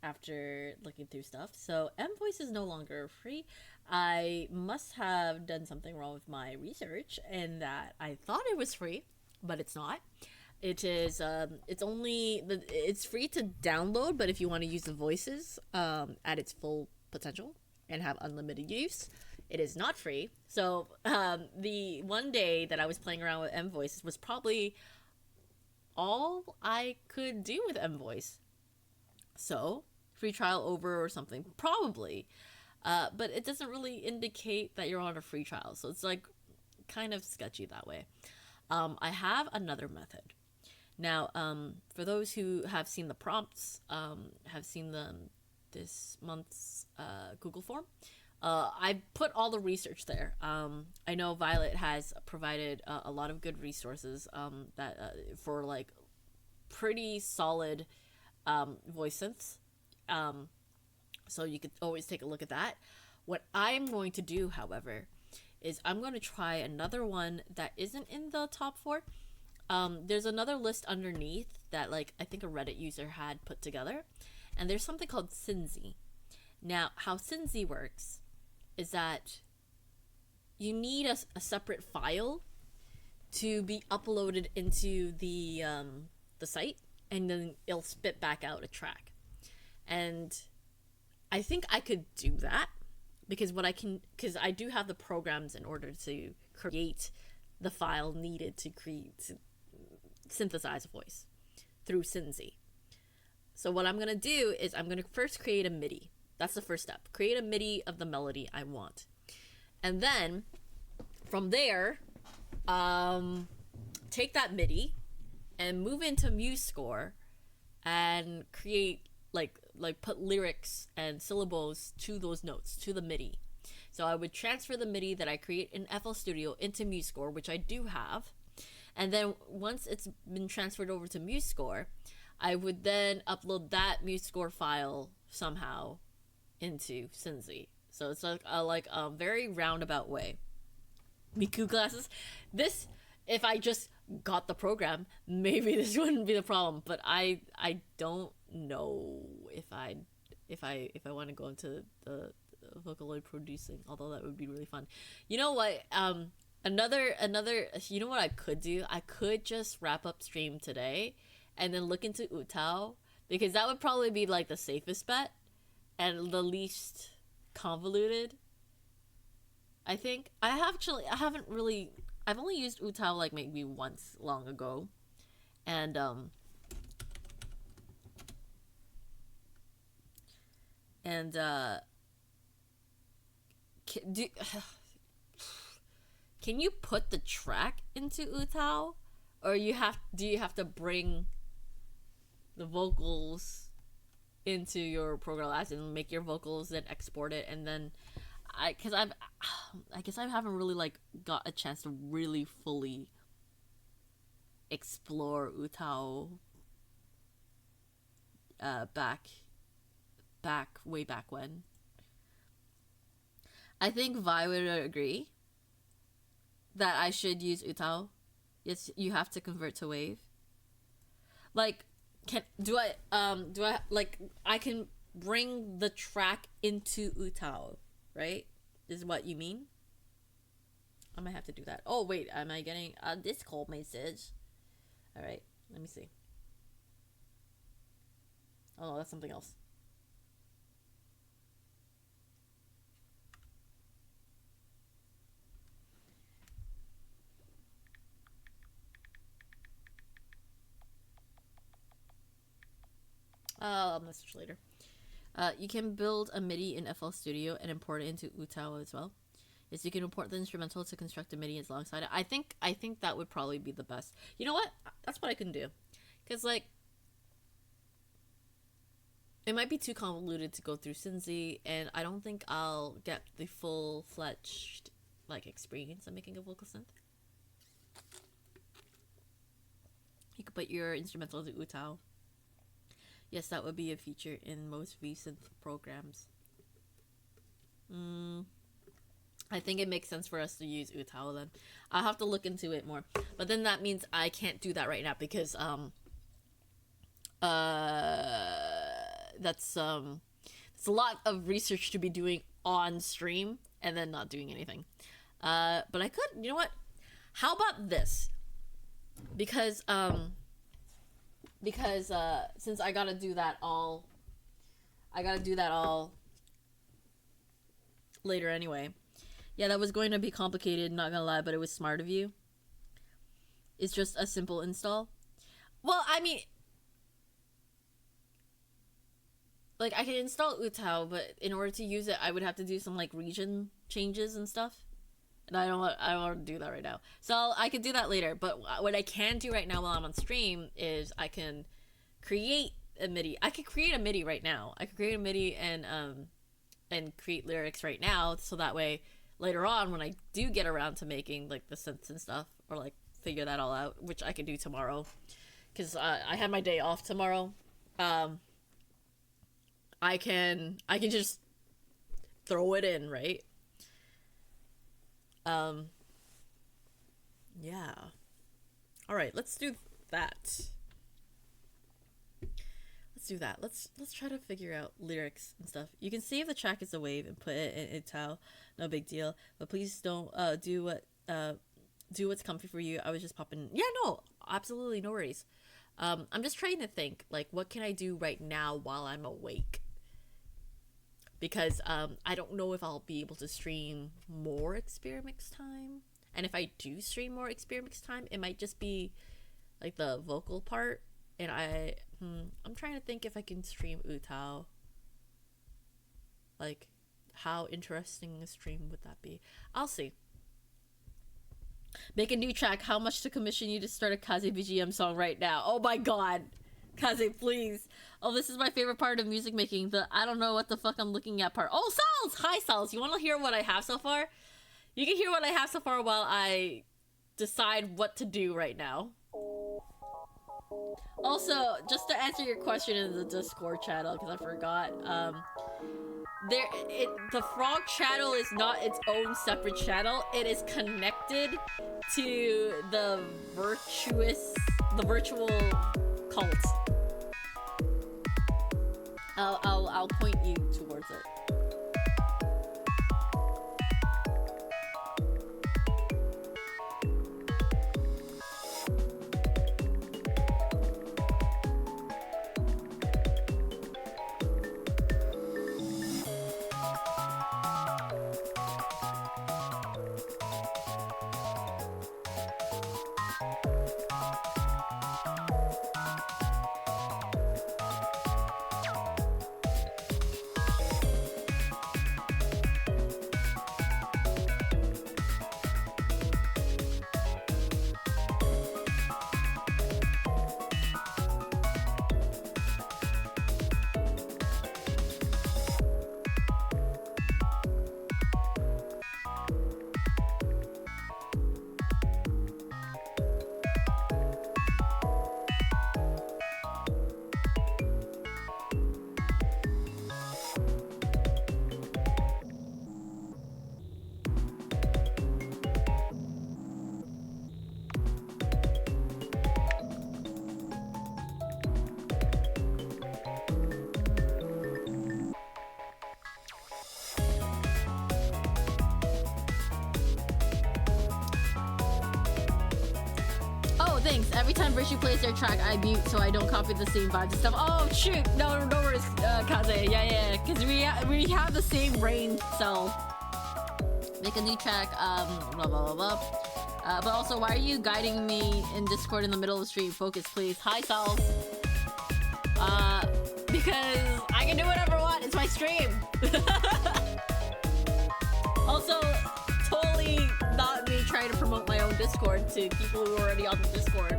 after looking through stuff. So mVoice is no longer free. I must have done something wrong with my research in that I thought it was free, but it's not. It is it's free to download, but if you want to use the voices at its full potential and have unlimited use, it is not free. So the one day that I was playing around with mVoice was probably all I could do with mVoice. So free trial over or something, probably. But it doesn't really indicate that you're on a free trial, so it's like kind of sketchy that way. I have another method. Now, for those who have seen the prompts, have seen this month's Google form, I put all the research there. I know Violet has provided a lot of good resources that for like pretty solid voice synths. So you could always take a look at that. What I'm going to do, however, is I'm going to try another one that isn't in the top 4. There's another list underneath that, like, I think a Reddit user had put together, and there's something called Synzy. Now, how Synzy works is that you need a separate file to be uploaded into the site, and then it'll spit back out a track. And I think I could do that because I do have the programs in order to create the file needed to synthesize a voice through Synzy. So what I'm gonna do is I'm gonna first create a MIDI. That's the first step. Create a MIDI of the melody I want, and then from there, take that MIDI and move into MuseScore and create like put lyrics and syllables to those notes, to the MIDI. So I would transfer the MIDI that I create in FL Studio into MuseScore, which I do have. And then once it's been transferred over to MuseScore, I would then upload that MuseScore file somehow into Synzy. So it's like a very roundabout way. Miku glasses. This, if I just got the program, maybe this wouldn't be the problem. But I don't know if I want to go into the Vocaloid producing, although that would be really fun. You know what? Another you know what I could do? I could just wrap up stream today and then look into Utao, because that would probably be like the safest bet and the least convoluted. I think I've only used Utao like maybe once long ago, and can you put the track into Utao, or do you have to bring the vocals into your program as and make your vocals, then export it, and then I guess I haven't really like got a chance to really fully explore Utao way back when. I think Vi would agree that I should use Utao. Yes, you have to convert to Wave. Like, I can bring the track into Utao, right? Is what you mean? I might have to do that. Oh wait, am I getting a Discord message? All right, let me see. Oh no, that's something else. message later. You can build a MIDI in FL Studio and import it into Utao as well. Yes, you can import the instrumental to construct a MIDI alongside it. I think that would probably be the best. You know what? That's what I can do. Because, like, it might be too convoluted to go through Synth, and I don't think I'll get the full-fledged, like, experience of making a vocal synth. You could put your instrumental into Utao. Yes, that would be a feature in most vSynth programs. I think it makes sense for us to use Utao then. I'll have to look into it more. But then that means I can't do that right now because that's a lot of research to be doing on stream and then not doing anything. But I could, you know what? How about this? Because since I gotta do that all later anyway. Yeah, that was going to be complicated, not gonna lie, but it was smart of you. It's just a simple install. Well, I mean, like, I can install Utao, but in order to use it, I would have to do some, like, region changes and stuff. And I don't want to do that right now. So I could do that later. But what I can do right now while I'm on stream is I can create a MIDI. I could create a MIDI right now. I could create a MIDI and create lyrics right now. So that way, later on, when I do get around to making, like, the synths and stuff, or, like, figure that all out, which I could do tomorrow. Because I have my day off tomorrow. I can just throw it in, right? Yeah. All right, let's do that. Let's try to figure out lyrics and stuff. You can save the track as a wave and put it in Utao. No big deal. But please don't do what's comfy for you. I was just popping. Yeah, no, absolutely, no worries. I'm just trying to think, like, what can I do right now while I'm awake? Because I don't know if I'll be able to stream more Experimix time. And if I do stream more Experimix time, it might just be like the vocal part. And I'm trying to think if I can stream Utao. Like, how interesting a stream would that be? I'll see. Make a new track. How much to commission you to start a Kaze BGM song right now? Oh my god. Kaze, please. Oh, this is my favorite part of music making. The I don't know what the fuck I'm looking at part. Oh, Sal's! Hi, Sal's. You want to hear what I have so far? You can hear what I have so far while I decide what to do right now. Also, just to answer your question in the Discord channel, because I forgot, the frog channel is not its own separate channel. It is connected to the virtual cult. I'll point you towards it. Thanks. Every time Virtue plays their track, I mute so I don't copy the same vibes and stuff. Oh, shoot. No worries, Kaze. Yeah. Because we have the same brain cell. Make a new track, blah, blah, blah, blah. But also, why are you guiding me in Discord in the middle of the stream? Focus, please. Hi, Sal. because I can do whatever I want. It's my stream. Also, totally not me trying to promote my own Discord to people who are already on the Discord.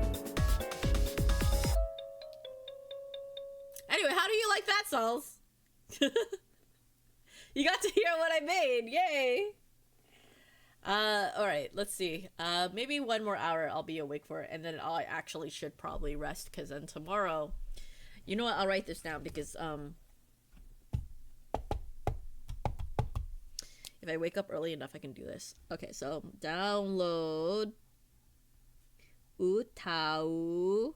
Anyway, how do you like that, Sauls? You got to hear what I made. Yay! Alright, let's see. Maybe one more hour I'll be awake for it, and then I actually should probably rest, because then tomorrow... You know what? I'll write this down, because, if I wake up early enough, I can do this. Okay, so, download... Utau...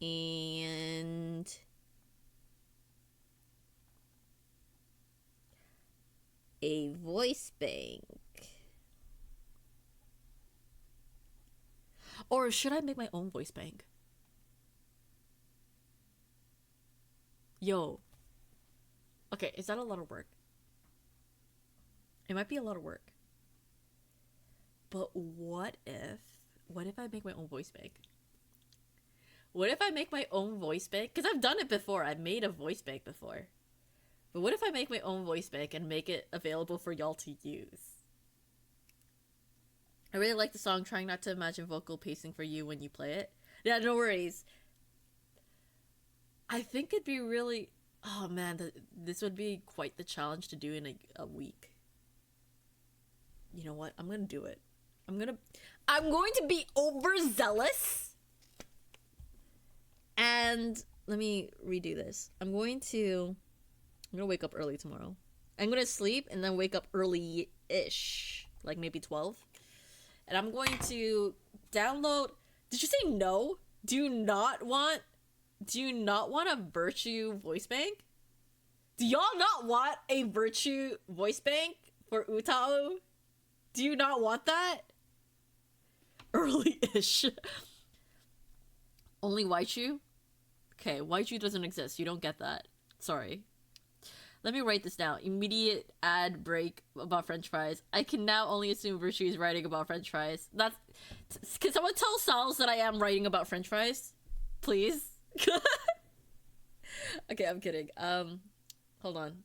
And... a voice bank. Or should I make my own voice bank? Yo. Okay, is that a lot of work? It might be a lot of work. But what if I make my own voice bank? What if I make my own voice bank? Because I've done it before. I've made a voice bank before. But what if I make my own voice bank and make it available for y'all to use? I really like the song Trying Not to Imagine Vocal Pacing for You when you play it. Yeah, no worries. I think it'd be really... Oh man, this would be quite the challenge to do in a week. You know what? I'm gonna do it. I'm going to be overzealous. And let me redo this. I'm gonna wake up early tomorrow. I'm gonna sleep and then wake up early-ish. Like maybe 12. And I'm going to download... Did you say no? Do you not want a Virtue voice bank? Do y'all not want a Virtue voice bank for Utao? Do you not want that? Early-ish. Only Waichu? Okay, Waichu doesn't exist. You don't get that. Sorry. Let me write this down. Immediate ad break about French fries. I can now only assume Virtue is writing about French fries. Can someone tell Sauls that I am writing about French fries? Please? Okay, I'm kidding. Hold on.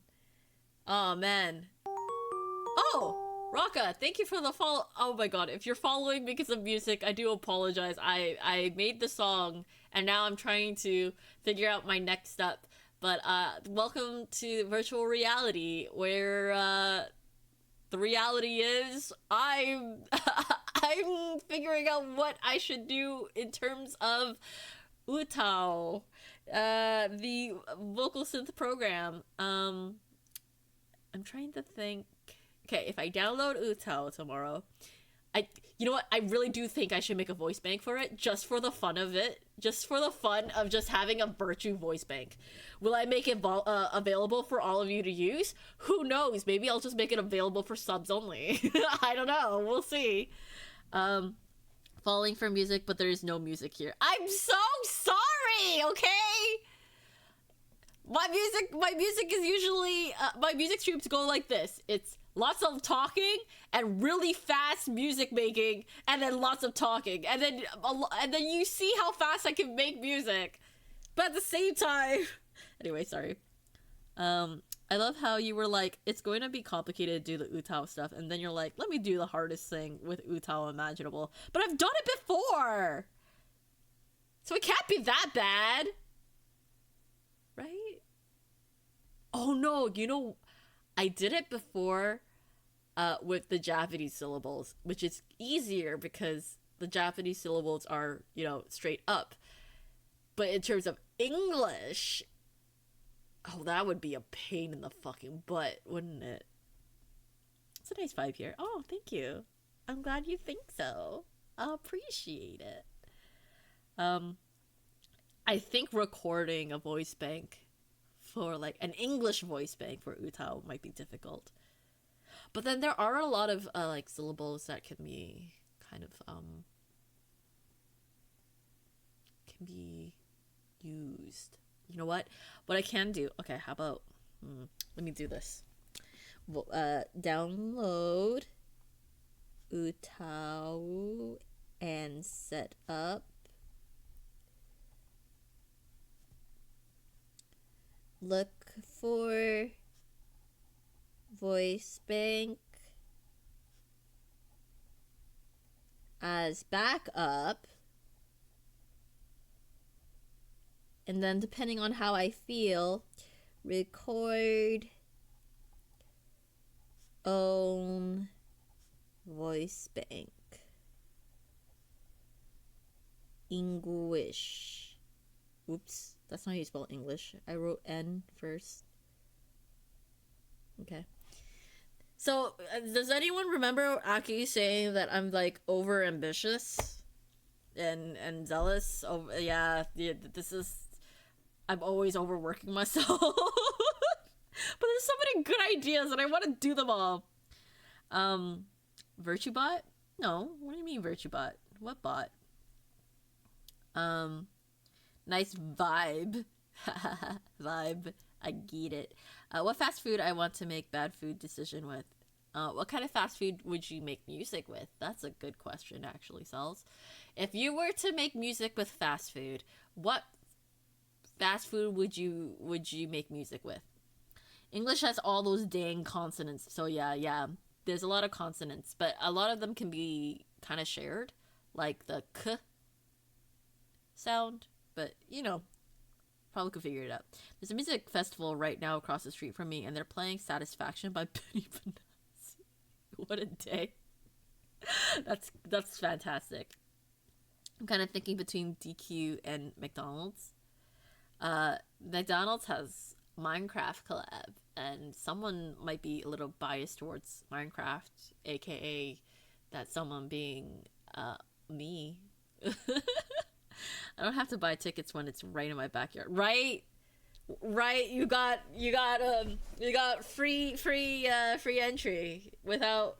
Oh, man. Oh! Raka, thank you for the follow- Oh my god, if you're following because of music, I do apologize. I made the song, and now I'm trying to figure out my next step. But, welcome to virtual reality, where, the reality is, I'm figuring out what I should do in terms of Utao, the vocal synth program. I'm trying to think. Okay, if I download Utao tomorrow, you know what? I really do think I should make a voice bank for it, just for the fun of it. Just for the fun of just having a Virtue voice bank. Will I make it available for all of you to use? Who knows? Maybe I'll just make it available for subs only. I don't know. We'll see. Falling for music, but there is no music here. I'm so sorry, okay? My music is usually, my music streams go like this. It's lots of talking and really fast music making, and then lots of talking, and then you see how fast I can make music, but at the same time. Anyway, sorry. I love how you were like, it's going to be complicated to do the Utao stuff, and then you're like, let me do the hardest thing with Utao imaginable. But I've done it before, so it can't be that bad, right? Oh no, you know, I did it before with the Japanese syllables, which is easier because the Japanese syllables are, you know, straight up. But in terms of English, oh, that would be a pain in the fucking butt, wouldn't it? It's a nice vibe here. Oh, thank you. I'm glad you think so. I appreciate it. I think recording a voice bank for like an English voice bank for Utao might be difficult. But then there are a lot of like syllables that can be kind of can be used. You know what? What I can do? Okay, how about let me do this. Well, download Utao and set up look for voice bank as backup, and then depending on how I feel, record own voice bank. English. Oops, that's not how you spell English. I wrote N first. Okay. So, does anyone remember Aki saying that I'm like over ambitious and zealous? Oh, yeah, this is. I'm always overworking myself. But there's so many good ideas and I want to do them all. Virtue bot? No. What do you mean virtue bot? What bot? Nice vibe. Vibe. I get it. What fast food I want to make bad food decision with? What kind of fast food would you make music with? That's a good question, actually, Cells. If you were to make music with fast food, what fast food would you make music with? English has all those dang consonants, so yeah. There's a lot of consonants, but a lot of them can be kind of shared, like the k sound, but you know, probably could figure it out. There's a music festival right now across the street from me, and they're playing Satisfaction by Benny Benassi. What a day. That's fantastic. I'm kind of thinking between DQ and McDonald's. McDonald's has Minecraft collab, and someone might be a little biased towards Minecraft, aka that someone being me. I don't have to buy tickets when it's right in my backyard. Right? You got free entry without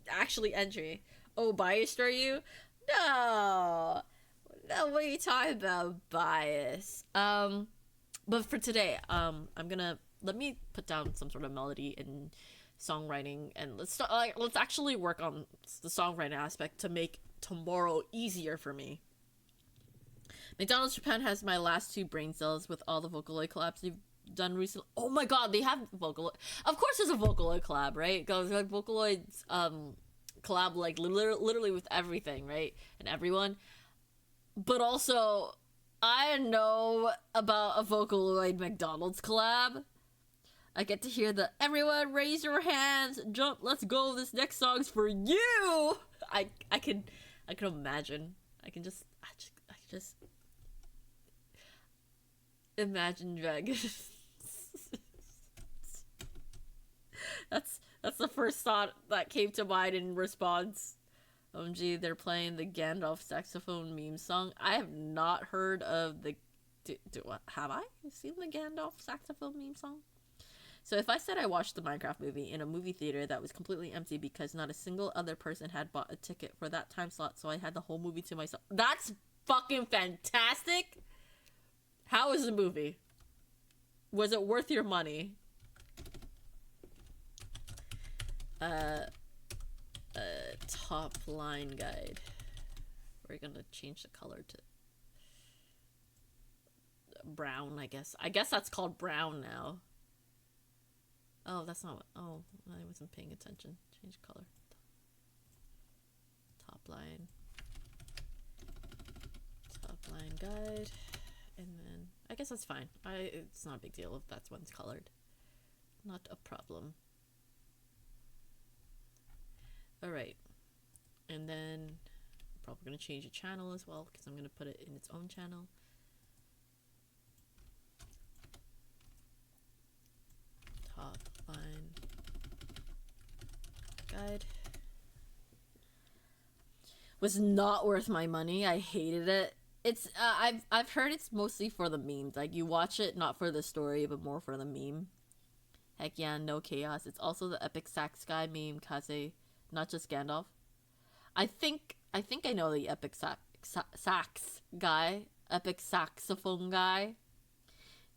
actually entry. Oh, biased are you? No, what are you talking about, bias? But for today, let me put down some sort of melody and songwriting, and let's actually work on the songwriting aspect to make tomorrow easier for me. McDonald's Japan has my last 2 brain cells with all the Vocaloid collabs they've done recently. Oh my god, they have Vocaloid. Of course there's a Vocaloid collab, right? Because like Vocaloids collab like literally with everything, right? And everyone. But also, I know about a Vocaloid McDonald's collab. I get to hear the "everyone raise your hands, jump, let's go, this next song's for you." I can imagine. I can just imagine dragons. That's the first thought that came to mind in response. OMG, they're playing the Gandalf saxophone meme song. I have not heard of the... have I seen the Gandalf saxophone meme song? So if I said I watched the Minecraft movie in a movie theater that was completely empty because not a single other person had bought a ticket for that time slot, so I had the whole movie to myself. That's fucking fantastic! How was the movie? Was it worth your money? Top line guide. We're gonna change the color to brown, I guess. I guess that's called brown now. Oh, that's not what... oh, I wasn't paying attention. Change color. Top line. Top line guide. And then... I guess that's fine. It's not a big deal if that's one's colored. Not a problem. Alright. And then... I'm probably going to change the channel as well, because I'm going to put it in its own channel. Top line guide. Was not worth my money. I hated it. It's I've heard it's mostly for the memes. Like, you watch it not for the story, but more for the meme. Heck yeah, no chaos. It's also the epic sax guy meme, Kaze, not just Gandalf. I think I know the epic sax guy, epic saxophone guy.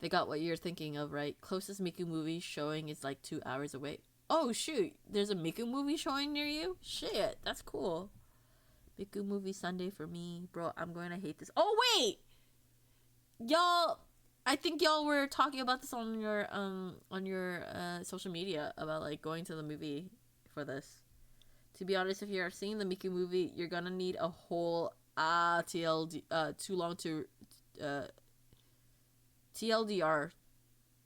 They got what you're thinking of, right? Closest Miku movie showing is like 2 hours away. Oh shoot, there's a Miku movie showing near you? Shit, that's cool. Miku movie Sunday for me. Bro, I'm going to hate this. Oh wait! Y'all, I think y'all were talking about this on your social media about like going to the movie for this. To be honest, if you're seeing the Miku movie, you're gonna need a whole TLD too long to TLDR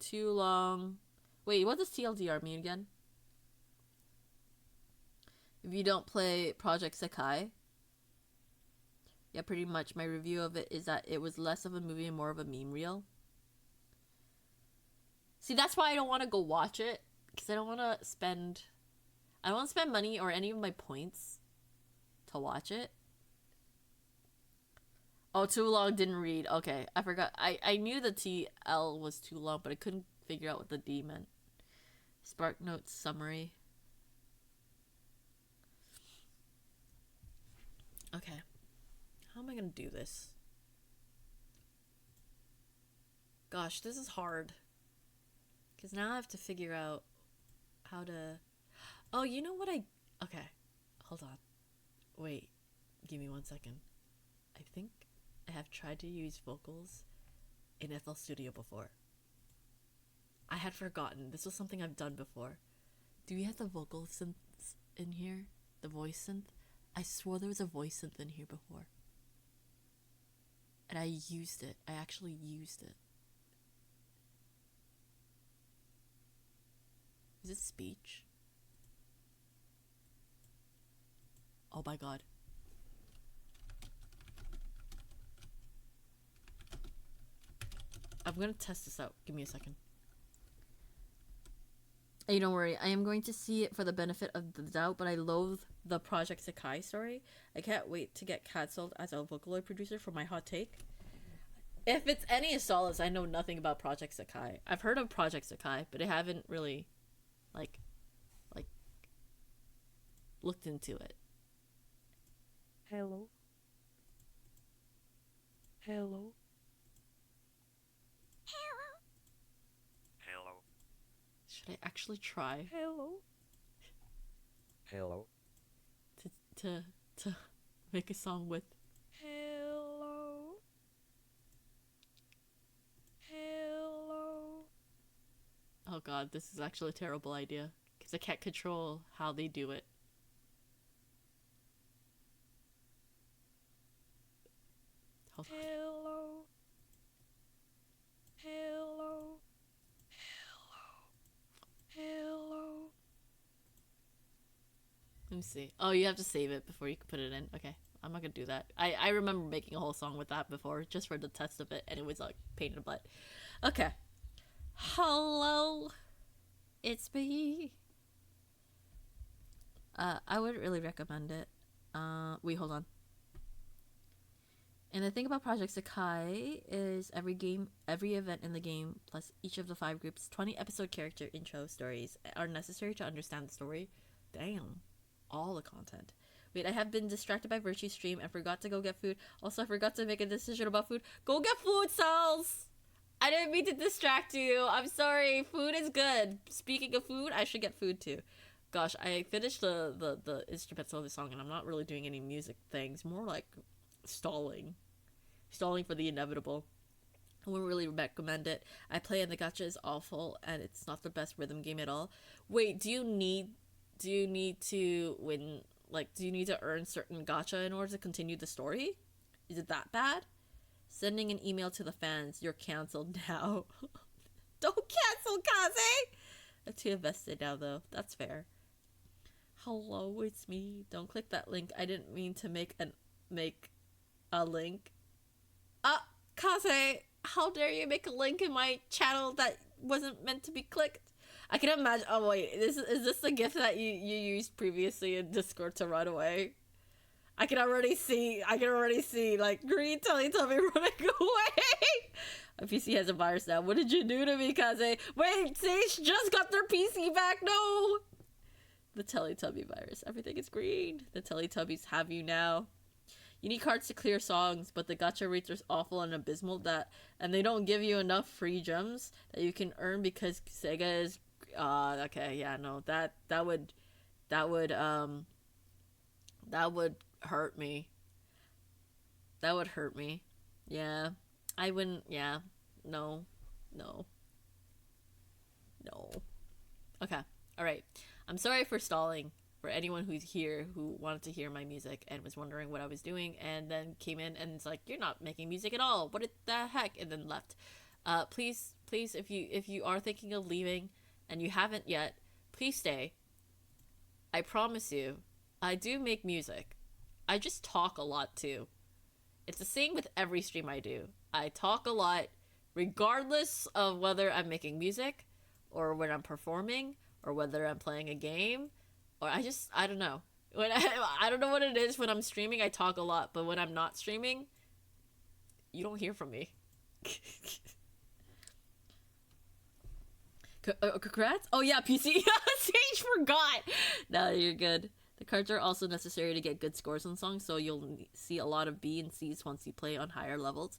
too long. Wait, what does TLDR mean again? If you don't play Project Sekai. Yeah, pretty much. My review of it is that it was less of a movie and more of a meme reel. See, that's why I don't want to go watch it, because I don't want to spend money or any of my points to watch it. Oh, too long, didn't read. Okay, I forgot. I knew the TL was too long, but I couldn't figure out what the D meant. Spark Notes summary. Okay. How am I gonna do this? Gosh, this is hard. Because now I have to figure out how to... Oh, you know what Okay, hold on. Wait, give me 1 second. I think I have tried to use vocals in FL Studio before. I had forgotten. This was something I've done before. Do we have the vocal synths in here? The voice synth? I swore there was a voice synth in here before. And I used it. I actually used it. Is it speech? Oh my god. I'm gonna test this out. Give me a second. Hey, don't worry. I am going to see it for the benefit of the doubt, but I loathe the Project Sekai story. I can't wait to get cancelled as a Vocaloid producer for my hot take. If it's any of solace, I know nothing about Project Sekai. I've heard of Project Sekai, but I haven't really, like, looked into it. Hello. Hello. Hello. Should I actually try Hello. Hello. to make a song with? Hello. Hello. Oh god, this is actually a terrible idea because I can't control how they do it. Hold on. Hello. Hello. Hello. Let me see. Oh, you have to save it before you can put it in. Okay, I'm not gonna do that. I remember making a whole song with that before, just for the test of it, and it was like pain in the butt. Okay. Hello, it's me. I would really recommend it. Wait, hold on. And the thing about Project Sekai is every event in the game, plus each of the 5 groups' 20 episode character intro stories are necessary to understand the story. Damn. All the content. Wait, I have been distracted by Virtue's stream and forgot to go get food. Also, I forgot to make a decision about food. Go get food, Cells! I didn't mean to distract you. I'm sorry. Food is good. Speaking of food, I should get food too. Gosh, I finished the instrumental of the song and I'm not really doing any music things. More like stalling for the inevitable. I wouldn't really recommend it. I play and the gacha is awful and it's not the best rhythm game at all. Wait, do you need to win, like, do you need to earn certain gacha in order to continue the story? Is it that bad? Sending an email to the fans. You're canceled now. Don't cancel, Kaze! I'm too invested now though. That's fair. Hello, it's me. Don't click that link. I didn't mean to make a link. Kaze, how dare you make a link in my channel that wasn't meant to be clicked? I can imagine. Oh wait, is this the gift that you used previously in Discord to run away? I can already see like green Teletubby running away. My PC has a virus now. What did you do to me, Kaze? Wait, Sage just got their PC back. No, the Teletubby virus. Everything is green. The Teletubbies have you now. You need cards to clear songs, but the gacha rates are awful and abysmal and they don't give you enough free gems that you can earn because Sega is okay, yeah, no, that would hurt me. That would hurt me. Yeah. I wouldn't, yeah. No. No. No. Okay. Alright. I'm sorry for stalling. For anyone who's here who wanted to hear my music and was wondering what I was doing and then came in and it's like, you're not making music at all. What the heck? And then left. Please, if you are thinking of leaving and you haven't yet, please stay. I promise you, I do make music. I just talk a lot too. It's the same with every stream I do. I talk a lot regardless of whether I'm making music or when I'm performing or whether I'm playing a game or I don't know. When I don't know what it is when I'm streaming, I talk a lot, but when I'm not streaming, you don't hear from me. Congrats? Oh yeah, PC. Sage forgot. No, you're good. The cards are also necessary to get good scores on songs, so you'll see a lot of B and C's once you play on higher levels.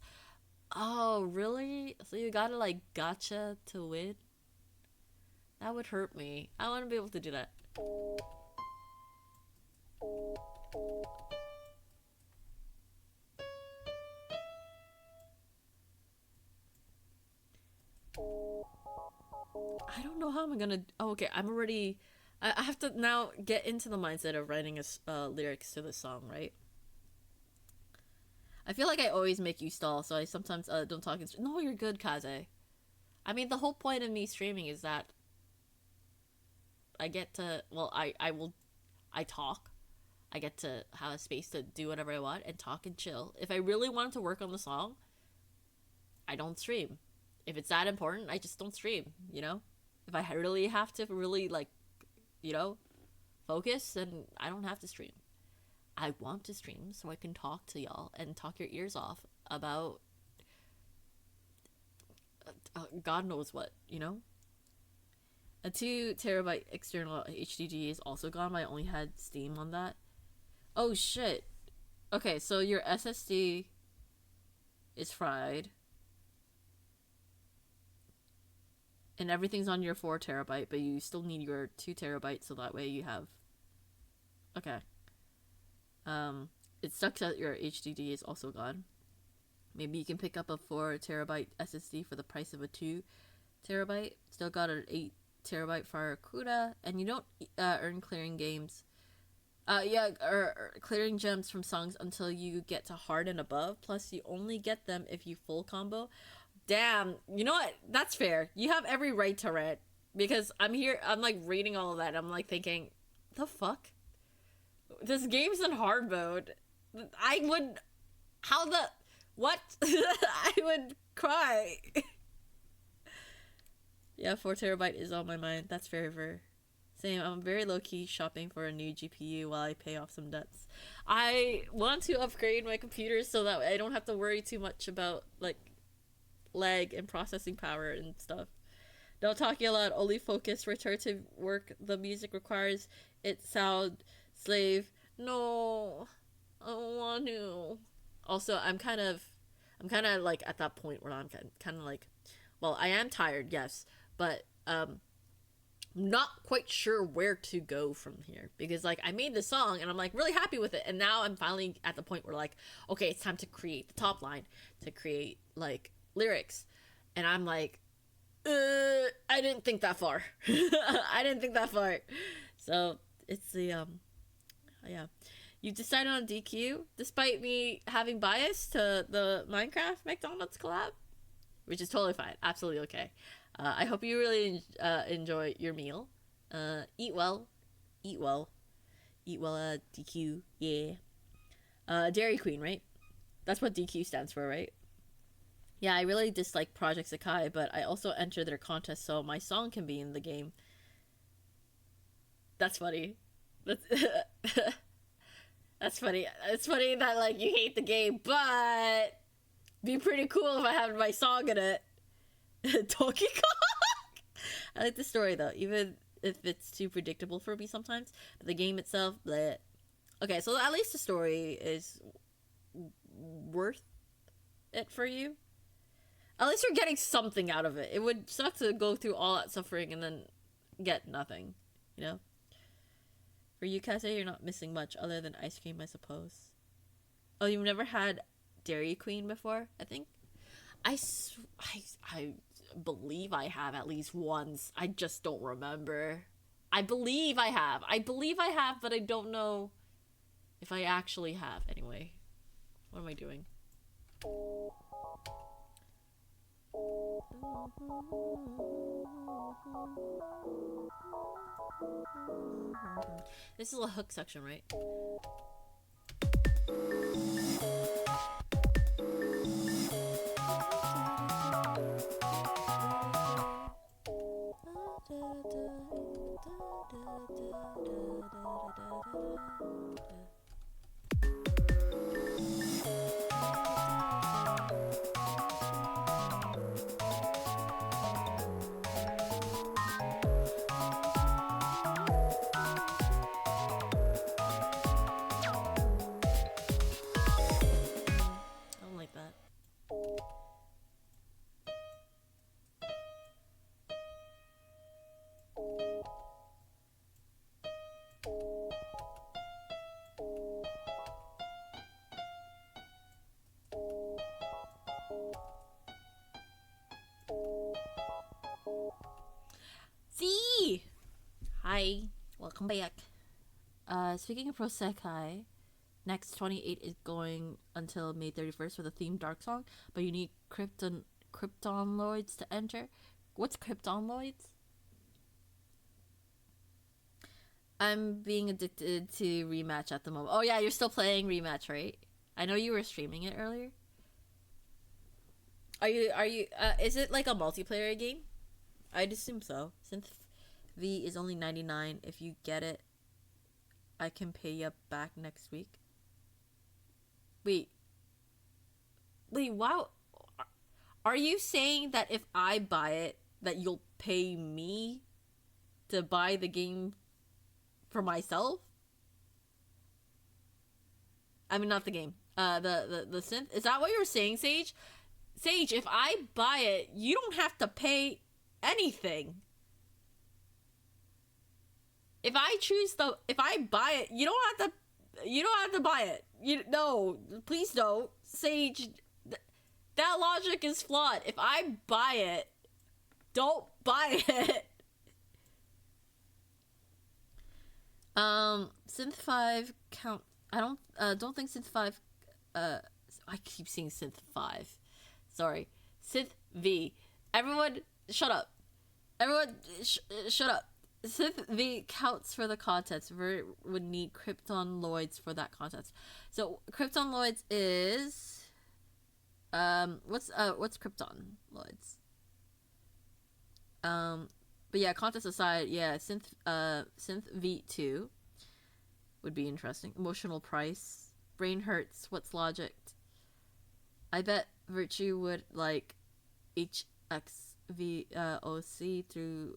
Oh, really? So you gotta like gotcha to win? That would hurt me. I want to be able to do that. I don't know how I'm gonna. Oh, okay. I'm already. I have to now get into the mindset of writing lyrics to the song, right? I feel like I always make you stall, so I sometimes don't talk. No, you're good, Kaze. I mean, the whole point of me streaming is that I get to. Well, I talk. I get to have a space to do whatever I want and talk and chill. If I really wanted to work on the song, I don't stream. If it's that important, I just don't stream, you know? If I really have to really, like, you know, focus, then I don't have to stream. I want to stream so I can talk to y'all and talk your ears off about God knows what, you know? A 2 terabyte external HDD is also gone, but I only had Steam on that. Oh shit. Okay, so your SSD is fried. And everything's on your 4 terabyte, but you still need your 2 terabyte so that way you have... Okay. It sucks that your HDD is also gone. Maybe you can pick up a 4 terabyte SSD for the price of a 2 terabyte. Still got an 8 terabyte for CUDA, and you don't earn clearing games. Or clearing gems from songs until you get to hard and above. Plus, you only get them if you full combo. Damn, you know what? That's fair. You have every right to rant. Because I'm here, I'm like reading all of that. I'm like thinking, the fuck? This game's in hard mode. I would, how the, what? I would cry. Yeah, 4 terabyte is on my mind. That's very. Same, I'm very low-key shopping for a new GPU while I pay off some debts. I want to upgrade my computer so that I don't have to worry too much about, like, lag and processing power and stuff. Don't talk a lot, only focus, return to work. The music requires it sound slave. No, I don't want to. Also, I'm kind of like at that point where I'm kind of like, well, I am tired, yes, but not quite sure where to go from here, because like I made the song and I'm like really happy with it, and now I'm finally at the point where like, okay, it's time to create the top line, to create like lyrics, and I'm like, I didn't think that far. I didn't think that far. So it's the yeah, you decided on DQ despite me having bias to the Minecraft McDonald's collab, which is totally fine, absolutely okay. I hope you really enjoy your meal. Eat well. Eat well, DQ, yeah. Dairy Queen, right? That's what DQ stands for, right? Yeah, I really dislike Project Sakai, but I also enter their contest so my song can be in the game. That's funny. That's funny. It's funny that, like, you hate the game, but be pretty cool if I had my song in it. Donkey Kong. I like the story though, even if it's too predictable for me sometimes. But the game itself, bleh. Okay, so at least the story is worth it for you. At least you're getting something out of it. It would suck to go through all that suffering and then get nothing, you know? For you, Kaze, you're not missing much other than ice cream, I suppose. Oh, you've never had Dairy Queen before, I think? I believe I have at least once. I just don't remember. I believe I have. I believe I have, but I don't know if I actually have. Anyway, what am I doing? This is a hook section, right? I don't like that. See! Hi, welcome back. Speaking of Prosekai, next 28 is going until May 31st for the themed Dark Song, but you need Kryptonloids to enter. What's Kryptonloids? I'm being addicted to Rematch at the moment. Oh yeah, you're still playing Rematch, right? I know you were streaming it earlier. Are you is it like a multiplayer game? I'd assume so. Synth V is only 99. If you get it, I can pay you back next week. Wait, wow. Are you saying that if I buy it, that you'll pay me to buy the game for myself? I mean, not the game. The synth. Is that what you were saying, Sage? Sage, if I buy it, you don't have to pay anything. If I buy it, you don't have to buy it. No, please don't. Sage, that logic is flawed. If I buy it, don't buy it. Synth 5 count. I don't think Synth 5, I keep saying Synth 5. Sorry. Synth V. Everyone, shut up. Everyone, shut up. Synth V counts for the contest. We would need Kryptonloids for that contest. So, Kryptonloids is... what's Kryptonloids? But yeah, contest aside, yeah, Synth V2 would be interesting. Emotional price. Brain hurts. What's logic? I bet Virtue would like HXVOC through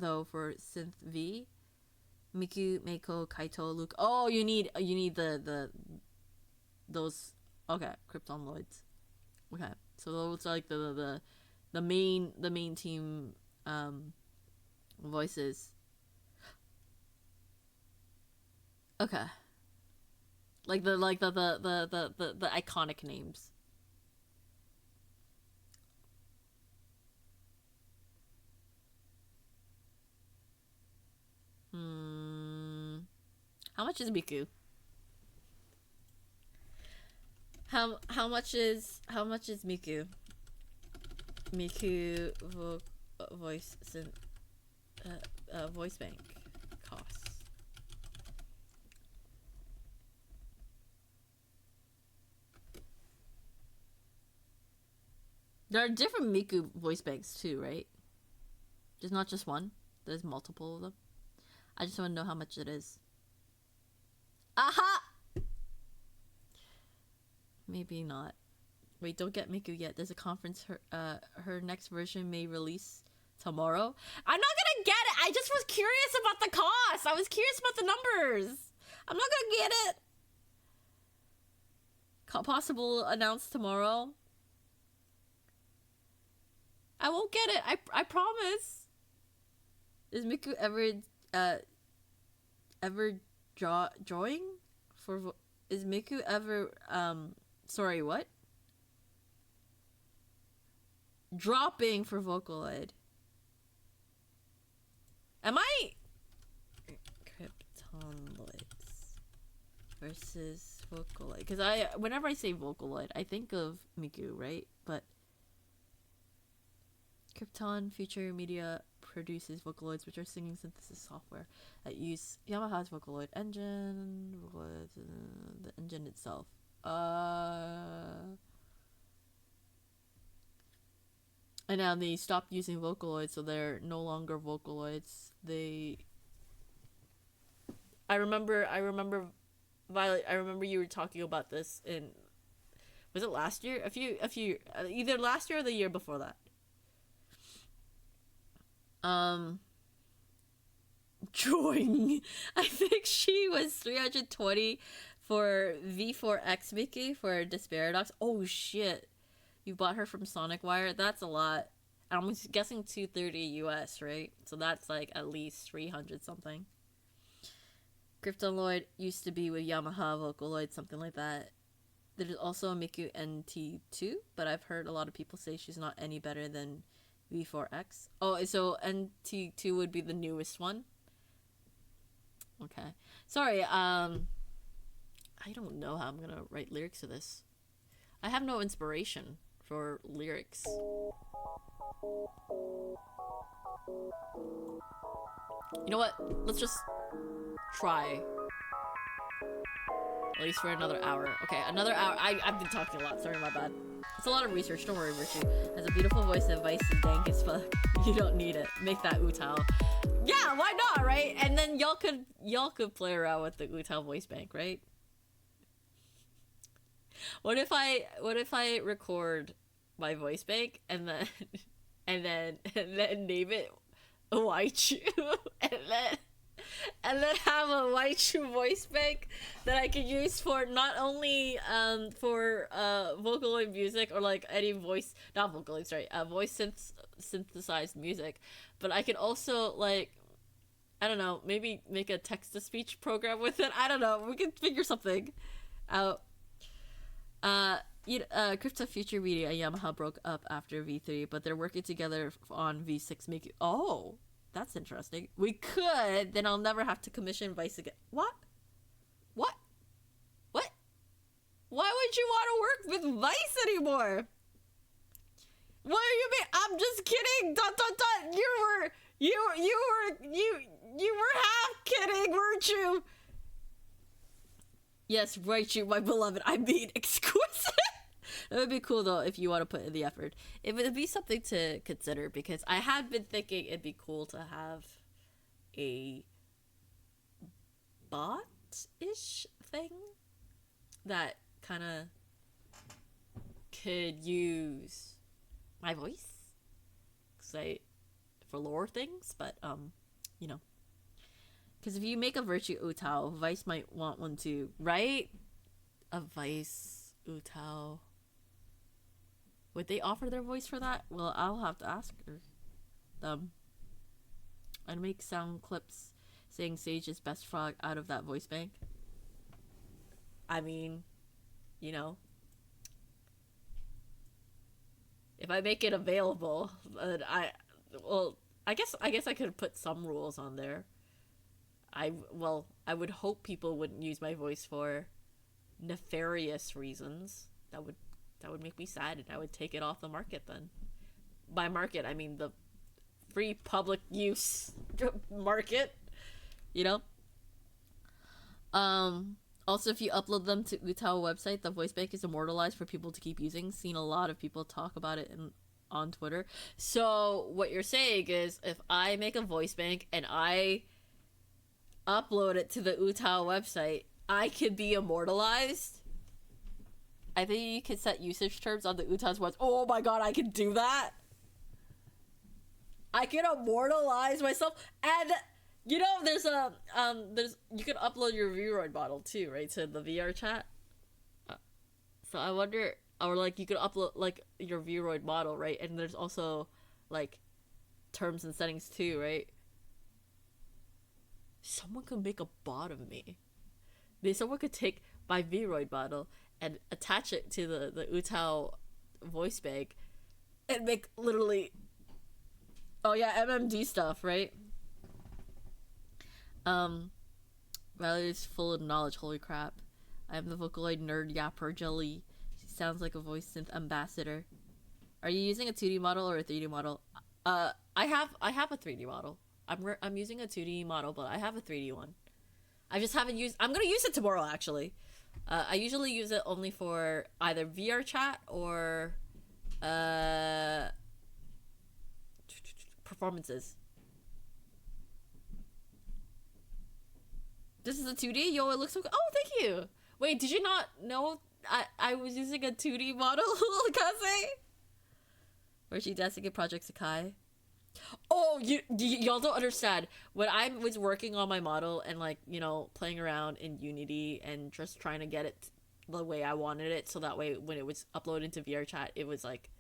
though for Synth V. Miku, Meiko, Kaito, Luke. Oh, you need those. Okay, Kryptonloids. Okay, so those are like the main team voices. Okay. Like the iconic names. How much is Miku? How much is Miku? Miku voice voice bank costs. There are different Miku voice banks too, right? There's not just one. There's multiple of them. I just want to know how much it is. Aha! Maybe not. Wait, don't get Miku yet. There's a conference. Her next version may release tomorrow. I'm not gonna get it. I just was curious about the cost. I was curious about the numbers. I'm not gonna get it. Possible announced tomorrow. I won't get it. I promise. Is Miku ever drawing for? Is Miku ever sorry, what? dropping for Vocaloid. Am I Kryptonloids versus Vocaloid? Because whenever I say Vocaloid, I think of Miku, right? But Krypton Future Media produces Vocaloids, which are singing synthesis software that use Yamaha's Vocaloid engine, the engine itself. And now they stopped using Vocaloids, so they're no longer Vocaloids. I remember, Violet. I remember you were talking about this in. Was it last year? Either last year or the year before that. Drawing. I think she was 320 for V4X Mickey for Desperadox. Oh shit. You bought her from Sonic Wire? That's a lot. I'm guessing 230 US, right? So that's like at least 300 something. Kryptonloid used to be with Yamaha Vocaloid, something like that. There's also a Miku NT2, but I've heard a lot of people say she's not any better than V4X. Oh, so NT2 would be the newest one? Okay. Sorry, I don't know how I'm gonna write lyrics to this. I have no inspiration for lyrics. You know what? Let's just try. At least for another hour. Okay, another hour. I've been talking a lot. Sorry, my bad. It's a lot of research. Don't worry, Richie. Has a beautiful voice and advice is dank as fuck. You don't need it. Make that Utao. Yeah, why not, right? And then y'all could play around with the Utao voice bank, right? What if I record my voice bank and then and then name it Waichu and then have a Waichu voice bank that I could use for not only for Vocaloid music or like any voice, not Vocaloid, sorry, voice synthesized music, but I could also like, I don't know, maybe make a text to speech program with it. I don't know, we can figure something out. Crypto Future Media and Yamaha broke up after V3, but they're working together on V6. Oh, that's interesting. We could, then I'll never have to commission Vice again. What? Why would you want to work with Vice anymore? What do you mean? I'm just kidding. ... You were half kidding, weren't you? Yes, Raichu, my beloved. I mean, exquisite. That would be cool, though, if you want to put in the effort. It would be something to consider, because I had been thinking it'd be cool to have a bot-ish thing that kind of could use my voice for lore things, but, you know. Because if you make a Virtue Utao, Vice might want one too, right? A Vice Utao. Would they offer their voice for that? Well, I'll have to ask them. I'd make sound clips saying Sage is best frog out of that voice bank. I mean, you know. If I make it available, I guess I could put some rules on there. I would hope people wouldn't use my voice for nefarious reasons. That would make me sad, and I would take it off the market then. By market, I mean the free public use market, you know? Also, if you upload them to Utao website, the voice bank is immortalized for people to keep using. Seen a lot of people talk about it on Twitter. So what you're saying is, if I make a voice bank and I upload it to the Utao website, I could be immortalized. I think you can set usage terms on the Utao's website. Oh my god, I can do that. I can immortalize myself, and you know, there's you can upload your Vroid model too, right, to the VR chat. So I wonder, or like you could upload like your Vroid model, right, and there's also like terms and settings too, right? Someone could make a bot of me. Someone could take my Vroid model and attach it to the Utao voice bank and make literally. Oh yeah, MMD stuff, right? Valerie is full of knowledge. Holy crap! I am the Vocaloid nerd yapper jelly. She sounds like a voice synth ambassador. Are you using a 2D model or a 3D model? I have a 3D model. I'm using a 2D model, but I have a 3D one. I just haven't used. I'm gonna use it tomorrow actually. I usually use it only for either VR chat or performances. This is a 2D? Yo, it looks so good. Oh, thank you. Wait, did you not know I was using a 2D model, Kaze? Where's she dancing in Project Sakai? Oh, y'all don't understand. When I was working on my model and like, you know, playing around in Unity and just trying to get it the way I wanted it, so that way when it was uploaded to VR chat, it was like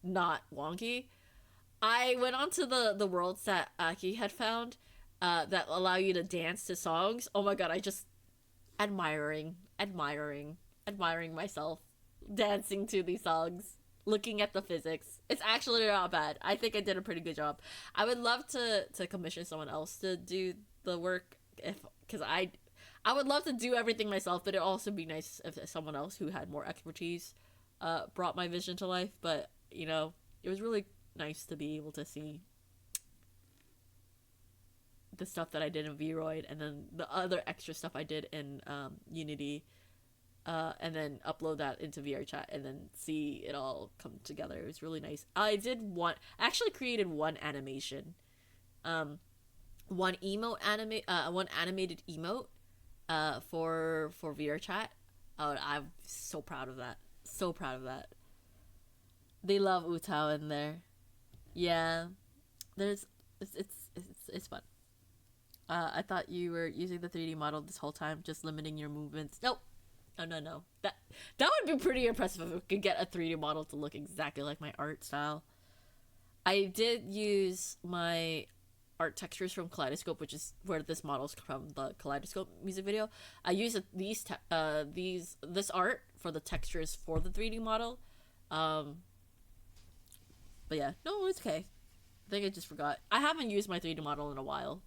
not wonky. I went onto the worlds that Aki had found that allow you to dance to songs. Oh my god, I just admiring myself dancing to these songs, looking at the physics. It's actually not bad. I think I did a pretty good job. I would love to commission someone else to do the work, because I would love to do everything myself, but it'd also be nice if someone else who had more expertise brought my vision to life. But you know, it was really nice to be able to see the stuff that I did in Vroid and then the other extra stuff I did in Unity, and then upload that into VR chat and then see it all come together. It was really nice. I actually created one animation, one animated emote for VR chat. Oh, I'm so proud of that. So proud of that. They love Utao in there. Yeah, it's fun. I thought you were using the 3D model this whole time, just limiting your movements. Nope. No. That would be pretty impressive if we could get a 3D model to look exactly like my art style. I did use my art textures from Kaleidoscope, which is where this model's from, the Kaleidoscope music video. I used this art for the textures for the 3D model. But yeah, no, it's okay. I think I just forgot. I haven't used my 3D model in a while.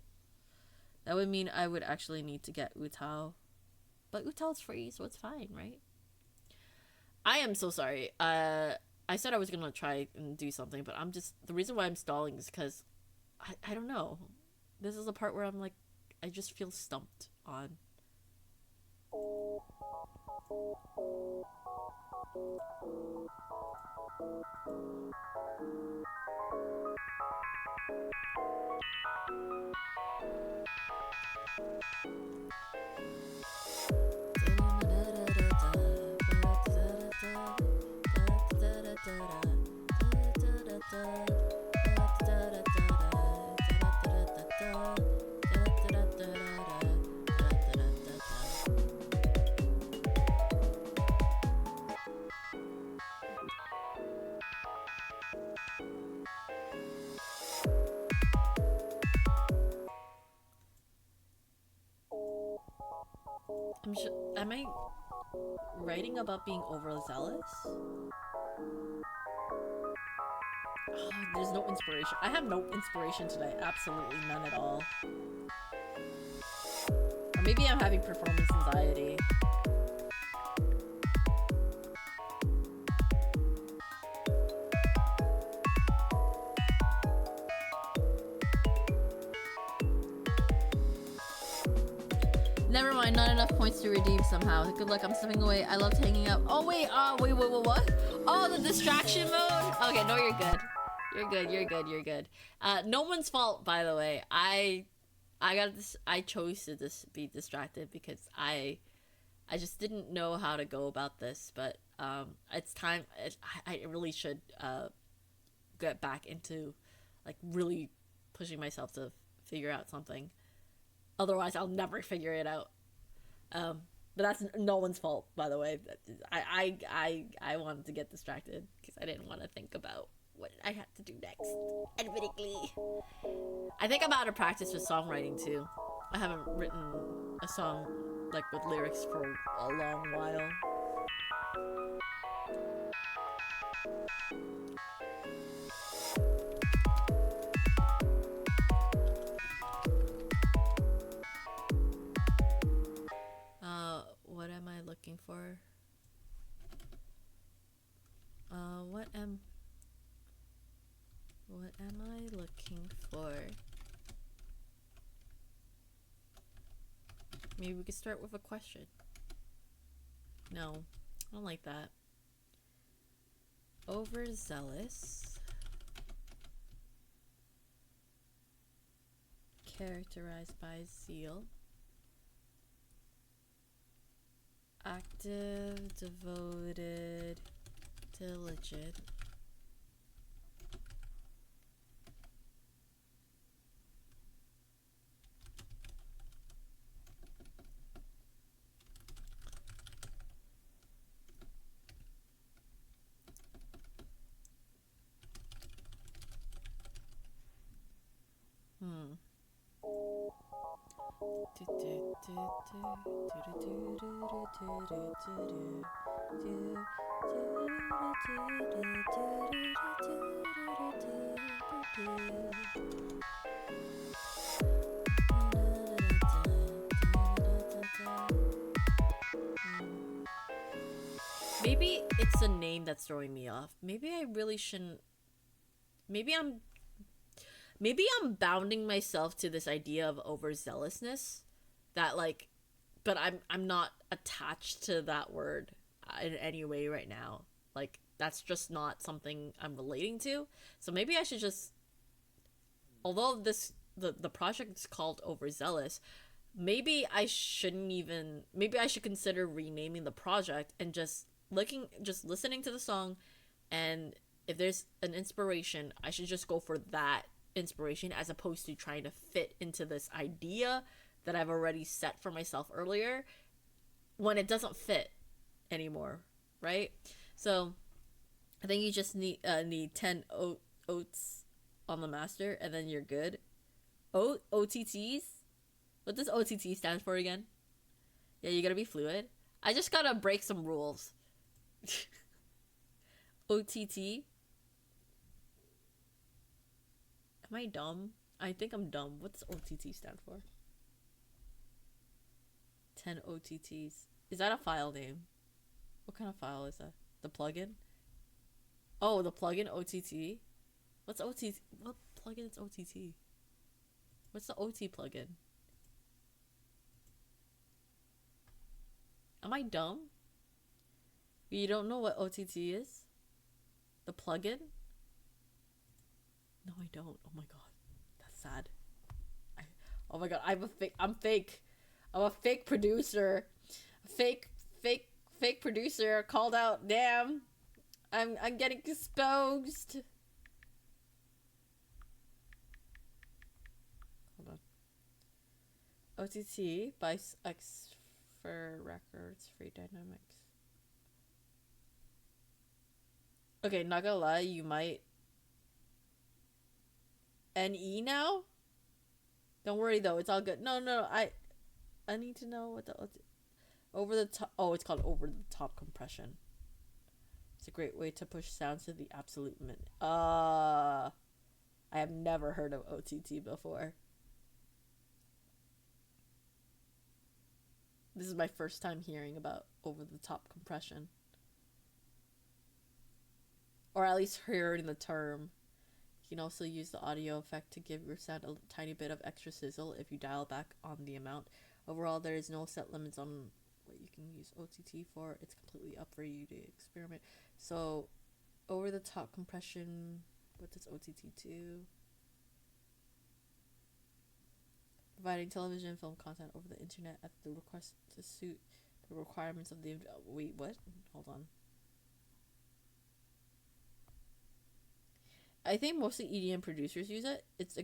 That would mean I would actually need to get Utao. But Utao's free, so it's fine, right? I am so sorry. I said I was gonna try and do something, but the reason why I'm stalling is because I don't know. This is the part where I'm like, I just feel stumped on. Am I writing about being overzealous? Oh, there's no inspiration. I have no inspiration today. Absolutely none at all. Or maybe I'm having performance anxiety. Never mind, not enough points to redeem somehow. Good luck, I'm stepping away. I loved hanging out. Oh wait, wait, what? Oh, the distraction mode? Okay, no, you're good. You're good. No one's fault, by the way. I got this. I chose to be distracted because I just didn't know how to go about this. But it's time. I really should get back into like really pushing myself to figure out something. Otherwise, I'll never figure it out. But that's no one's fault, by the way. I wanted to get distracted because I didn't want to think about what I had to do next. Admittedly, I think I'm out of practice with songwriting too. I haven't written a song like with lyrics for a long while. looking for? What am I looking for? Maybe we could start with a question. No, I don't like that. Overzealous. Characterized by zeal. Active, devoted, diligent. Maybe it's a name that's throwing me off. Maybe I really shouldn't. Maybe I'm bounding myself to this idea of overzealousness that like, but I'm not attached to that word in any way right now. Like that's just not something I'm relating to. So maybe I should just, although the project is called Overzealous, maybe I shouldn't even, maybe I should consider renaming the project and just listening to the song, and if there's an inspiration, I should just go for that inspiration as opposed to trying to fit into this idea that I've already set for myself earlier when it doesn't fit anymore, right? So I think you just need 10 oats on the master and then you're good. OTTs? What does OTT stand for again? Yeah, you gotta be fluid. I just gotta break some rules. OTT? Am I dumb? I think I'm dumb. What does OTT stand for? 10 OTTs. Is that a file name? What kind of file is that? The plugin? Oh, the plugin OTT? What's OTT? What plugin is OTT? What's the OT plugin? Am I dumb? You don't know what OTT is? The plugin? No, I don't. Oh my god. That's sad. Oh my god, I'm fake. I'm a fake producer. Fake producer called out. Damn. I'm getting exposed. Hold on. OTT by X for Records, Free Dynamics. Okay, not gonna lie, you might NE now? Don't worry though, it's all good. No, I need to know what the over the top. Oh, it's called over the top compression. It's a great way to push sounds to the absolute minute. I have never heard of OTT before. This is my first time hearing about over the top compression. Or at least hearing the term. You can also use the audio effect to give your sound a tiny bit of extra sizzle if you dial back on the amount. Overall, there is no set limits on what you can use OTT for. It's completely up for you to experiment. So, over the top compression, what does OTT do? Providing television and film content over the internet at the request to suit the requirements of the... Wait, what? Hold on. I think mostly EDM producers use it. It's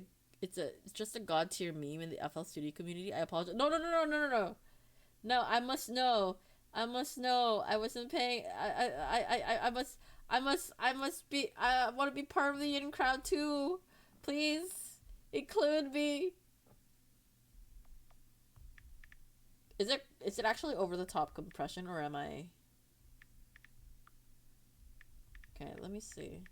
just a god tier meme in the FL Studio community. I apologize. No. No, I must know. I wasn't paying. I must be. I want to be part of the in crowd too. Please include me. Is it actually over the top compression, or am I? Okay, let me see.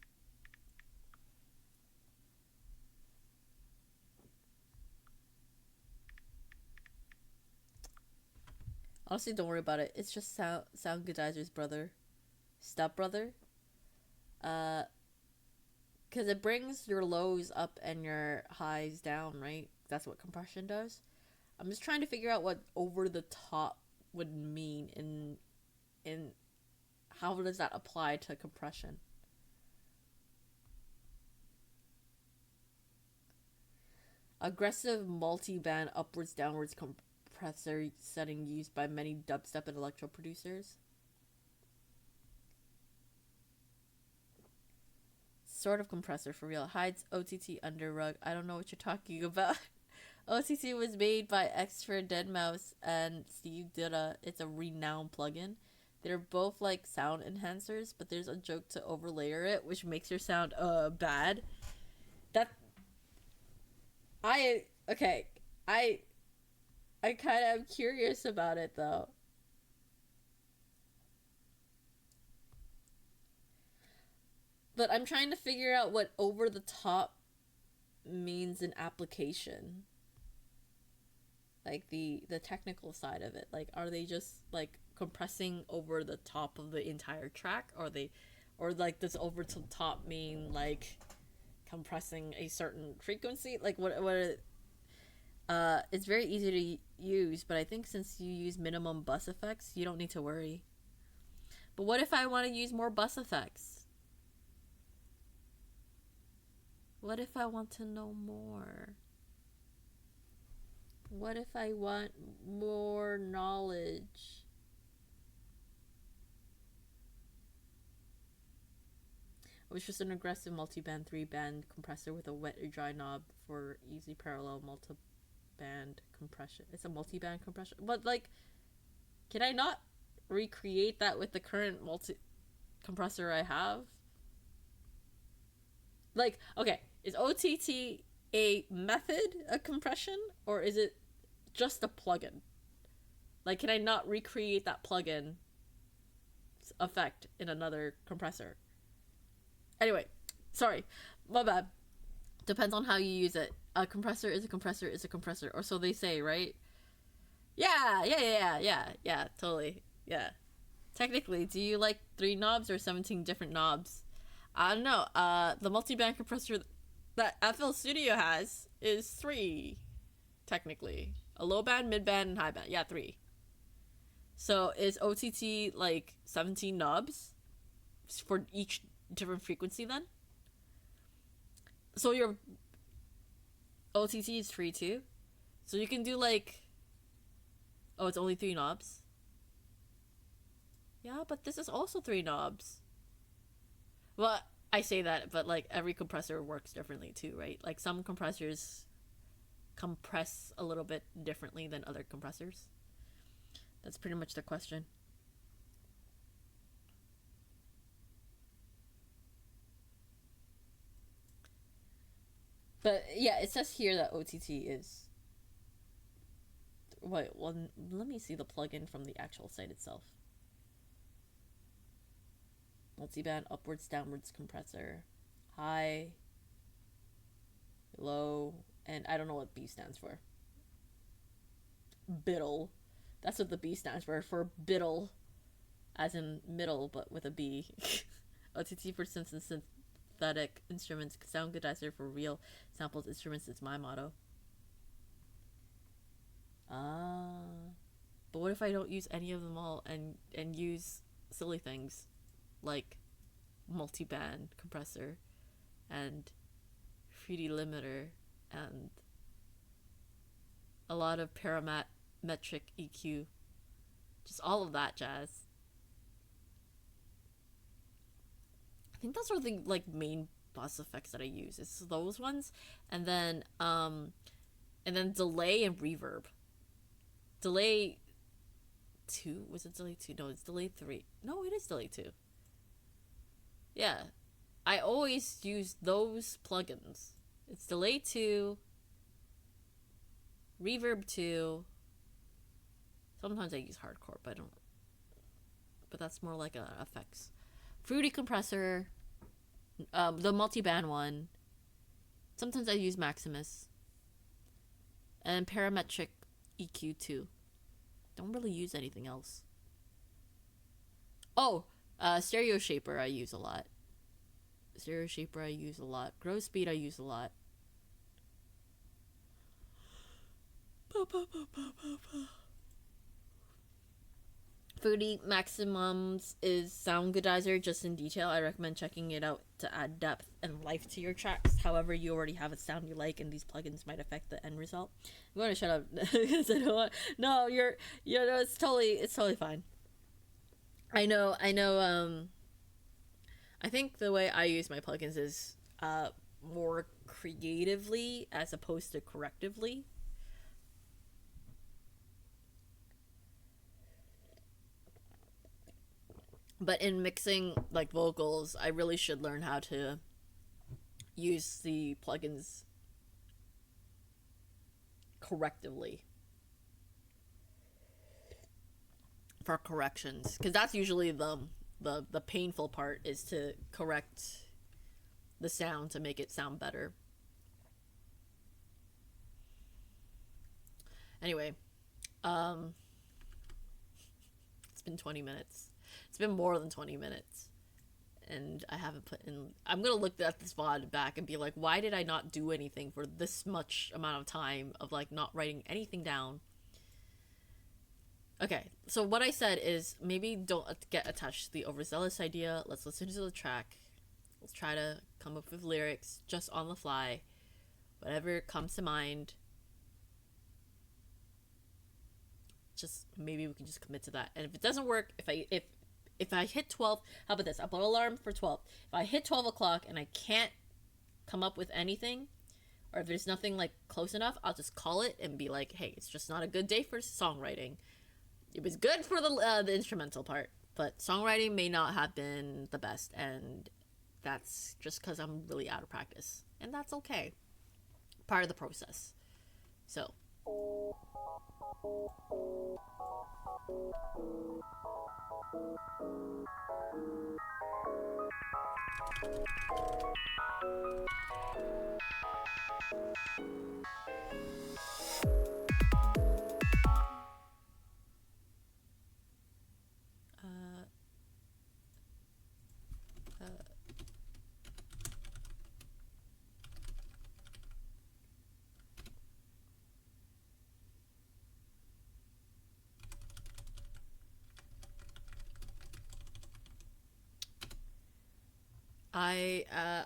Honestly, don't worry about it. It's just sound goodizer's brother, stepbrother. Because it brings your lows up and your highs down, right? That's what compression does. I'm just trying to figure out what over the top would mean in how does that apply to compression. Aggressive multi-band upwards downwards compressor setting used by many dubstep and electro producers. Sort of compressor for real. Hides OTT under rug. I don't know what you're talking about. OTT was made by Extra Deadmau5 and Steve Dutta. It's a renowned plugin. They're both like sound enhancers, but there's a joke to overlayer it, which makes your sound bad. I kind of am curious about it though. But I'm trying to figure out what over the top means in application. Like the technical side of it. Like, are they just like compressing over the top of the entire track, or like does over the top mean like compressing a certain frequency? Like what it's very easy to use, but I think since you use minimum bus effects, you don't need to worry. But what if I want to use more bus effects? What if I want to know more? What if I want more knowledge? It was just an aggressive multi-band 3-band compressor with a wet or dry knob for easy parallel multi-band compression. It's a multi-band compression. But like, can I not recreate that with the current compressor I have? Like, okay, is OTT a method of compression, or is it just a plugin? Like, can I not recreate that plugin effect in another compressor? Anyway, sorry, my bad. Depends on how you use it. A compressor is a compressor is a compressor, or so they say, right? Yeah, totally. Yeah. Technically, do you like 3 knobs or 17 different knobs? I don't know. The multi-band compressor that FL Studio has is 3, technically. A low band, mid band, and high band. Yeah, 3. So is OTT like 17 knobs for each different frequency then? So your OTT is 3 too? So you can do like... Oh, it's only 3 knobs? Yeah, but this is also 3 knobs. Well, I say that, but like every compressor works differently too, right? Like some compressors compress a little bit differently than other compressors. That's pretty much the question. But yeah, it says here that OTT is... Wait, well, let me see the plugin from the actual site itself. Multi-band upwards downwards compressor, high, low, and I don't know what B stands for. Biddle. That's what the B stands for biddle, as in middle but with a B. OTT for synth and synthetic instruments, sound goodizer for real sampled instruments is my motto. But what if I don't use any of them all and use silly things like multi-band compressor and 3D limiter and a lot of parametric EQ, just all of that jazz. I think those are the like main bus effects that I use. It's those ones, and then delay and reverb. Delay 2? Was it delay 2? No, it's delay 3. No, it is delay 2. Yeah, I always use those plugins. It's delay 2, reverb 2. Sometimes I use hardcore, but I don't. But that's more like effects. Fruity compressor, the multi-band one. Sometimes I use Maximus. And parametric EQ 2. Don't really use anything else. Oh, stereo shaper I use a lot. Stereo shaper I use a lot. Grow speed I use a lot. Foodie Maximums is Sound Goodizer just in detail. I recommend checking it out to add depth and life to your tracks. However, you already have a sound you like, and these plugins might affect the end result. I'm going to shut up because I don't want. No, no, it's totally fine. I know. I think the way I use my plugins is more creatively as opposed to correctively. But in mixing like vocals, I really should learn how to use the plugins correctively for corrections, because that's usually the painful part, is to correct the sound to make it sound better. Anyway, it's been 20 minutes. It's been more than 20 minutes. And I haven't put in... I'm going to look at this VOD back and be like, why did I not do anything for this much amount of time of, like, not writing anything down? Okay, so what I said is maybe don't get attached to the overzealous idea. Let's listen to the track. Let's try to come up with lyrics just on the fly. Whatever comes to mind. Just maybe we can just commit to that. And if it doesn't work, if I hit 12, how about this? I'll put an alarm for 12. If I hit 12 o'clock and I can't come up with anything, or if there's nothing like close enough, I'll just call it and be like, hey, it's just not a good day for songwriting. It was good for the instrumental part, but songwriting may not have been the best, and that's just because I'm really out of practice, and that's okay. Part of the process. So.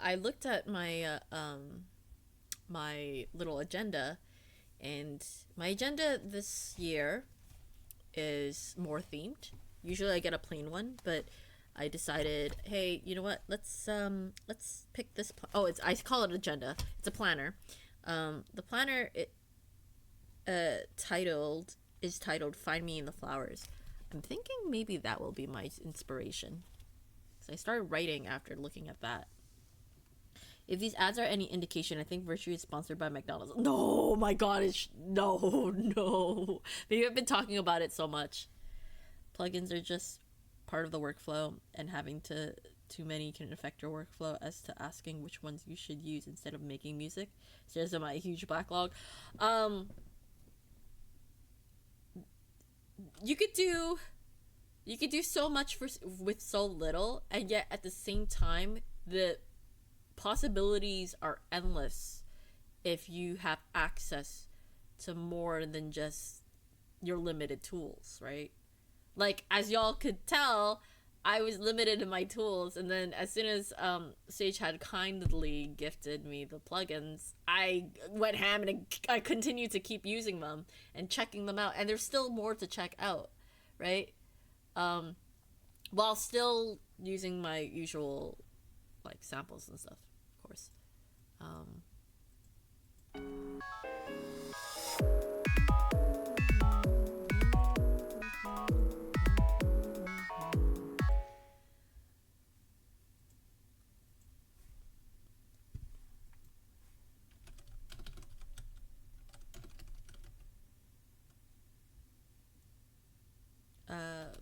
I looked at my my little agenda, and my agenda this year is more themed. Usually I get a plain one, but I decided, hey, you know what? Let's pick this. I call it agenda. It's a planner. The planner is titled "Find Me in the Flowers." I'm thinking maybe that will be my inspiration. So I started writing after looking at that. If these ads are any indication, I think Virtue is sponsored by McDonald's. No, my God, no. Maybe I've been talking about it so much. Plugins are just part of the workflow, and having too many can affect your workflow as to asking which ones you should use instead of making music. So there's my huge backlog. You could do so much with so little, and yet at the same time, the possibilities are endless if you have access to more than just your limited tools, right? Like, as y'all could tell, I was limited in my tools, and then as soon as Sage had kindly gifted me the plugins, I went ham and I continued to keep using them and checking them out, and there's still more to check out, right? While still using my usual like samples and stuff, of course.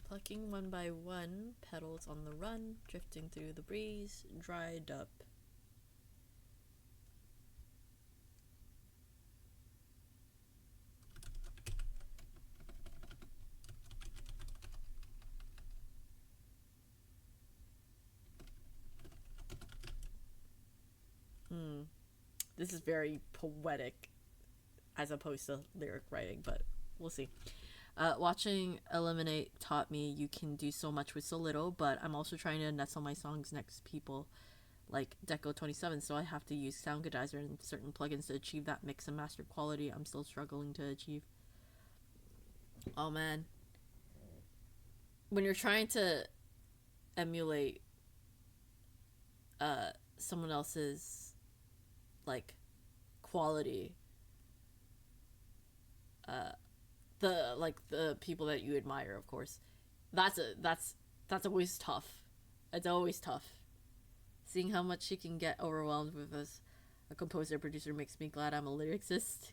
Plucking one by one, petals on the run, drifting through the breeze, dried up. This is very poetic as opposed to lyric writing, but we'll see. Watching Eliminate taught me you can do so much with so little, but I'm also trying to nestle my songs next to people like Deco27, so I have to use Soundgodizer and certain plugins to achieve that mix and master quality I'm still struggling to achieve. Oh man. When you're trying to emulate someone else's like quality, the people that you admire, of course, that's always tough. It's always tough. Seeing how much she can get overwhelmed with as a composer producer makes me glad I'm a lyricist.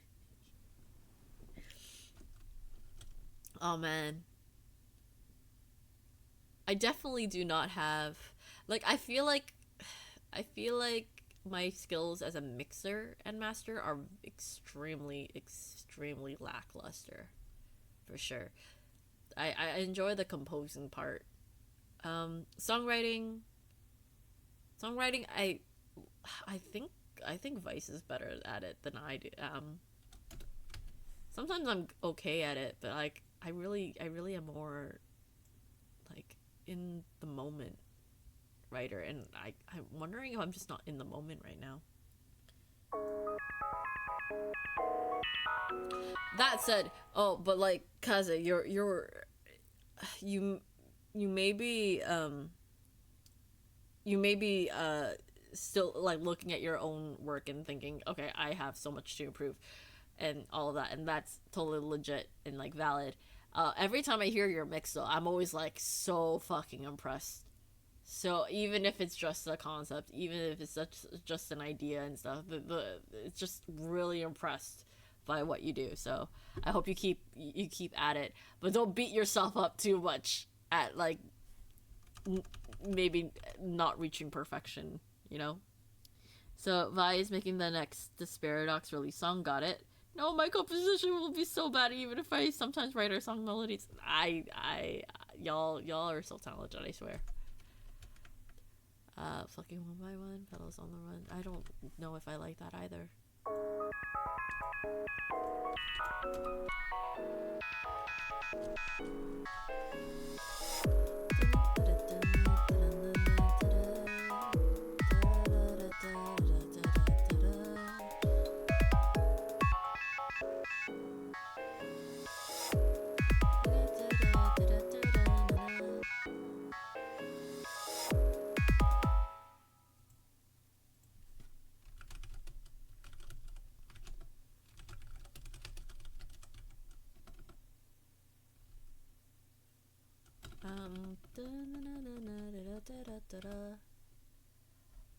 Oh man, I definitely do not have, like, I feel like my skills as a mixer and master are extremely lackluster, for sure. I enjoy the composing part. Songwriting, I think Vice is better at it than I do. Sometimes I'm okay at it, but like I really am more like in the moment writer, and I'm wondering if I'm just not in the moment right now. That said, oh, but like Kaze, you may be still like looking at your own work and thinking, okay, I have so much to improve and all of that, and that's totally legit and like valid. Every time I hear your mix though, I'm always like so fucking impressed. So even if it's just a concept, even if it's just an idea and stuff, it's just really impressed by what you do. So I hope you keep at it, but don't beat yourself up too much at like maybe not reaching perfection, you know? So Vi is making the next Desperadox release song. Got it. No, my composition will be so bad even if I sometimes write our song melodies. Y'all are so talented, I swear. Fucking one by one, pedals on the run. I don't know if I like that either.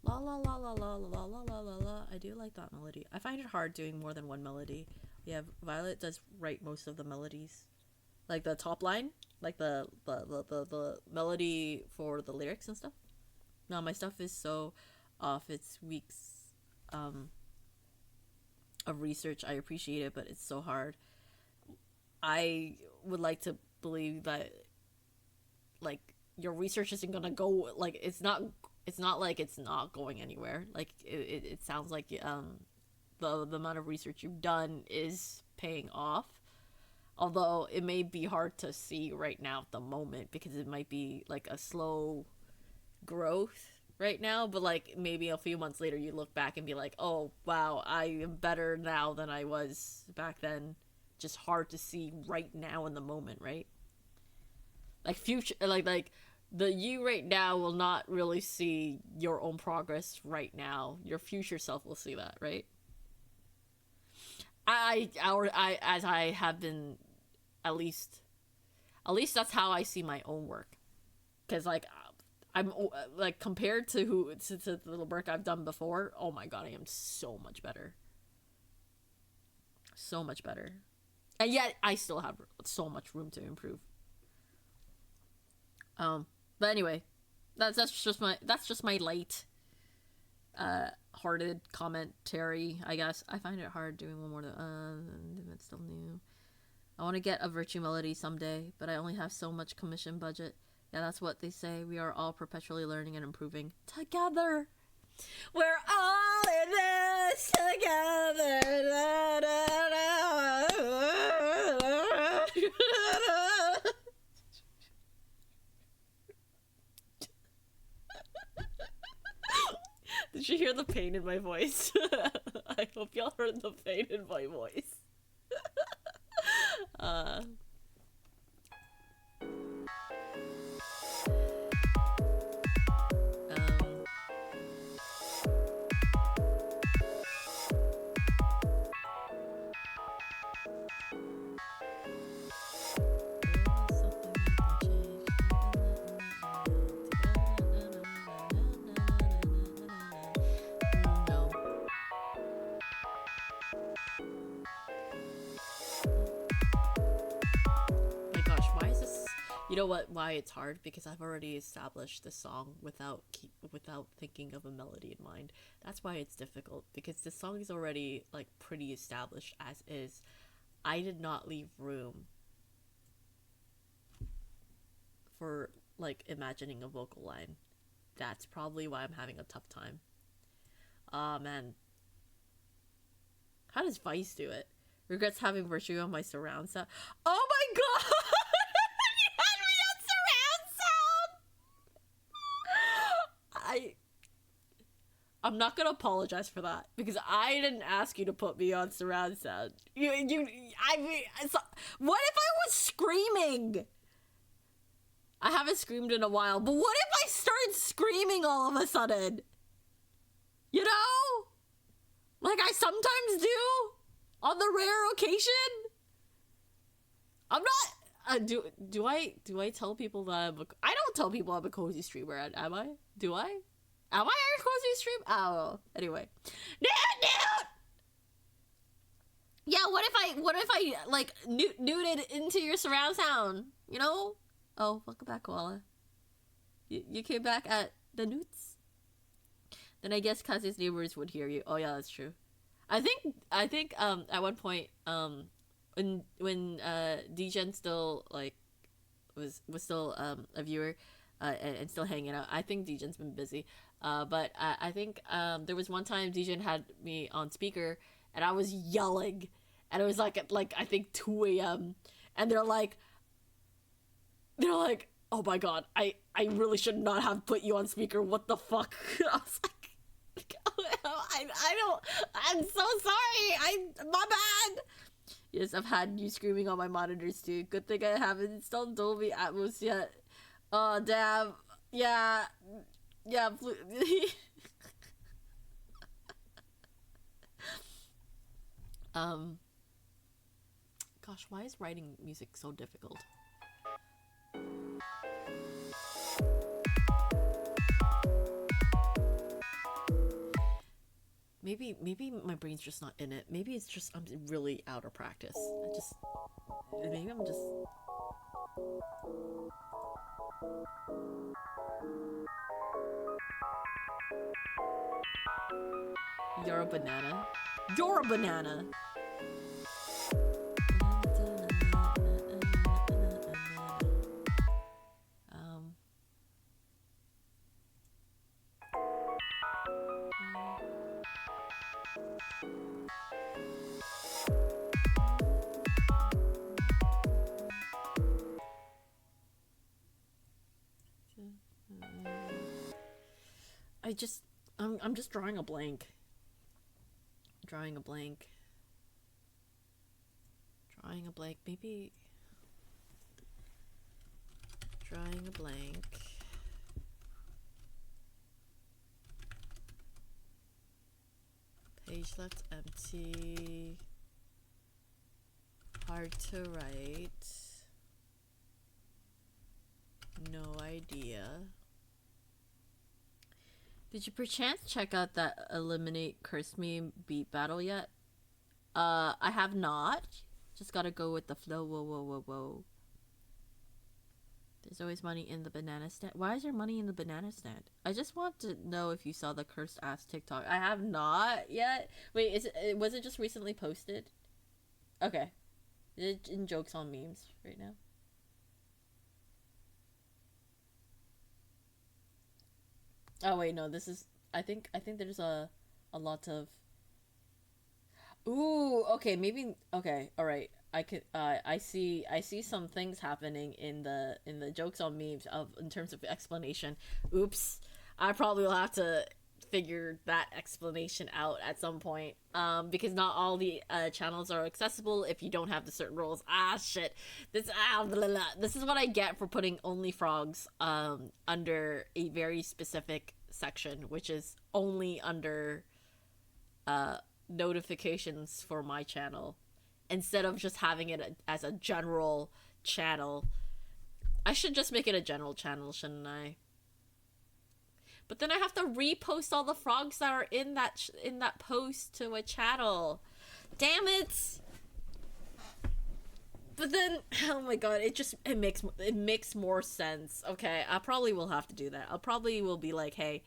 La la la la la la la la la la. I do like that melody. I find it hard doing more than one melody. Yeah, Violet does write most of the melodies, like the top line, like the melody for the lyrics and stuff. No, my stuff is so off. It's weeks of research. I appreciate it, but it's so hard. I would like to believe that like your research isn't gonna go, like it's not like it's not going anywhere. Like it sounds like the amount of research you've done is paying off, although it may be hard to see right now at the moment because it might be like a slow growth right now, but like maybe a few months later you look back and be like, oh wow, I am better now than I was back then. Just hard to see right now in the moment, right? Like future, like the you right now will not really see your own progress right now. Your future self will see that, right? As I have been, at least that's how I see my own work. Because like I'm like compared to the work I've done before, oh my god, I am so much better. So much better. And yet I still have so much room to improve. But anyway, that's just my light hearted commentary, I guess. I find it hard doing one more it's still new. I want to get a Virtue Melody someday, but I only have so much commission budget. Yeah, that's what they say. We are all perpetually learning and improving together. We're all in this together. Da, da, da. Did you hear the pain in my voice? I hope y'all heard the pain in my voice. No. My gosh, why is this? You know what? Why it's hard? Because I've already established the song without thinking of a melody in mind. That's why it's difficult, because the song is already like pretty established as is. I did not leave room for like imagining a vocal line. That's probably why I'm having a tough time. Ah, man. How does Vice do it? Regrets having virtue on my surround sound. Oh my god! You had me on surround sound! I'm not gonna apologize for that, because I didn't ask you to put me on surround sound. I mean, what if I was screaming? I haven't screamed in a while, but what if I started screaming all of a sudden? You know? Like I sometimes do, on the rare occasion. I'm not. Do I tell people that I don't tell people I'm a cozy streamer, am I? Do I? Am I a cozy stream? Oh, anyway. Dude! Yeah, what if I like nuded into your surround sound? You know? Oh, welcome back, Koala. You came back at the newts? Then I guess Kaze's neighbors would hear you. Oh yeah, that's true. I think at one point when Degen still like was still a viewer and still hanging out. I think Degen's been busy. But I think there was one time Degen had me on speaker and I was yelling, and it was like I think 2 a.m. and they're like, oh my god, I really should not have put you on speaker. What the fuck? I was like, I'm so sorry. My bad. Yes, I've had you screaming on my monitors too. Good thing I haven't installed Dolby Atmos yet. Oh damn. Yeah. Gosh, why is writing music so difficult? Maybe my brain's just not in it. Maybe it's just I'm really out of practice. Maybe I'm just. You're a banana. You're a banana. I'm just drawing a blank. Maybe drawing a blank. Page left empty. Hard to write. No idea. Did you perchance check out that Eliminate Curse Meme beat battle yet? I have not. Just gotta go with the flow. Whoa. There's always money in the banana stand. Why is there money in the banana stand? I just want to know if you saw the cursed ass TikTok. I have not yet. Wait, was it just recently posted? Okay. Is it in jokes on memes right now? Oh wait, no, this is I think there's a lot of. Ooh, okay, maybe okay, all right. I could I see some things happening in the jokes on memes of in terms of explanation. Oops. I probably will have to figure that explanation out at some point. Because not all the channels are accessible if you don't have the certain roles. Ah shit. Blah, blah. This is what I get for putting only frogs under a very specific section, which is only under notifications for my channel instead of just having it as a general channel. I should just make it a general channel, shouldn't I? But then I have to repost all the frogs that are in that post to a channel. Damn it! But then, oh my god, it makes more sense. Okay, I probably will have to do that. I probably will be like, hey,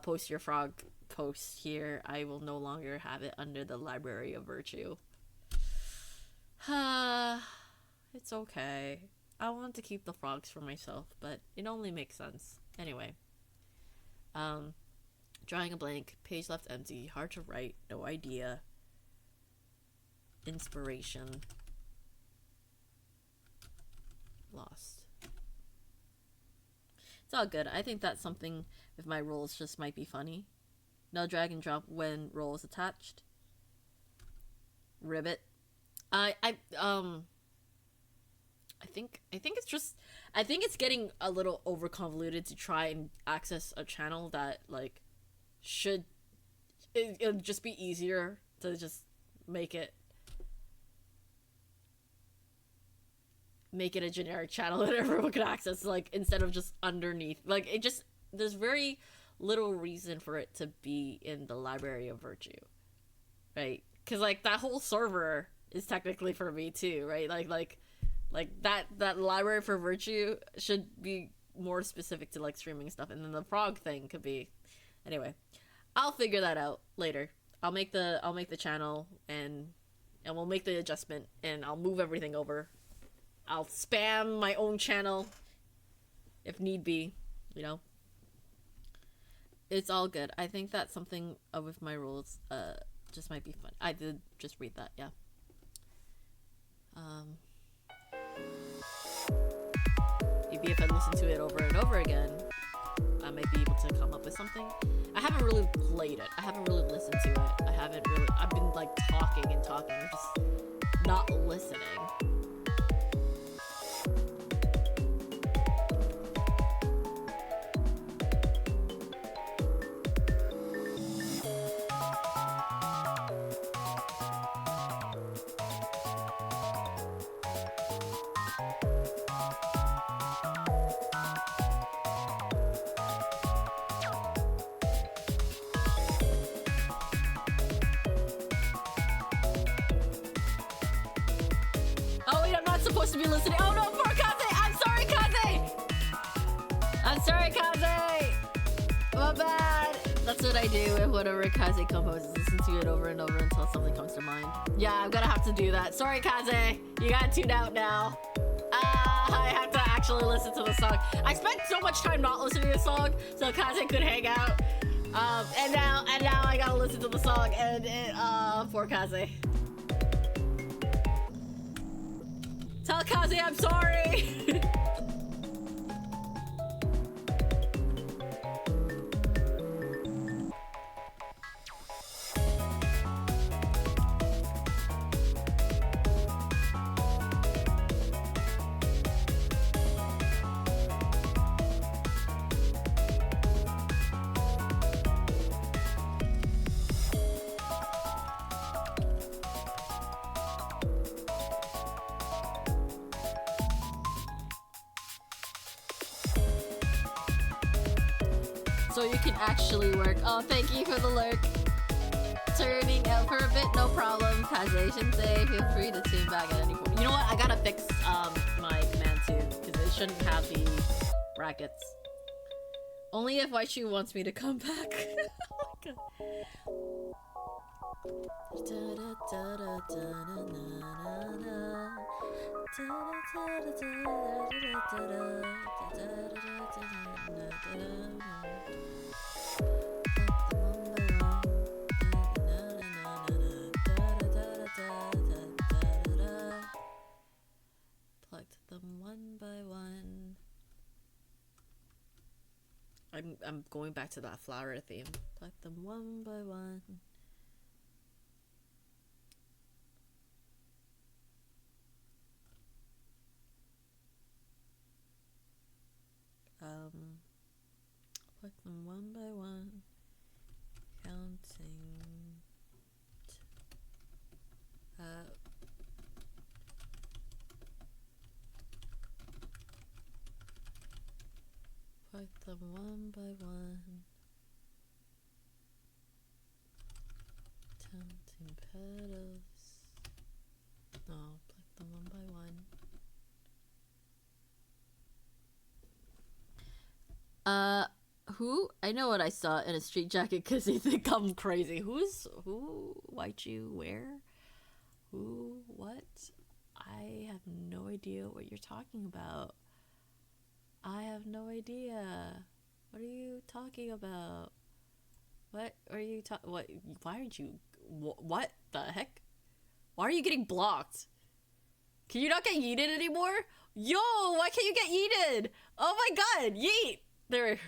post your frog post here. I will no longer have it under the Library of Virtue. It's okay. I want to keep the frogs for myself, but it only makes sense. Anyway. Drawing a blank, page left empty, hard to write, no idea. Inspiration. Lost. It's all good. I think that's something with my roles just might be funny. No drag and drop when role is attached. Ribbit. I think it's getting a little over convoluted to try and access a channel that like it'll just be easier to just make it a generic channel that everyone can access, like instead of just underneath. Like it just there's very little reason for it to be in the Library of Virtue, right? Because like that whole server is technically for me too, right? Like that Library for Virtue should be more specific to like streaming stuff, and then the frog thing could be. Anyway, I'll figure that out later. I'll make the channel and we'll make the adjustment and I'll move everything over. I'll spam my own channel if need be, you know. It's all good. I think that's something with my rules just might be fun. I did just read that, yeah. Maybe if I listen to it over and over again, I might be able to come up with something. I haven't really played it. I haven't really listened to it. I've been like talking, just not listening. Supposed to be listening. Oh no, poor Kaze! I'm sorry, Kaze! I'm sorry, Kaze! My bad! That's what I do with whatever Kaze composes. Listen to it over and over until something comes to mind. Yeah, I'm gonna have to do that. Sorry, Kaze! You gotta tune out now. I have to actually listen to the song. I spent so much time not listening to the song so Kaze could hang out. And now I gotta listen to the song and poor Kaze. Tell Kaze I'm sorry! So you can actually work. Oh, thank you for the lurk. Turning out for a bit, no problem. Kaze Shinsei, feel free to tune back at any point. You know what? I gotta fix my command too, because it shouldn't have the brackets. Only if Waichu wants me to come back. I'm going back to that flower theme. Pluck them one by one. Pluck them one by one. Counting. Pluck them one by one. Counting petals. No, pluck them one by one. Who? I know what I saw in a street jacket because they think I'm crazy. Who? Why'd you wear? Who? What? I have no idea what you're talking about. I have no idea. What are you talking about? What are you what? Why aren't you? What the heck? Why are you getting blocked? Can you not get yeeted anymore? Yo, why can't you get yeeted? Oh my god, yeet! They're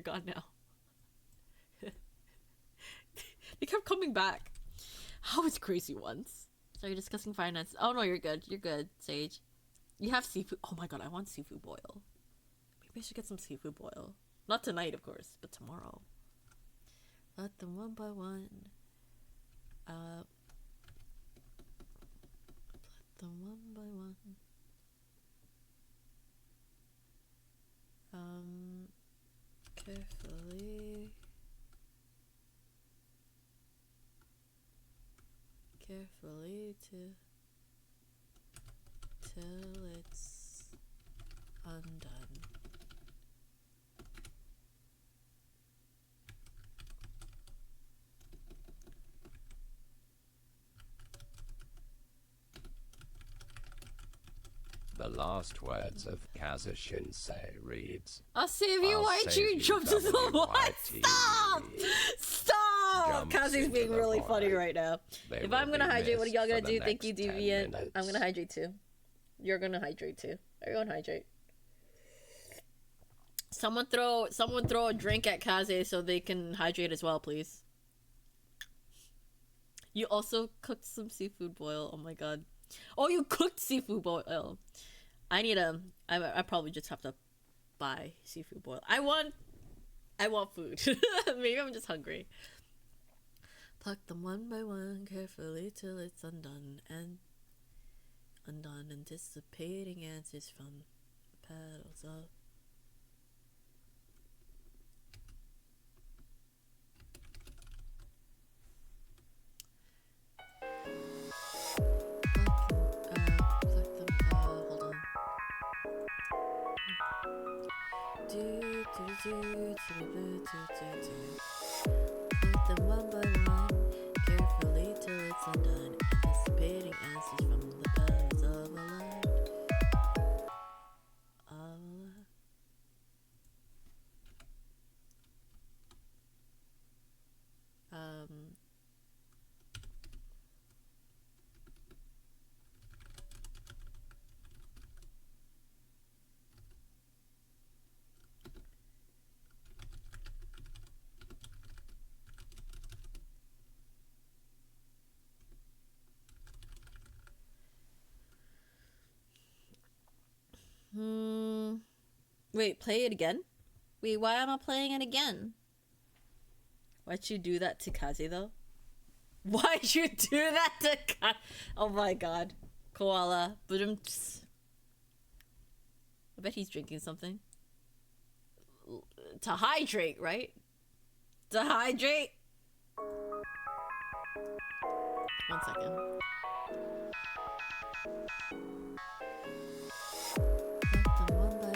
gone now. They kept coming back. How was crazy once? Sorry, discussing finance. Oh no, you're good. You're good, Sage. You have seafood. Oh my god, I want seafood boil. Maybe I should get some seafood boil. Not tonight, of course, but tomorrow. Let them one by one. Let them one by one. Carefully till it's undone. The last words of Kazashinsei reads, I'll save you, I'll YG, save you, jump to the what? WYT. Stop! Stop! Jumps Kazi's into being the really void. funny right now. They If will I'm gonna be hydrate, what are missed y'all gonna for the do? Thank you, next 10 Deviant. I'm minutes. gonna hydrate too. You're gonna hydrate too. Everyone hydrate. Someone throw a drink at Kaze so they can hydrate as well, please. You also cooked some seafood boil. Oh my god. Oh, you cooked seafood boil. I probably just have to buy seafood boil. I want food. Maybe I'm just hungry. Pluck them one by one carefully till it's undone, anticipating answers from the petals of Pluck them one by one, carefully till it's undone, anticipating answers from the petals of a light. Wait, play it again? Wait, why am I playing it again? Why'd you do that to Kaze though? Why'd you do that to Kaze? Oh my god. Koala. I bet he's drinking something. To hydrate, right? To hydrate? 1 second. Pluck them one by one,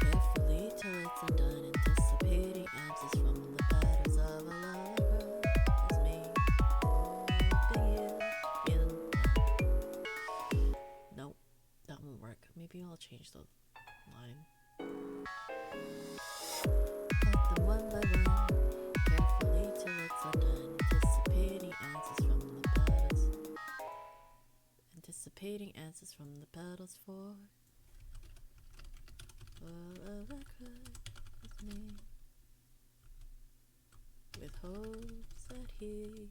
carefully till it's undone, anticipating answers from the petals of a lover. It's me, hoping you. Nope, that won't work. Maybe I'll change the line. Pluck them one by one, carefully till it's undone, anticipating answers from the petals. Anticipating answers from the petals for love of a hopes that he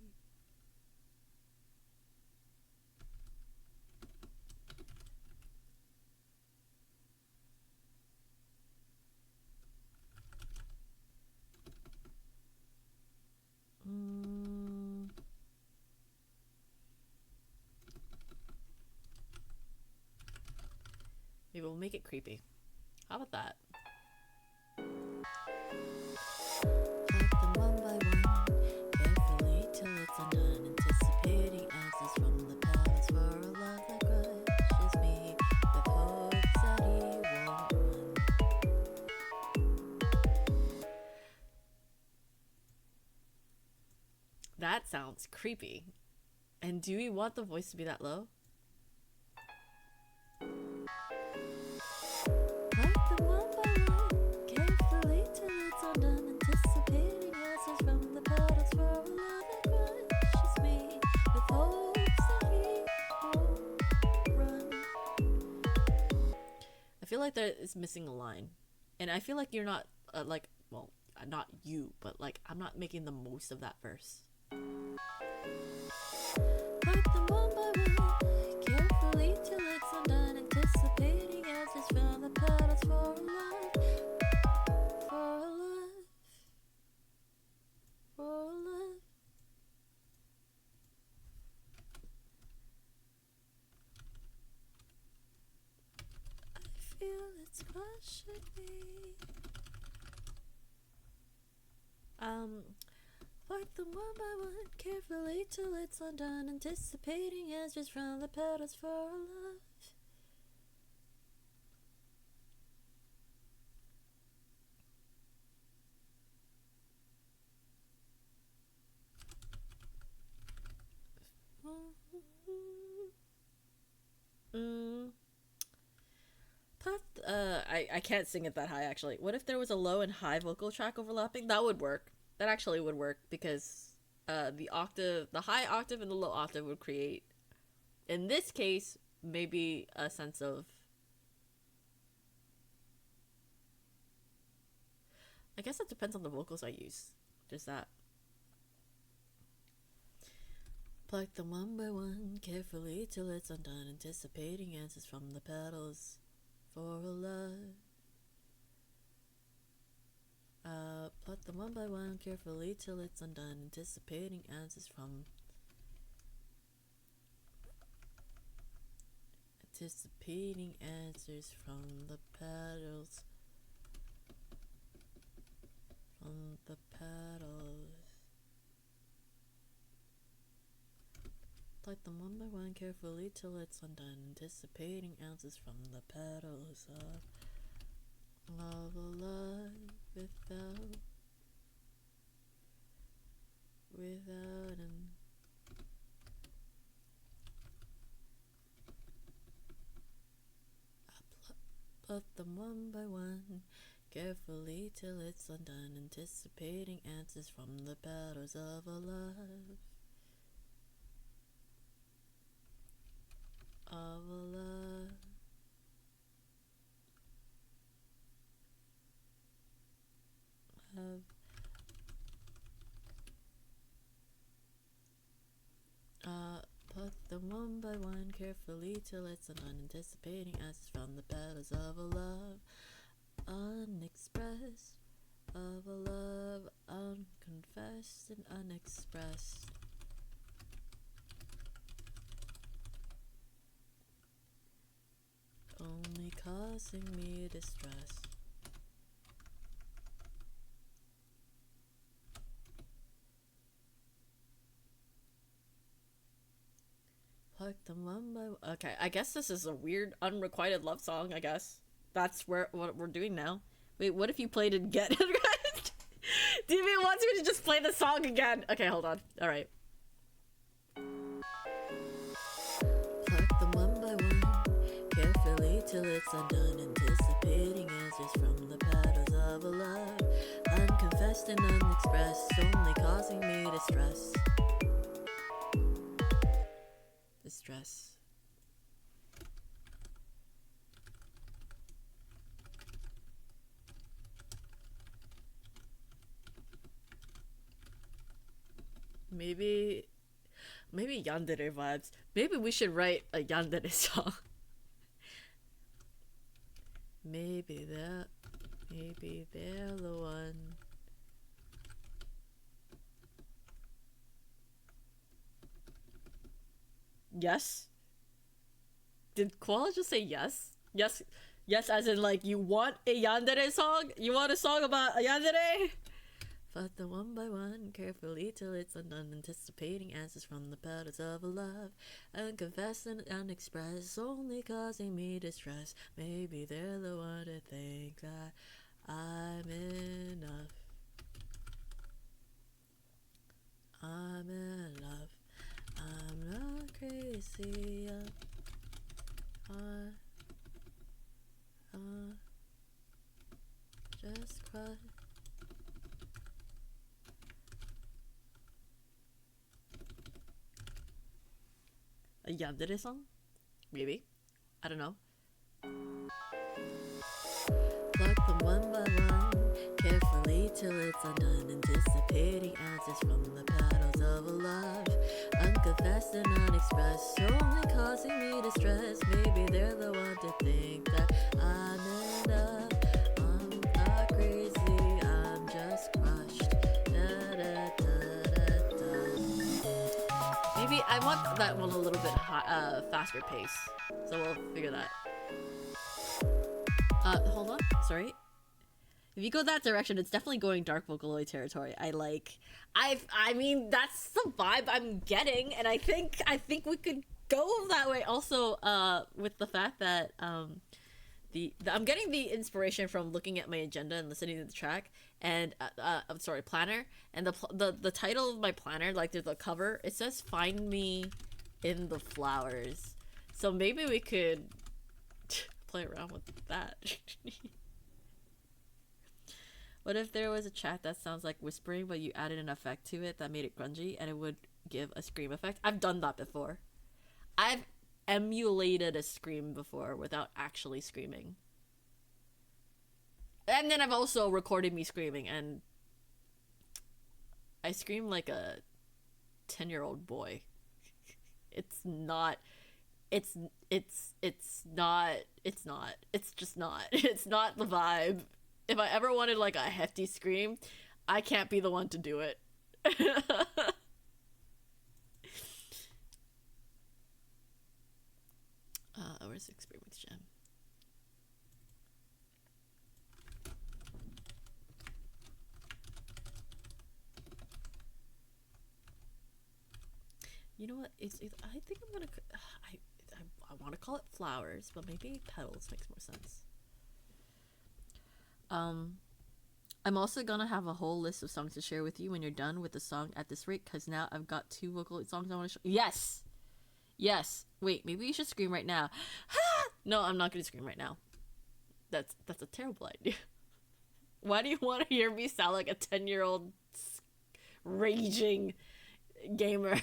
maybe we'll make it creepy. How about that? Like them one by one, carefully till it's undone, anticipating answers from the past for a love that crushes me with hopes that he won't run. That sounds creepy. And do we want the voice to be that low? Like them one by one, carefully till it's undone, anticipating answers from the petals for a love that crushes me with hopes that he won't run. I feel like there is missing a line, and I feel like you're not like, well, not you, but like I'm not making the most of that verse. Like them one by one, carefully till it's undone, anticipating answers from the petals for a love, for a love, for a love. I feel it's crushing me. Like them one by one, carefully till it's undone, anticipating answers from the petals for a love. I can't sing it that high actually. What if there was a low and high vocal track overlapping? That would work. That actually would work because the high octave and the low octave would create, in this case, maybe a sense of, I guess it depends on the vocals I use. Just that. Pluck them one by one, carefully till it's undone, anticipating answers from the petals for a love. Pluck them one by one, carefully till it's undone, anticipating answers from the petals, from the petals. Pluck them one by one, carefully till it's undone, anticipating answers from the petals of a love without an pluck them one by one, carefully till it's undone, anticipating answers from the petals of a love, of a love. Pluck them one by one, carefully till it's undone, anticipating answers from the petals of a love unexpressed, of a love unconfessed and unexpressed. Only causing me distress. Pluck them one by one. Okay, I guess this is a weird unrequited love song, I guess. That's what we're doing now. Wait, what if you played it again? DB wants me to just play the song again. Okay, hold on. Alright. Pluck them one by one, carefully till it's undone, anticipating answers from the petals of a love unconfessed and unexpressed, only causing me distress. Distress. maybe yandere vibes. Maybe we should write a yandere song. maybe they're the one. Yes? Did Koala just say yes? Yes, yes, as in like you want a yandere song? You want a song about a yandere? Fuck them one by one, carefully till it's undone, anticipating answers from the petals of a love, unconfessed and unexpressed, only causing me distress. Maybe they're the one to think that I'm enough. I'm in love. I'm not crazy. Just cry. A yandere song? Maybe. I don't know. Pluck them one by one, carefully till it's undone, anticipating answers from the petals of a love, unconfessed and unexpressed, only causing me distress. Maybe they're the one to think that I'm enough. I'm not crazy, I'm just crushed. Da, da, da, da, da. Maybe I want that one a little bit faster pace, so we'll figure that. Hold on, sorry. If you go that direction, it's definitely going dark Vocaloid territory. I mean, that's the vibe I'm getting, and I think we could go that way. Also, with the fact that I'm getting the inspiration from looking at my agenda and listening to the track, and I'm sorry, planner, and the title of my planner, like there's a cover, it says "Find Me in the Flowers," so maybe we could play around with that. What if there was a track that sounds like whispering, but you added an effect to it that made it grungy and it would give a scream effect? I've done that before. I've emulated a scream before without actually screaming. And then I've also recorded me screaming, and I scream like a 10-year-old boy. It's not. It's just not. It's not the vibe. If I ever wanted like a hefty scream, I can't be the one to do it. Where's the Experimix gem? You know what? I think I'm gonna. I want to call it flowers, but maybe petals makes more sense. I'm also gonna have a whole list of songs to share with you when you're done with the song at this rate, because now I've got 2 vocal songs I want to show. Yes! Yes! Wait, maybe you should scream right now. No, I'm not gonna scream right now. That's a terrible idea. Why do you want to hear me sound like a 10-year-old raging gamer?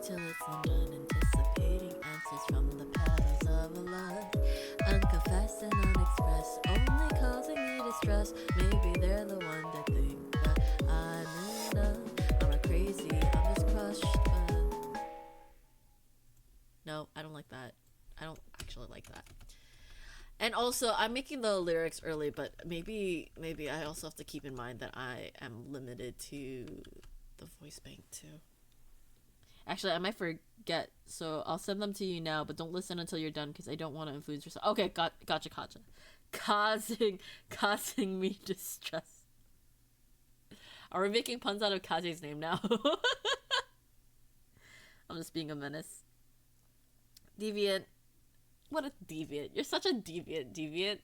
Till it's undone, anticipating answers from the petals of a love, unconfessed and unexpressed, only causing me distress. Maybe they're the one to think that I'm enough. I'm not crazy, I'm just crushed, but no, I don't like that. I don't actually like that. And also, I'm making the lyrics early, but maybe I also have to keep in mind that I am limited to the voice bank too. Actually, I might forget, so I'll send them to you now, but don't listen until you're done, because I don't want to influence yourself. Okay, gotcha. Causing me distress. Are we making puns out of Kaze's name now? I'm just being a menace. Deviant. What a deviant. You're such a deviant.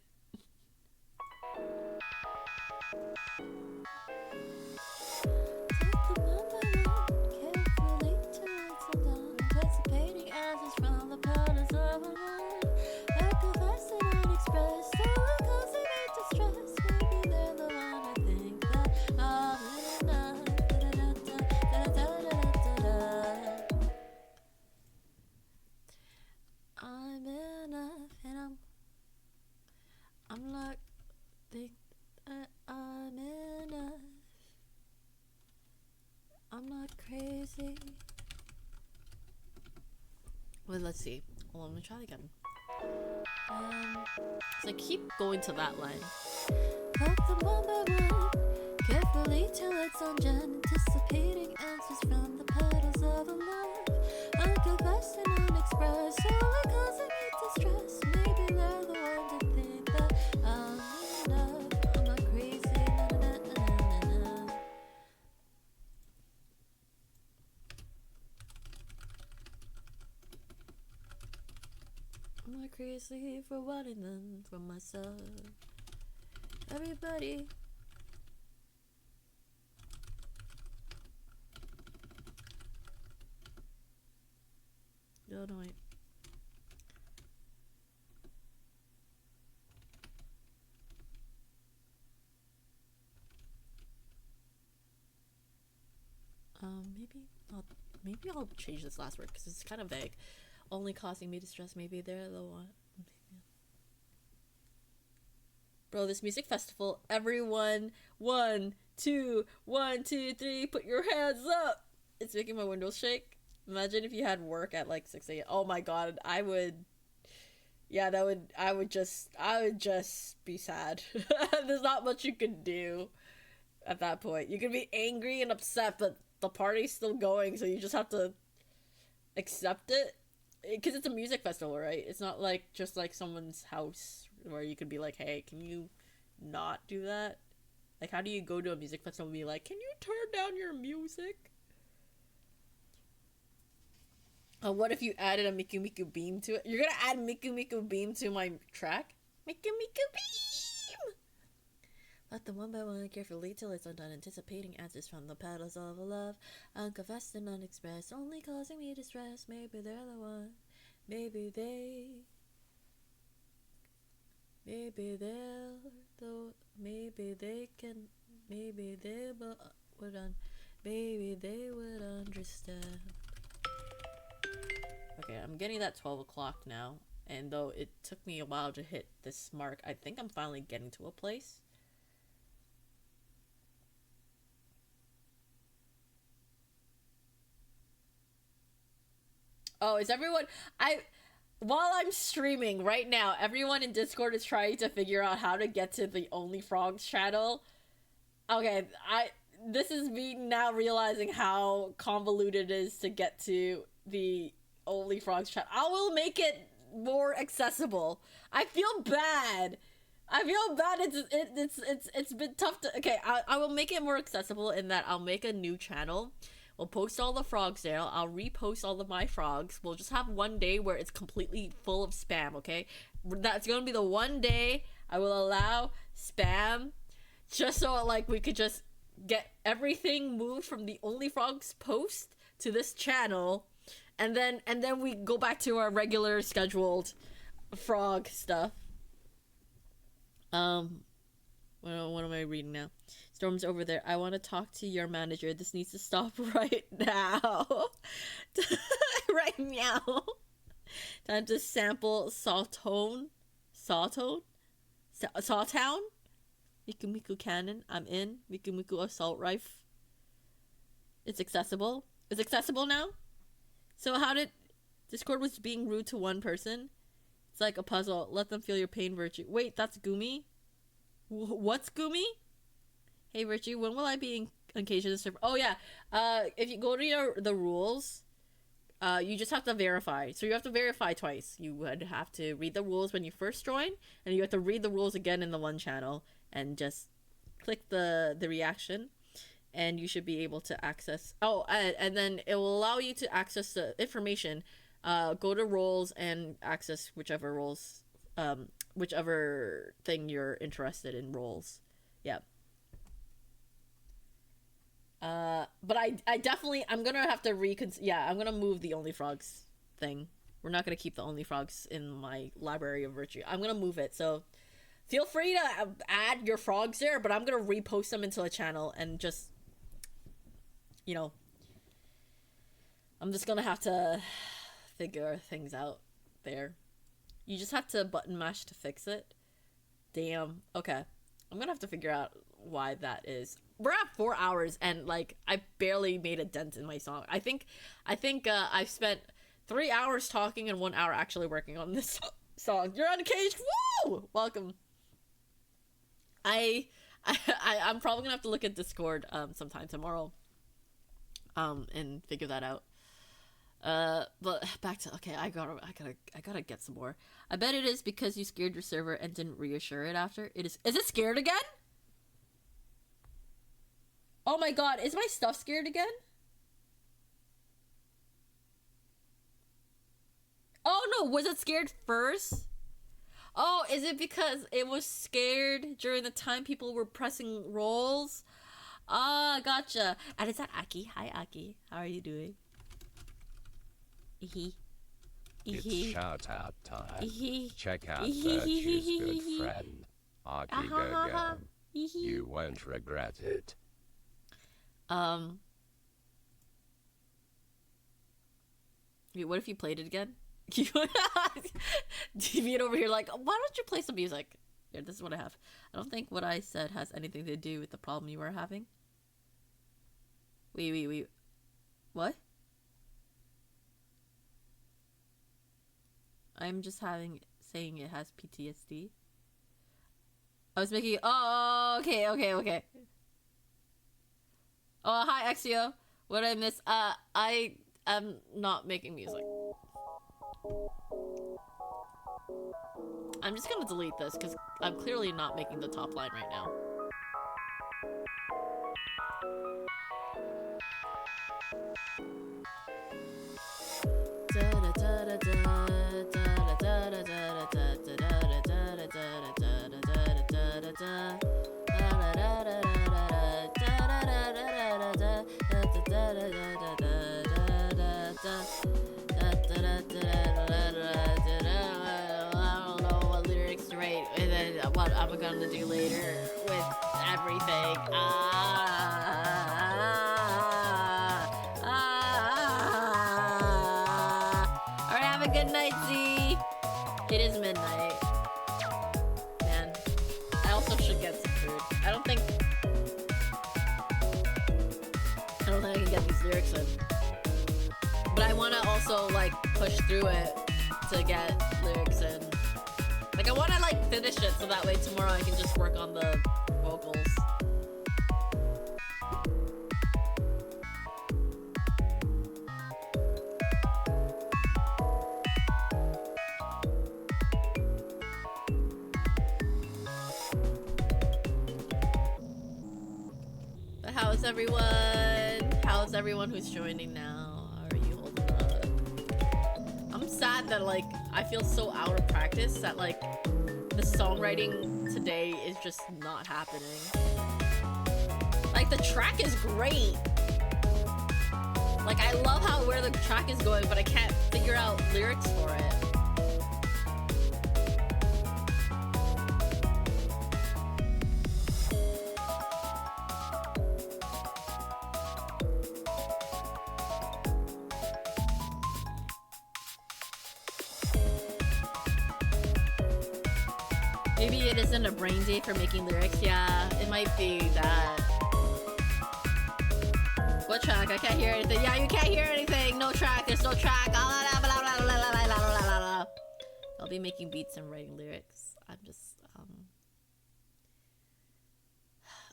I'm enough, and I'm crazy. Well, let's see. Well, I'm gonna try again. So I keep going to that line. Hold them one by one, carefully till it's undone, anticipating answers from the petals of a love. Unconfessed and unexpressed, only causing me distress. Maybe they're the one to think that I'm enough. I'm not crazy, na na na na na na. I'm not crazy for wanting them for myself. Everybody. No, wait. Maybe I'll change this last word because it's kind of vague. Only causing me distress. Maybe they're the one. Bro, this music festival, everyone, 1, 2, 1, 2, 3, put your hands up. It's making my windows shake. Imagine if you had work at like 6 a.m. Oh my god, I would just be sad. There's not much you can do at that point. You can be angry and upset, but the party's still going, so you just have to accept it. Because it's a music festival, right? It's not like just like someone's house where you could be like, hey, can you not do that? Like, how do you go to a music festival and be like, can you turn down your music? What if you added a Miku Miku beam to it? You're gonna add Miku Miku beam to my track? Miku Miku beam! Let them one by one carefully till it's undone, anticipating answers from the petals of a love. Unconfessed and unexpressed, only causing me distress. Maybe they're the one. Maybe they would understand. Okay, I'm getting that 12 o'clock now, and though it took me a while to hit this mark, I think I'm finally getting to a place. Oh, is everyone... While I'm streaming right now, everyone in Discord is trying to figure out how to get to the Only Frogs channel. Okay, this is me now realizing how convoluted it is to get to the Only Frogs channel. I will make it more accessible. I feel bad. It's been tough to... Okay, I will make it more accessible in that I'll make a new channel. We'll post all the frogs there. I'll repost all of my frogs. We'll just have one day where it's completely full of spam, okay? That's gonna be the one day I will allow spam, just so like we could just get everything moved from the Only Frogs post to this channel, and then we go back to our regular scheduled frog stuff. What am I reading now? Storm's over there. I want to talk to your manager. This needs to stop right now. Right now. Time to sample Sawtown? Sawtown? Miku Miku Cannon. I'm in. Miku Miku Assault Rifle. It's accessible. It's accessible now? So how did... Discord was being rude to one person? It's like a puzzle. Let them feel your pain, Virtue. Wait, that's Gumi? What's Gumi? Hey Richie, when will I be engaged in the server? Oh yeah, if you go to the rules, you just have to verify. So you have to verify twice. You would have to read the rules when you first join, and you have to read the rules again in the one channel, and just click the reaction, and you should be able to access... Oh, and then it will allow you to access the information. Go to roles and access whichever roles, whichever thing you're interested in roles. Yeah. But I definitely, I'm gonna have to I'm gonna move the Only Frogs thing. We're not gonna keep the Only Frogs in my library of virtue. I'm gonna move it, so feel free to add your frogs there, but I'm gonna repost them into a channel and just, you know, I'm just gonna have to figure things out there. You just have to button mash to fix it. Damn. Okay. I'm gonna have to figure out why that is. we're at 4 hours and like I barely made a dent in my song. I think I've spent 3 hours talking and 1 hour actually working on this song. You're uncaged. Woo! Welcome. I'm probably gonna have to look at Discord sometime tomorrow and figure that out. But back to, okay, I gotta get some more. I bet it is because you scared your server and didn't reassure it after. Is it scared again? Oh my god, is my stuff scared again? Oh no, was it scared first? Oh, is it because it was scared during the time people were pressing rolls? Ah, gotcha. And is that Aki? Hi, Aki. How are you doing? It's shout out time. Check out Virtue's good friend. Aki go go. You won't regret it. Wait, what if you played it again? Deviant over here like, why don't you play some music? Here, this is what I have. I don't think what I said has anything to do with the problem you are having. Wait. What? I'm just saying it has PTSD. I was making, oh, okay. Oh, hi, Exio. What did I miss? I am not making music. I'm just gonna delete this because I'm clearly not making the top line right now. What I'm gonna do later with everything. Alright, have a good night, Z. It is midnight. Man, I also should get some food. I don't think I can get these lyrics in. But I wanna also like push through it to get lyrics in. Like, I want to, like, finish it so that way tomorrow I can just work on the vocals. But how's everyone? How's everyone who's joining now? How are you holding up? I'm sad that, like, I feel so out of practice that, like, the songwriting today is just not happening. Like, the track is great. Like, I love where the track is going, but I can't figure out lyrics for it. Maybe it isn't a brain day for making lyrics. Yeah, it might be that. What track? I can't hear anything. Yeah, you can't hear anything. No track. There's no track. I'll be making beats and writing lyrics. I'm just,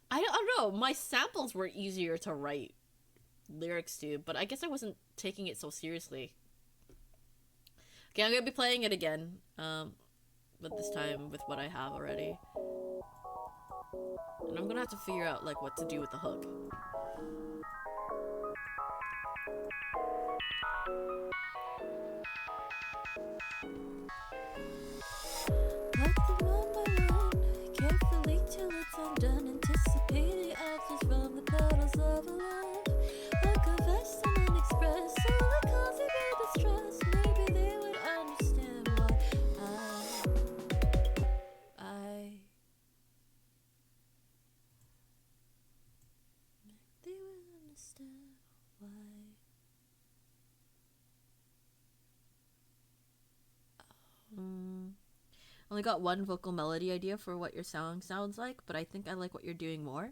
I don't know. My samples were easier to write lyrics to, but I guess I wasn't taking it so seriously. Okay, I'm gonna be playing it again. But this time with what I have already. And I'm gonna have to figure out like what to do with the hook. Like the one by one, carefully till it's undone, anticipating actions from the petals of a love. Like a vest and an express, so the cause of your distress. Maybe they would understand why they would understand why. Only got one vocal melody idea for what your song sounds like, but I think I like what you're doing more.